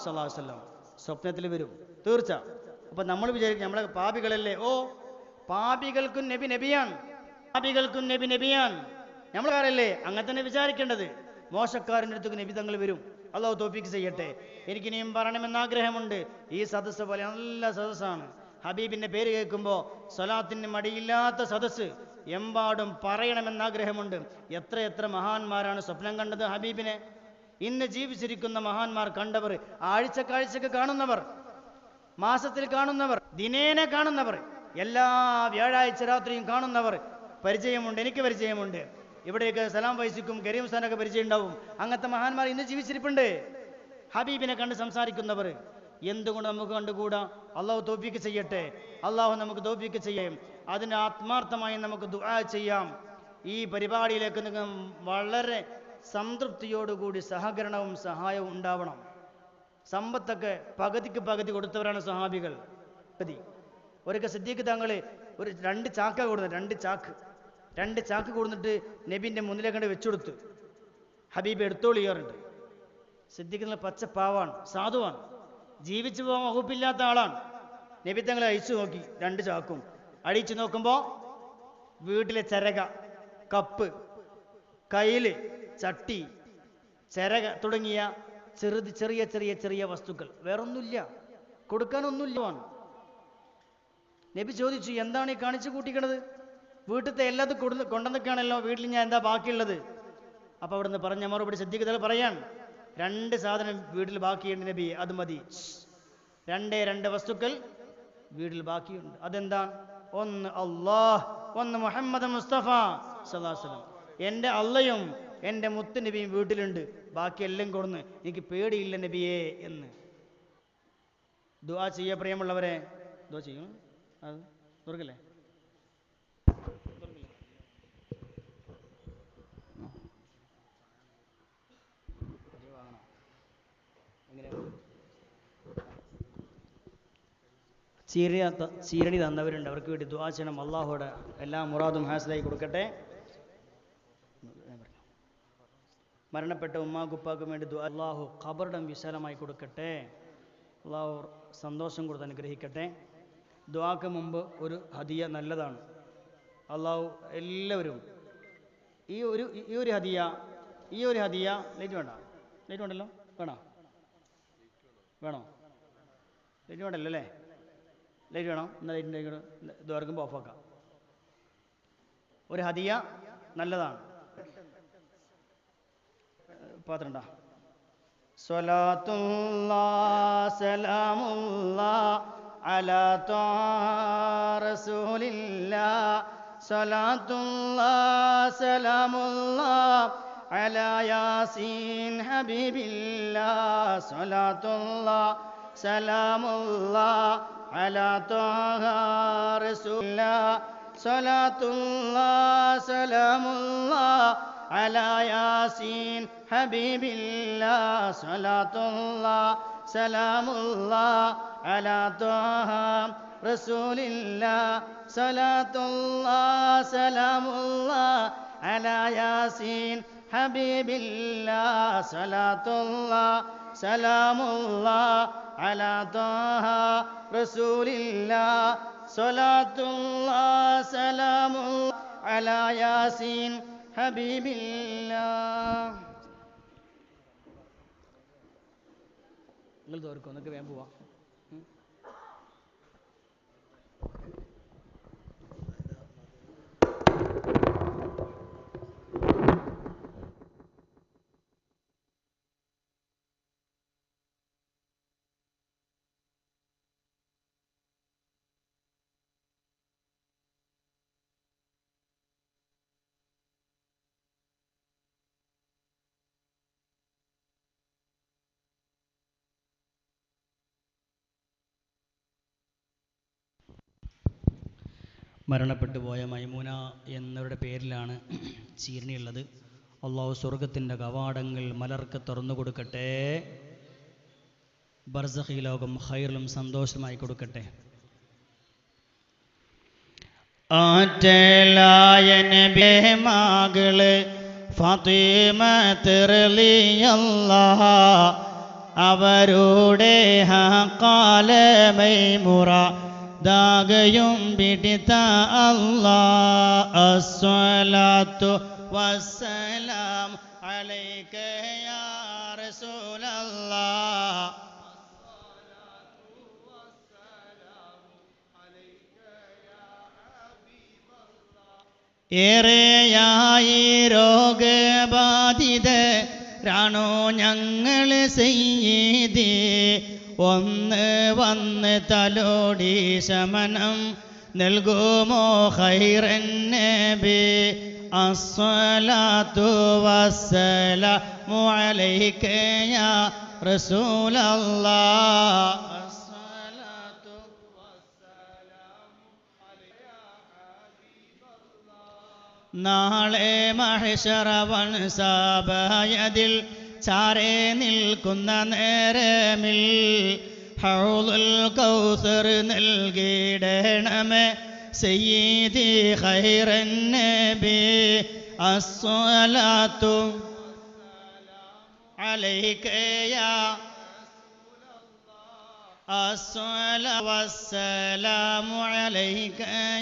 സല്ലല്ലാഹു അലൈഹി വസല്ലം. സ്വപ്നത്തിൽ വരും, തീർച്ച. അപ്പം നമ്മൾ വിചാരിക്കും നമ്മളെ പാപികളല്ലേ? ഓ, പാപികൾക്കും നബി നബിയാണ്, പാപികൾക്കും നബി നബിയാണ്. നമ്മൾ കാരല്ലേ അങ്ങനെ തന്നെ വിചാരിക്കേണ്ടത്. മോശക്കാരൻ്റെ അടുത്തേക്ക് നബി തങ്ങൾ വരും. അള്ളാഹു തൗഫീഖ് ചെയ്യട്ടെ. എനിക്കിനിയും പറയണമെന്ന് ആഗ്രഹമുണ്ട്. ഈ സദസ്സ് പോലെ നല്ല സദസ്സാണ്. ഹബീബിൻ്റെ പേര് കേൾക്കുമ്പോൾ സ്വലാത്തിന് മടിയില്ലാത്ത സദസ്സ് എമ്പാടും പറയണമെന്നാഗ്രഹമുണ്ട്. എത്ര മഹാന്മാരാണ് സ്വപ്നം കണ്ടത് ഹബീബിനെ. ഇന്ന് ജീവിച്ചിരിക്കുന്ന മഹാന്മാർ കണ്ടവർ, ആഴ്ചക്കാഴ്ചക്ക് കാണുന്നവർ, മാസത്തിൽ കാണുന്നവർ, ദിനേന കാണുന്നവർ, എല്ലാ വ്യാഴാഴ്ച രാത്രിയും കാണുന്നവർ പരിചയമുണ്ട്. എനിക്ക് പരിചയമുണ്ട്. ഇവിടെയൊക്കെ സലാം വൈസിക്കും കരീം സ്ഥാനൊക്കെ പരിചയം ഉണ്ടാവും. അങ്ങനത്തെ മഹാന്മാർ ഇന്ന് ജീവിച്ചിരിപ്പുണ്ട്. ഹബീബിനെ കണ്ട് സംസാരിക്കുന്നവർ. എന്തുകൊണ്ട് നമുക്ക് കണ്ടുകൂടാ? അള്ളാഹു തൗഫീഖ് ചെയ്യട്ടെ. അള്ളാഹു നമുക്ക് തൗഫീഖ് ചെയ്യും. അതിന് ആത്മാർത്ഥമായി നമുക്ക് ദുആ ചെയ്യാം. ഈ പരിപാടിയിലേക്ക് വളരെ സംതൃപ്തിയോടുകൂടി സഹകരണവും സഹായവും ഉണ്ടാവണം. സമ്പത്തൊക്കെ പകുതിക്ക് പകുതി കൊടുത്തവരാണ് സ്വഹാബികൾ. ഒരൊക്കെ സിദ്ദീഖ് തങ്ങൾ ഒരു 2 ചാക്ക കൊടുത്തു. 2 ചാക്ക് കൊടുത്തിട്ട് നബിൻ്റെ മുന്നിലേക്കണ്ട് വെച്ചു കൊടുത്തു. ഹബീബ് എടുത്തോളിയാറുണ്ട്. സിദ്ദീഖ് പച്ച പാവാണ്, സാധുവാണ്, ജീവിച്ചു പോകാൻ വകുപ്പില്ലാത്ത ആളാണ്. നബി തങ്ങളെ അഴിച്ചു നോക്കി. 2 ചാക്കും അടിച്ചു നോക്കുമ്പോൾ വീട്ടിലെ ചിരക, കപ്പ്, കയ്യിൽ ചട്ടി, ചിരക തുടങ്ങിയ ചെറിയ വസ്തുക്കൾ, വേറൊന്നുമില്ല, കൊടുക്കാനൊന്നുമില്ല. നബി ചോദിച്ചു, എന്താണ് ഈ കാണിച്ചു കൂട്ടിക്കണത്? വീട്ടിലത്തെ എല്ലാതും കൊണ്ടുവന്നൊക്കെയാണല്ലോ, വീട്ടിൽ ഞാൻ എന്താ ബാക്കിയുള്ളത്? അപ്പോൾ അവിടുന്ന് പറഞ്ഞ മറുപടി സിദ്ദീഖ് തങ്ങൾ പറയാൻ, 2 സാധനം വീട്ടിൽ ബാക്കിയുണ്ട് നബി, അത് മതി. 2 വസ്തുക്കൾ വീട്ടിൽ ബാക്കിയുണ്ട്. അതെന്താണ്? ഒന്ന് അല്ലാഹ്, ഒന്ന് മുഹമ്മദ് മുസ്തഫ സല്ലല്ലാഹു അലൈഹി വസല്ലം. എൻ്റെ അള്ളയും എൻ്റെ മുത്ത് നബിയും വീട്ടിലുണ്ട്, ബാക്കിയെല്ലാം കൊടുന്ന് എനിക്ക് പേടിയില്ല നബിയേ എന്ന് ദുആ ചെയ്യുക. പ്രിയമുള്ളവരെ, ദുആ ചെയ്യും. അത് തുറക്കല്ലേ? ചീരണി തന്നവരുണ്ട്, അവർക്ക് വേണ്ടി ദുആ ചെയ്യണം. അള്ളാഹുടെ എല്ലാ മുറാദും ഹാസിലായി കൊടുക്കട്ടെ. മരണപ്പെട്ട ഉമ്മാക്കുപ്പാക്കും വേണ്ടി ദുആ. അള്ളാഹു ഖബറിടം വിശാലമായി കൊടുക്കട്ടെ. അള്ളാഹു സന്തോഷം കൊടുത്ത് അനുഗ്രഹിക്കട്ടെ. ദുആക്ക് മുമ്പ് ഒരു ഹദിയ നല്ലതാണ്. അള്ളാഹു എല്ലാവരും ഈ ഒരു ഹദിയ ലൈറ്റ് വേണ്ട, ലൈറ്റ് വേണ്ടല്ലോ, വേണോ? ലൈറ്റ് വേണ്ടല്ലോ അല്ലേ? ലൈറ്റ് വേണം. എന്നാൽ ലൈറ്റിൻ്റെ ദ്വാരക്കുമ്പോൾ ഓഫാക്കാം. ഒരു ഹദിയ നല്ലതാണ്. പാത്രണ്ട. സ്വലാത്തുല്ലാഹ് സലാമുല്ലാഹ് അലാ ത്വാഹ റസൂലില്ലാഹ്. സ്വലാത്തുല്ലാഹ് സലാമുല്ലാഹ് അലാ യാസീൻ ഹബീബില്ലാഹ്. സ്വലാത്തുല്ലാഹ് സലാമുല്ലാഹ് അലാ ത്വാഹ റസൂലില്ലാഹ്. സ്വലാത്തുല്ലാഹ് സലാമുല്ലാഹ് അലാ യാസീൻ ഹബീബില്ലാഹ്. സ്വലാത്തുല്ലാഹ് സലാമുല്ലാഹ് അലാ ത്വാഹ റസൂലില്ലാഹ്. സ്വലാത്തുല്ലാഹ് സലാമുല്ലാഹ് അലാ യാസീൻ ഹബീബില്ലാഹ്. സ്വലാത്തുല്ലാഹ് സലാമുല്ലാഹ് അലാ ത്വാഹ റസൂലില്ലാഹ്. സ്വലാത്തുല്ലാഹ് സലാമുല്ലാഹ് അലാ യാസീൻ ഹബീബില്ലാഹ്. നിങ്ങൾ തോർക്കോ, എന്നൊക്കെ വേഗം പോവാം. മരണപ്പെട്ടു പോയ മൈമൂന എന്നവരുടെ പേരിലാണ് ചീരണിയുള്ളത്. അള്ളാഹു സ്വർഗത്തിൻ്റെ കവാടങ്ങൾ മലർക്ക് തുറന്നു കൊടുക്കട്ടെ. ബർസഖി ലോകം ഖൈറിലും സന്തോഷമായി കൊടുക്കട്ടെ. ആറ്റലായ നബിയെ മകള് ഫാത്തിമത്ത് റളിയല്ലാഹ് അവരുടെ ഹഖാല മൈമുറാദാകയും പിടിത്ത അല്ലാഹ് അസ്സലാത്തു വസ്സലാം അലൈക യാ റസൂലല്ലാഹ് ഏറെയായി രോഗബാധിതരാണോ ഞങ്ങൾ സയ്യിദി ഒന്ന് വന്ന് തലോടി ശമനം നൽകുമോ ഖൈറൻ നബി അസ്സലാത്തു വസ്സലാമു അലൈക യാ റസൂലല്ലാഹ് നാളെ മഹ്ശറവൻ സഭയതിൽ ചാരേ നിൽക്കുന്ന നേരമിൽ ഹൗളുൽ കൗസർ നൽകിയിടണമേ സയ്യിദി ഖൈറൻ നബി അസ്സലാത്തു അലൈക യാ അസ്സലാത്തു വസ്സലാമു അലൈക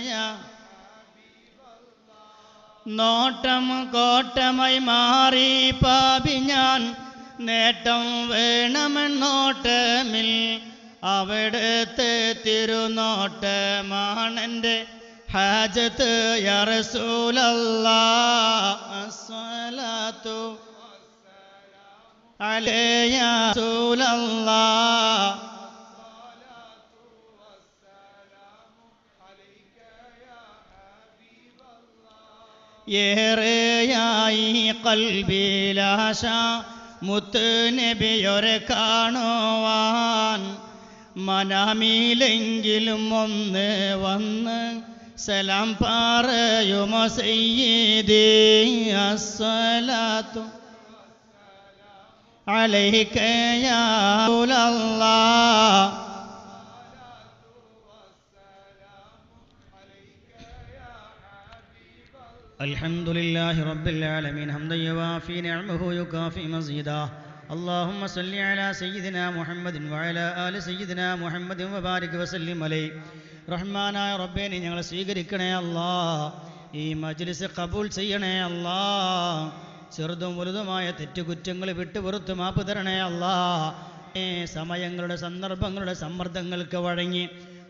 യാ നോട്ടം കോട്ടമായി മാറി പാപി ഞാൻ നേട്ടം വേണമെന്നോട്ടമിൽ അവിടുത്തെ തിരുനോട്ടമാണെൻ്റെ ഹാജത്ത് യാ റസൂലല്ലാഹ് അസ്സലാത്തു അലൈക യാ റസൂലല്ലാഹ് ഏറെയായി ഖൽബിലാശ മുത്ത് നബിയൊരെ കാണുവാൻ മനാമിലെങ്കിലും ഒന്ന് വന്ന് സലാം പറയുമോ സയ്യിദി അസ്സലാത്തു അലൈക യാ റസൂലല്ലാഹ് الحمد لله رب العالمين حمدا يوافي نعمه يكافئ مزيدا اللهم صل على سيدنا محمد وعلى آل سيدنا محمد وبارك وسلم عليه റഹ്മാനായ റബ്ബേ നീ ഞങ്ങളെ സ്വീകരിക്കണേ അല്ലാഹ് ഈ മജ്ലിസ് ഖബൂൽ ചെയ്യണേ അല്ലാഹ് ചെറുതും വലുതുമായ തെറ്റുകുറ്റങ്ങൾ വിട്ടുപുറത്ത് മാപ്പ് തരണേ അല്ലാഹ് സമയങ്ങളുടെ സന്ദർഭങ്ങളുടെ സമ്മർദ്ദങ്ങൾക്ക് വഴങ്ങി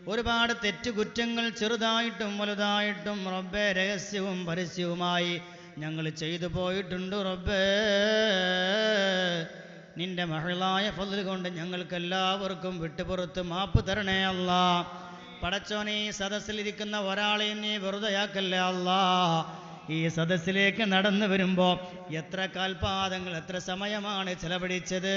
ഒരുപാട് തെറ്റുകുറ്റങ്ങൾ ചെറുതായിട്ടും വലുതായിട്ടും റബ്ബേ രഹസ്യവും പരസ്യവുമായി ഞങ്ങൾ ചെയ്തു പോയിട്ടുണ്ട് റബ്ബേ നിന്റെ മഹളായ ഫദ്ൽ കൊണ്ട് ഞങ്ങൾക്കെല്ലാവർക്കും വിട്ടുപുറത്ത് മാപ്പ് തരണേ അല്ലാഹ് പടച്ചോനെ ഈ സദസ്സിലിരിക്കുന്ന ഒരാളെയും നീ വെറുതെയാക്കല്ലേ അല്ലാഹ് ഈ സദസ്സിലേക്ക് നടന്നു വരുമ്പോൾ എത്ര കാൽപാദങ്ങൾ എത്ര സമയമാണ് ചെലവഴിച്ചത്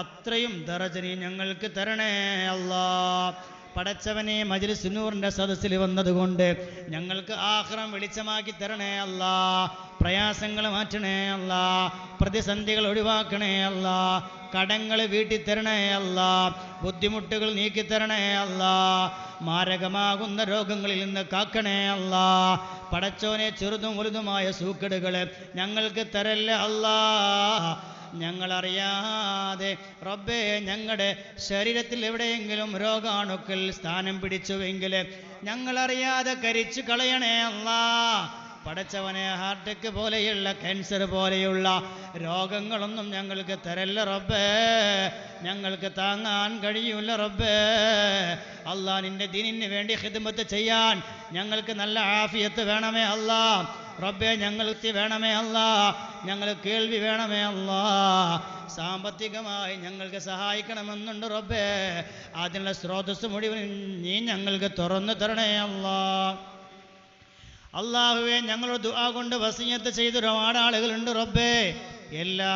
അത്രയും ദറജ നീ ഞങ്ങൾക്ക് തരണേ അല്ലാഹ് പടച്ചവനെ മജ്ലിസ് നൂറിൻ്റെ സദസ്സിൽ വന്നതുകൊണ്ട് ഞങ്ങൾക്ക് ആഖിറം വെളിച്ചമാക്കി തരണേ അല്ലാഹ് പ്രയാസങ്ങൾ മാറ്റണേ അല്ലാഹ് പ്രതിസന്ധികൾ ഒഴിവാക്കണേ അല്ലാഹ് കടങ്ങൾ വീട്ടി തരണേ അല്ലാഹ് ബുദ്ധിമുട്ടുകൾ നീക്കിത്തരണേ അല്ലാഹ് മാരകമാകുന്ന രോഗങ്ങളിൽ നിന്ന് കാക്കണേ അല്ലാഹ് പടച്ചോനെ ചെറുതും വലുതുമായ സൂക്കേടുകൾ ഞങ്ങൾക്ക് തരല്ല അല്ലാഹ് ഞങ്ങളറിയാതെ റബ്ബേ ഞങ്ങളുടെ ശരീരത്തിൽ എവിടെയെങ്കിലും രോഗാണുക്കൾ സ്ഥാനം പിടിച്ചുവെങ്കിൽ ഞങ്ങളറിയാതെ കരിച്ചു കളയണേ അല്ലാഹ് പടച്ചവനെ ഹാർട്ട് അറ്റാക്ക് പോലെയുള്ള ക്യാൻസർ പോലെയുള്ള രോഗങ്ങളൊന്നും ഞങ്ങൾക്ക് തരല്ല റബ്ബേ ഞങ്ങൾക്ക് താങ്ങാൻ കഴിയൂല റബ്ബേ അല്ലാഹ് നിന്റെ ദീനിന് വേണ്ടി ഖിദ്മത്ത് ചെയ്യാൻ ഞങ്ങൾക്ക് നല്ല ആഫിയത്ത് വേണമേ അല്ലാഹ് റബ്ബേ ഞങ്ങൾക്ക് വേണമേ അല്ലാഹ് ഞങ്ങൾ കേൾവി വേണമേ അല്ലാഹ് സാമ്പത്തികമായി ഞങ്ങൾക്ക് സഹായിക്കണമെന്നുണ്ട് റബ്ബേ അതിനുള്ള സ്രോതസ് മുഴുവൻ നീ ഞങ്ങൾക്ക് തുറന്നു തരണേ അല്ലാഹ് അല്ലാഹുവേ ഞങ്ങളുടെ ദുആ കൊണ്ട് വസിയത്ത് ചെയ്ത ഒരുപാട് ആളുകളുണ്ട് റബ്ബേ എല്ലാ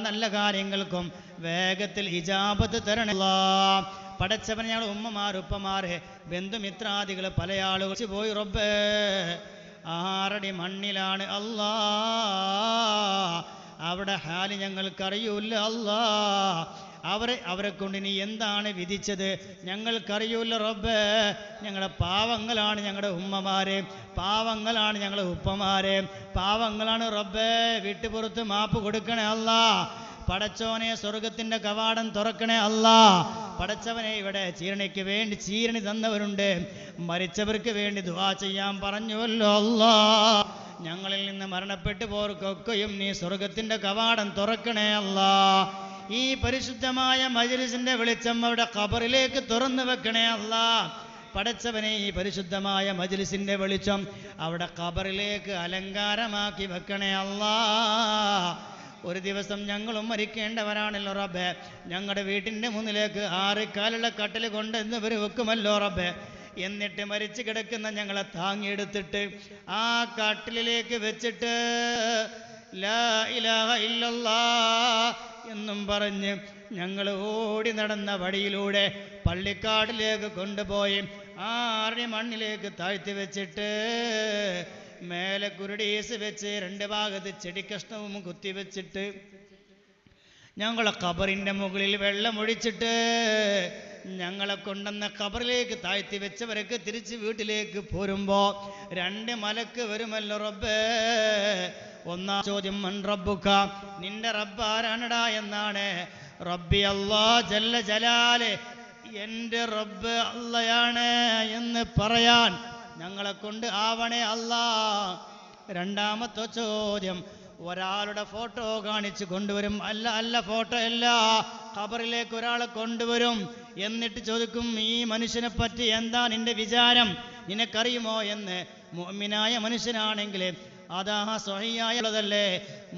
നല്ല കാര്യങ്ങൾക്കും വേഗത്തിൽ ഇജാബത്ത് തരണേ അല്ലാഹ് പടച്ചവൻ ഞങ്ങളുടെ ഉമ്മമാർ ഉപ്പമാരെ ബന്ധുമിത്രാദികൾ പല ആളുകൾ പോയി റബ്ബേ ആറടി മണ്ണിലാണ് അല്ലാഹ് അവിടെ ഹാല് ഞങ്ങൾക്കറിയൂല അല്ലാഹ് അവരെ കൊണ്ട് നീ എന്താണ് വിധിച്ചത് ഞങ്ങൾക്കറിയൂല റബ്ബേ ഞങ്ങളുടെ പാവങ്ങളാണ് ഞങ്ങളുടെ ഉമ്മമാരെ പാവങ്ങളാണ് ഞങ്ങളുടെ ഉപ്പമാരെ പാവങ്ങളാണ് റബ്ബേ വിട്ടുപുറത്ത് മാപ്പ് കൊടുക്കണേ അല്ലാഹ് പടച്ചോനെ സ്വർഗത്തിന്റെ കവാടം തുറക്കണേ അല്ലാ. പടച്ചവനെ ഇവിടെ ചീരണിക്ക് വേണ്ടി ചീരണി തന്നവരുണ്ട്, മരിച്ചവർക്ക് വേണ്ടി ദുആ ചെയ്യാൻ പറഞ്ഞുവല്ലോ അല്ലാ. ഞങ്ങളിൽ നിന്ന് മരണപ്പെട്ടു പോർക്കൊക്കെയും നീ സ്വർഗത്തിന്റെ കവാടം തുറക്കണേ അല്ലാ. ഈ പരിശുദ്ധമായ മജ്‌ലിസിന്റെ വെളിച്ചം അവിടെ ഖബറിലേക്ക് തുറന്നു വെക്കണേ അല്ലാ. പടച്ചവനെ ഈ പരിശുദ്ധമായ മജ്‌ലിസിന്റെ വെളിച്ചം അവിടെ ഖബറിലേക്ക് അലങ്കാരമാക്കി വെക്കണേ അല്ലാ. ഒരു ദിവസം ഞങ്ങളും മരിക്കേണ്ടവരാണല്ലോ റബ്ബേ. ഞങ്ങളുടെ വീട്ടിൻ്റെ മുന്നിലേക്ക് 6 കാലുള്ള കട്ടിൽ കൊണ്ടെന്ന് ഇവർ വെക്കുമല്ലോ റബ്ബേ. എന്നിട്ട് മരിച്ചു കിടക്കുന്ന ഞങ്ങളെ താങ്ങിയെടുത്തിട്ട് ആ കട്ടിലിലേക്ക് വെച്ചിട്ട് ലാ ഇലാഹ ഇല്ലല്ലാഹ് എന്നും പറഞ്ഞ് ഞങ്ങൾ ഓടി നടന്ന വഴിയിലൂടെ പള്ളിക്കാട്ടിലേക്ക് കൊണ്ടുപോയി ആറി മണ്ണിലേക്ക് താഴ്ത്തി വെച്ചിട്ട് മേലെ കുരുടീസ് വെച്ച് 2 ഭാഗത്ത് ചെടിക്കഷ്ണവും കുത്തിവെച്ചിട്ട് ഞങ്ങളെ ഖബറിൻ്റെ മുകളിൽ വെള്ളമൊഴിച്ചിട്ട് ഞങ്ങളെ കൊണ്ടുവന്ന ഖബറിലേക്ക് താഴ്ത്തി വെച്ചവരൊക്കെ തിരിച്ച് വീട്ടിലേക്ക് പോരുമ്പോൾ 2 മലക്ക് വരുമല്ലോ റബ്ബേ. ഒന്നാം ചോദ്യം മൻ റബ്ബുക, നിന്റെ റബ്ബ് ആരാണടാ എന്നാണ്. റബ്ബി അല്ലാ ജല്ല ജലാല്, എൻ്റെ റബ്ബ് അല്ലയാണ് എന്ന് പറയാൻ ഞങ്ങളെ കൊണ്ട് ആവണേ അല്ലാ. രണ്ടാമത്തെ ചോദ്യം ഒരാളുടെ ഫോട്ടോ കാണിച്ച് കൊണ്ടുവരും. അല്ല ഫോട്ടോ അല്ല, ഖബറിലേക്ക് ഒരാളെ കൊണ്ടുവരും. എന്നിട്ട് ചോദിക്കും, ഈ മനുഷ്യനെ പറ്റി എന്താ നിന്റെ വിചാരം, നിനക്കറിയുമോ എന്ന്. മുഅ്മിനായ മനുഷ്യനാണെങ്കിൽ അതാ സ്വഹീഹായുള്ളതല്ലേ.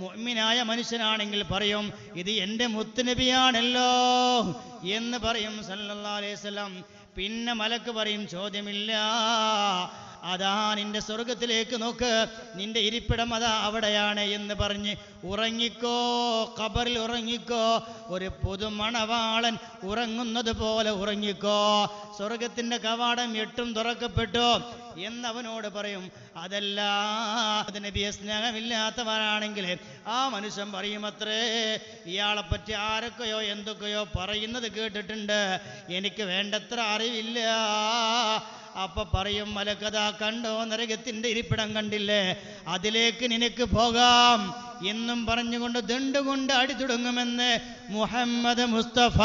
മുഅ്മിനായ മനുഷ്യനാണെങ്കിൽ പറയും, ഇത് എൻ്റെ മുത്തുനബിയാണല്ലോ എന്ന് പറയും സല്ലല്ലാഹു അലൈഹി വസല്ലം. പിന്നെ മലക്ക് പറയും, ചോദ്യമില്ല, അതാ നിന്റെ സ്വർഗത്തിലേക്ക് നോക്ക്, നിന്റെ ഇരിപ്പിടം അതാ അവിടെയാണ് എന്ന് പറഞ്ഞ് ഉറങ്ങിക്കോ, ഖബറിൽ ഉറങ്ങിക്കോ. ഒരു പുതുമണവാളൻ ഉറങ്ങുന്നത് പോലെ ഉറങ്ങിക്കോ. സ്വർഗത്തിന്റെ കവാടം 8 തുറക്കപ്പെട്ടു എന്നവനോട് പറയും. അതല്ല നബിയെ സ്നേഹമില്ലാത്തവരാണെങ്കിൽ ആ മനുഷ്യൻ പറയുമത്രേ, ഇയാളെപ്പറ്റി ആരൊക്കെയോ എന്തൊക്കെയോ പറയുന്നത് കേട്ടിട്ടുണ്ട്, എനിക്ക് വേണ്ടത്ര അറിവില്ല. അപ്പൊ പറയും മലക്കഥാ, കണ്ടോ നരകത്തിന്റെ ഇരിപ്പിടം കണ്ടില്ലേ, അതിലേക്ക് നിനക്ക് പോകാം എന്നും പറഞ്ഞുകൊണ്ട് ദണ്ടുകൊണ്ട് അടി തുടങ്ങുമെന്ന് മുഹമ്മദ് മുസ്തഫ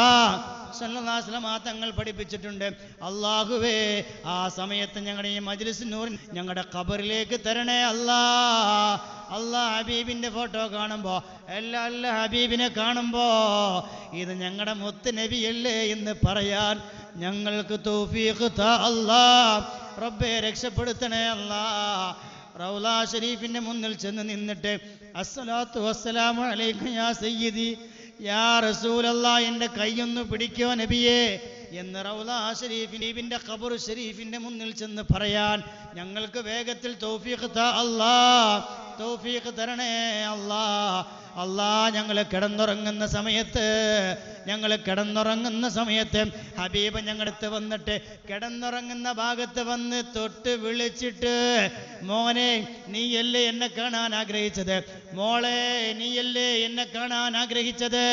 സല്ലല്ലാഹു അലൈഹി വസല്ലം തങ്ങൾ പഠിപ്പിച്ചിട്ടുണ്ട്. അല്ലാഹുവേ, ആ സമയത്ത് ഞങ്ങളുടെ ഈ മജ്‌ലിസ് നൂർ ഞങ്ങളുടെ ഖബറിലേക്ക് തരണേ അല്ലാ. ഹബീബിന്റെ ഫോട്ടോ കാണുമ്പോ അല്ല ഹബീബിനെ കാണുമ്പോ ഇത് ഞങ്ങളുടെ മുത്ത് നബിയല്ലേ എന്ന് പറയാൻ ഞങ്ങൾക്ക് തൗഫീഖ് താ അല്ലാ. റബ്ബേ രക്ഷപ്പെടുത്തണേ അല്ലാ. റൗള ഷരീഫിന്റെ മുന്നിൽ ചെന്ന് നിന്നിട്ട് അസ്സലാത്തു വസ്സലാമു അലൈക യാ സയ്യിദി യാ റസൂലല്ലാഹ്, എൻ്റെ കൈയൊന്ന് പിടിക്കോ നബിയേ എന്ന് റൗള ഷരീഫിന്റെ ഖബർ ഷരീഫിന്റെ മുന്നിൽ ചെന്ന് പറയാൻ ഞങ്ങൾക്ക് വേഗത്തിൽ തൗഫീഖ് താ അല്ലാ. തൗഫീഖ് തരണേ അല്ലാ. ഞങ്ങൾ കിടന്നുറങ്ങുന്ന സമയത്ത് ഹബീബ് ഞങ്ങളടുത്ത് വന്നിട്ട് കിടന്നുറങ്ങുന്ന ഭാഗത്ത് വന്ന് തൊട്ട് വിളിച്ചിട്ട്, മോനെ നീയല്ലേ എന്നെ കാണാൻ ആഗ്രഹിച്ചത്, മോളെ നീയല്ലേ എന്നെ കാണാൻ ആഗ്രഹിച്ചത്,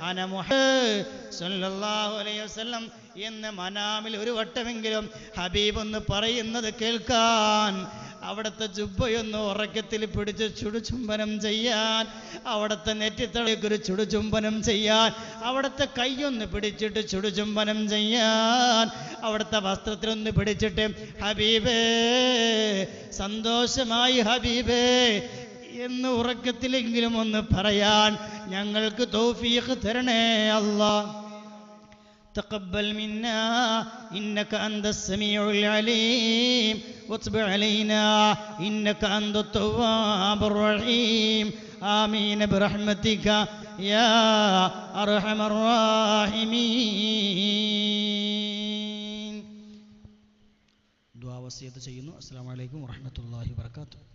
അന മുഹമ്മദ് സല്ലല്ലാഹു അലൈഹി വസല്ലം എന്ന് മനാമിൽ ഒരു വട്ടമെങ്കിലും ഹബീബ് ഒന്ന് പറയുന്നത് കേൾക്കാൻ, അവിടുത്തെ ജുബ്ബയൊന്ന് ഉറക്കത്തിൽ പിടിച്ച് ചുടുചുംബനം ചെയ്യാൻ, അവിടുത്തെ നെറ്റിത്തളയ്ക്കൊരു ചുടുചുംബനം ചെയ്യാൻ, അവിടുത്തെ കൈയൊന്ന് പിടിച്ചിട്ട് ചുടുചുംബനം ചെയ്യാൻ, അവിടുത്തെ വസ്ത്രത്തിലൊന്ന് പിടിച്ചിട്ട് ഹബീബേ സന്തോഷമായി ഹബീബേ എന്ന് ഉറക്കത്തിലെങ്കിലും ഒന്ന് പറയാൻ ഞങ്ങൾക്ക് തൗഫീഖ് തരണേ അല്ലാ. تقبل منا إنك أنت السميع العليم وتب علينا إنك أنت التواب الرحيم آمين برحمتك يا أرحم الراحمين. دعاء وصية ചെയ്യുന്നു. അസ്സലാമു അലൈക്കും വറഹ്മത്തുള്ളാഹി വബറകാതുഹു.